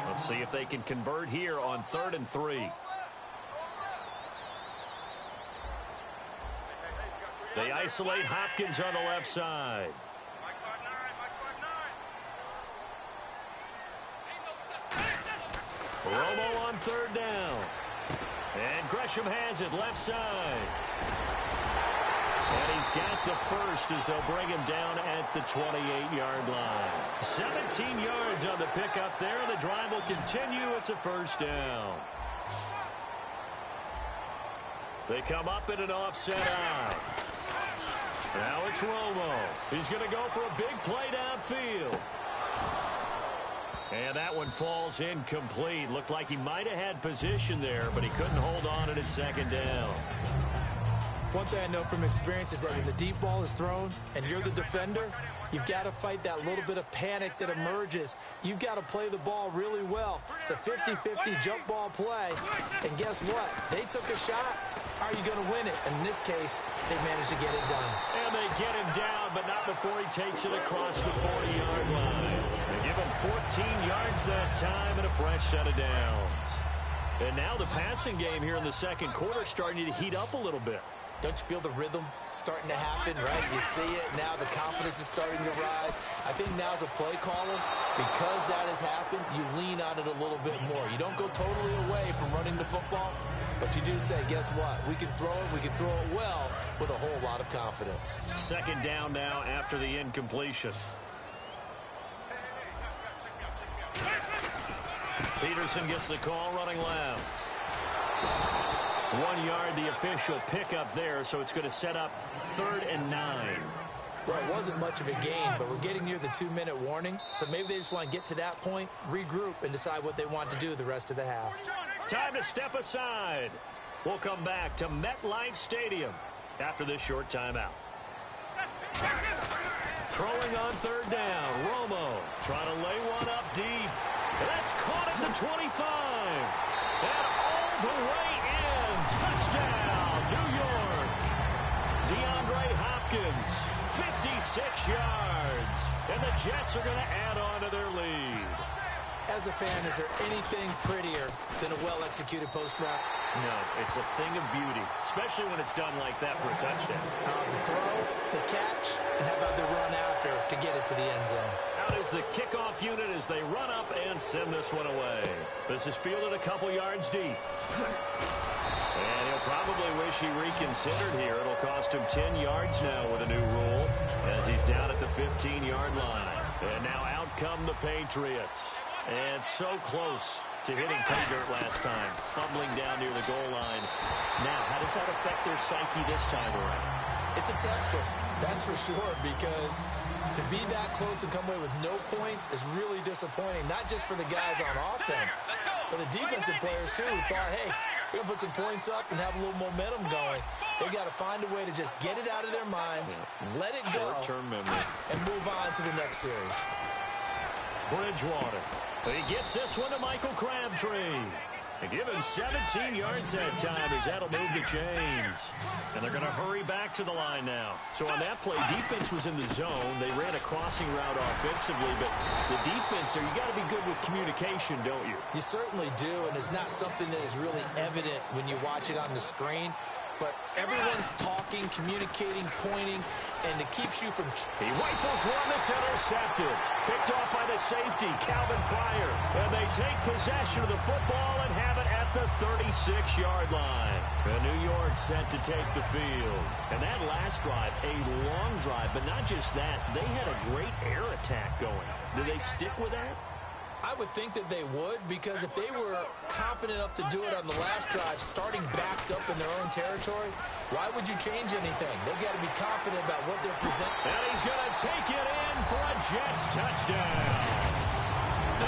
Let's see if they can convert here on 3rd and 3. They isolate Hopkins on the left side. Romo on 3rd down. And Gresham has it left side. And he's got the first as they'll bring him down at the 28-yard line. 17 yards on the pickup there. The drive will continue. It's a 1st down. They come up in an offset eye. Now it's Romo. He's going to go for a big play downfield. And that one falls incomplete. Looked like he might have had position there, but he couldn't hold on at second down. One thing I know from experience is that when the deep ball is thrown and you're the defender, you've got to fight that little bit of panic that emerges. You've got to play the ball really well. It's a 50-50 jump ball play. And guess what? They took a shot. How are you going to win it? And in this case, they managed to get it done. And they get him down, but not before he takes it across the 40-yard line. They give him 14 yards that time and a fresh set of downs. And now the passing game here in the second quarter is starting to heat up a little bit. Don't you feel the rhythm starting to happen, right? You see it. Now the confidence is starting to rise. I think now as a play caller, because that has happened, you lean on it a little bit more. You don't go totally away from running the football, but you do say, guess what? We can throw it. We can throw it well with a whole lot of confidence. Second down now after the incompletion. Peterson gets the call running left. 1 yard, the official pickup there, so it's going to set up 3rd and 9. Well, it wasn't much of a gain, but we're getting near the 2-minute warning, so maybe they just want to get to that point, regroup, and decide what they want to do the rest of the half. Time to step aside. We'll come back to MetLife Stadium after this short timeout. Throwing on 3rd down, Romo trying to lay one up deep. That's caught at the 25. And all the way in. Touchdown, New York. DeAndre Hopkins, 56 yards. And the Jets are going to add on to their lead. As a fan, is there anything prettier than a well-executed post route? No, it's a thing of beauty, especially when it's done like that for a touchdown. The throw, the catch, and how about the run after to get it to the end zone? Out is the kickoff unit as they run up and send this one away. This is fielded a couple yards deep. And he'll probably wish he reconsidered here. It'll cost him 10 yards now with a new rule as he's down at the 15-yard line. And now out come the Patriots. And so close to hitting pay dirt last time, fumbling down near the goal line. Now, how does that affect their psyche this time around? It's a tester, that's for sure, because to be that close and come away with no points is really disappointing, not just for the guys on offense, but the defensive players, too, who thought, hey, we're going to put some points up and have a little momentum going. They've got to find a way to just get it out of their minds, let it go, short-term memory, and move on to the next series. Bridgewater. He gets this one to Michael Crabtree. They give him 17 yards that time as that'll move the chains. And they're going to hurry back to the line now. So on that play, defense was in the zone. They ran a crossing route offensively, but the defense there, you got to be good with communication, don't you? You certainly do, and it's not something that is really evident when you watch it on the screen. But everyone's talking, communicating, pointing, and it keeps you from... He rifles one that's intercepted. Picked off by the safety, Calvin Pryor. And they take possession of the football and have it at the 36-yard line. And New York set to take the field. And that last drive, a long drive, but not just that. They had a great air attack going. Do they stick with that? I would think that they would, because if they were competent enough to do it on the last drive, starting backed up in their own territory, why would you change anything? They've got to be confident about what they're presenting. And he's going to take it in for a Jets touchdown.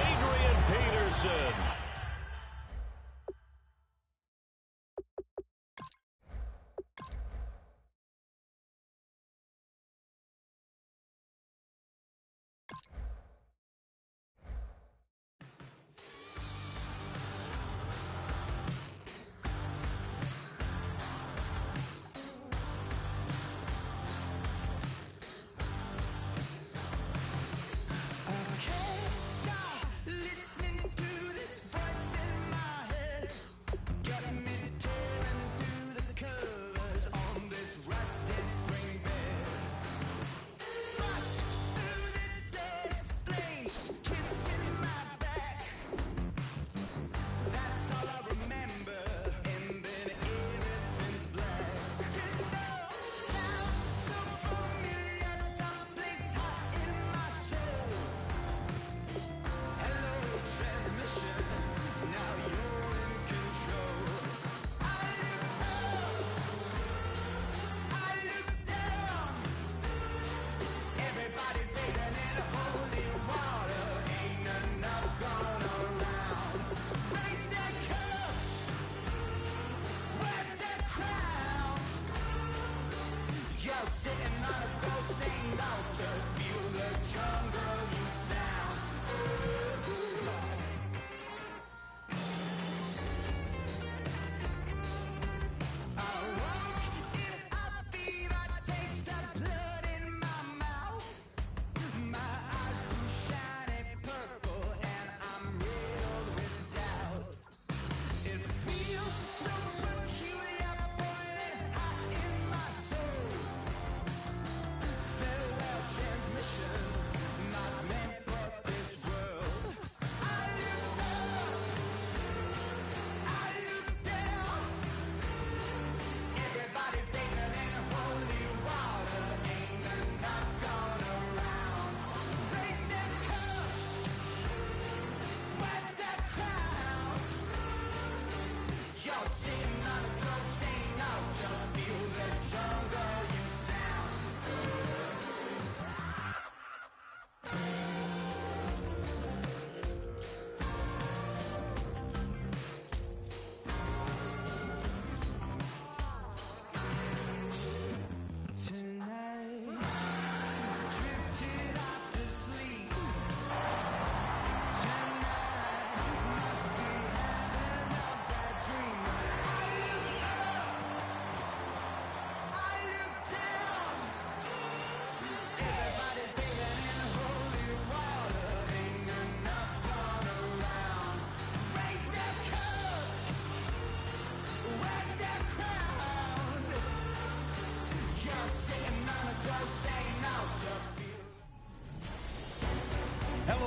Adrian Peterson.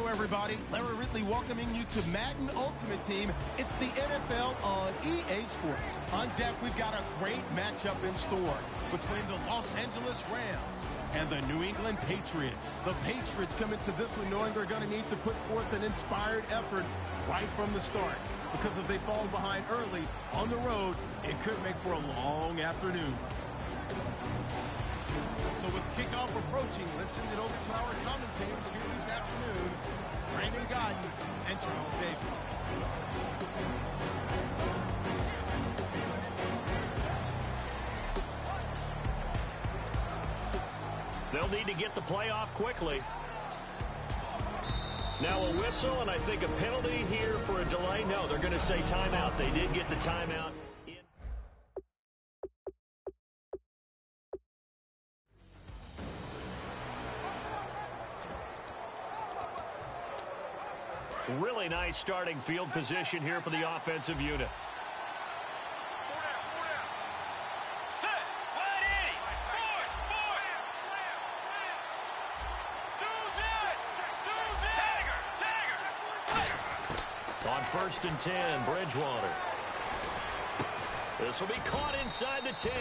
everybody. Larry Ridley welcoming you to Madden Ultimate Team. It's the NFL on EA Sports. On deck, we've got a great matchup in store between the Los Angeles Rams and the New England Patriots. The Patriots come into this one knowing they're going to need to put forth an inspired effort right from the start, because if they fall behind early on the road, it could make for a long afternoon. So with kickoff approaching, let's send it over to our commentators here this afternoon, Brandon Godden and Charles Davis. They'll need to get the play off quickly. Now a whistle, and I think a penalty here for a delay. No, they're going to say timeout. They did get the timeout. Really nice starting field position here for the offensive unit. On 1st and 10, Bridgewater. This will be caught inside the 10.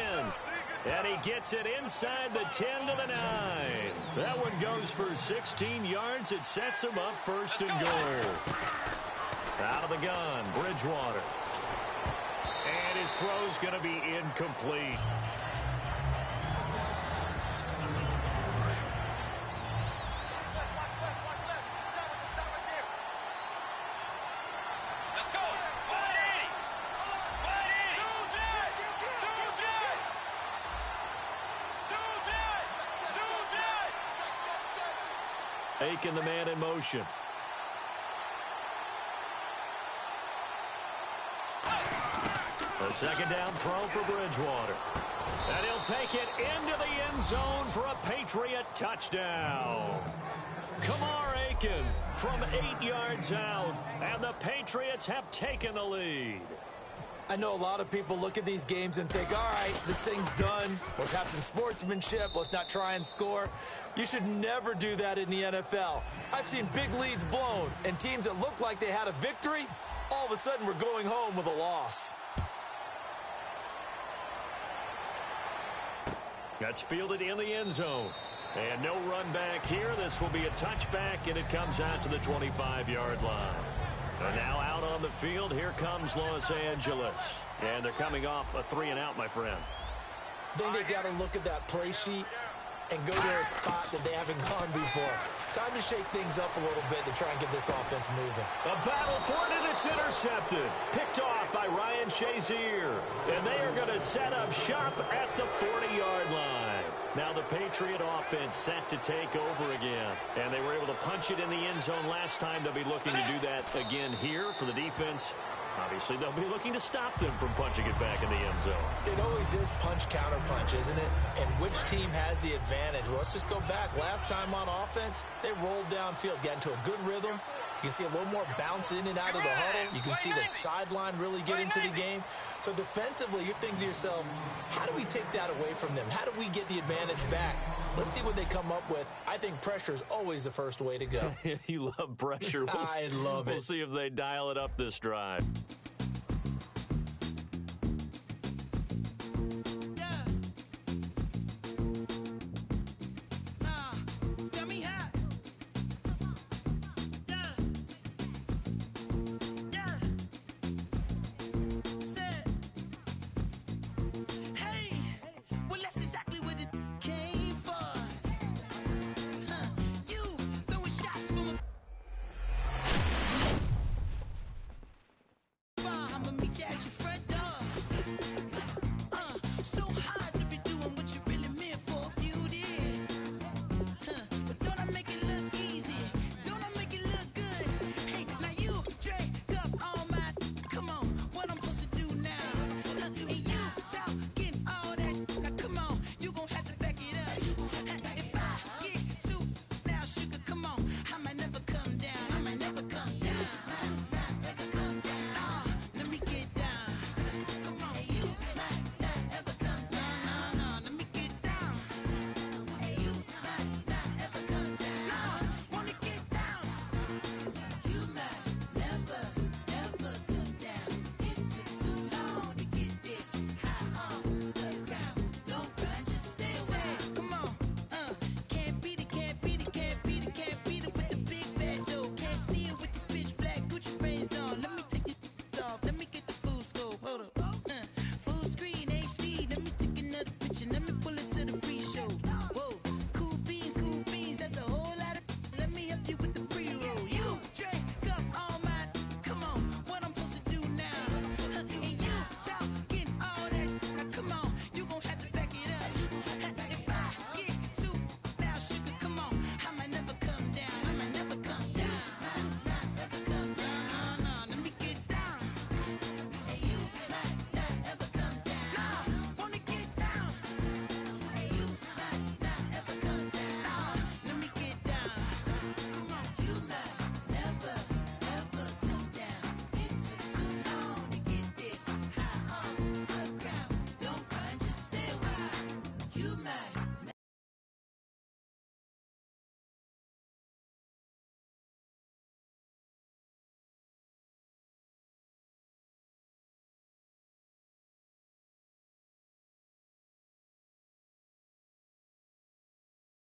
And he gets it inside the 10 to the 9. That one goes for 16 yards. It sets him up 1st and goal. Out of the gun, Bridgewater. And his throw's going to be incomplete. Taking the man in motion. A second down throw for Bridgewater. And he'll take it into the end zone for a Patriot touchdown. Kamar Aiken from 8 yards out. And the Patriots have taken the lead. I know a lot of people look at these games and think, all right, this thing's done. Let's have some sportsmanship. Let's not try and score. You should never do that in the NFL. I've seen big leads blown, and teams that looked like they had a victory, all of a sudden we're going home with a loss. That's fielded in the end zone. And no run back here. This will be a touchback, and it comes out to the 25-yard line. And now out on the field, here comes Los Angeles. And they're coming off a 3-and-out, my friend. I think they got to look at that play sheet and go to a spot that they haven't gone before. Time to shake things up a little bit to try and get this offense moving. A battle for it, and it's intercepted. Picked off by Ryan Shazier. And they are going to set up shop at the 40-yard line. Now the Patriot offense set to take over again. And they were able to punch it in the end zone last time. They'll be looking to do that again here for the defense. Obviously, they'll be looking to stop them from punching it back in the end zone. It always is punch-counter-punch, isn't it? And which team has the advantage? Well, let's just go back. Last time on offense, they rolled downfield, got into a good rhythm. You can see a little more bounce in and out of the huddle. You can see the sideline really get into the game. So defensively, you're thinking to yourself, how do we take that away from them? How do we get the advantage back? Let's see what they come up with. I think pressure is always the first way to go. You love pressure. I love it. We'll see if they dial it up this drive.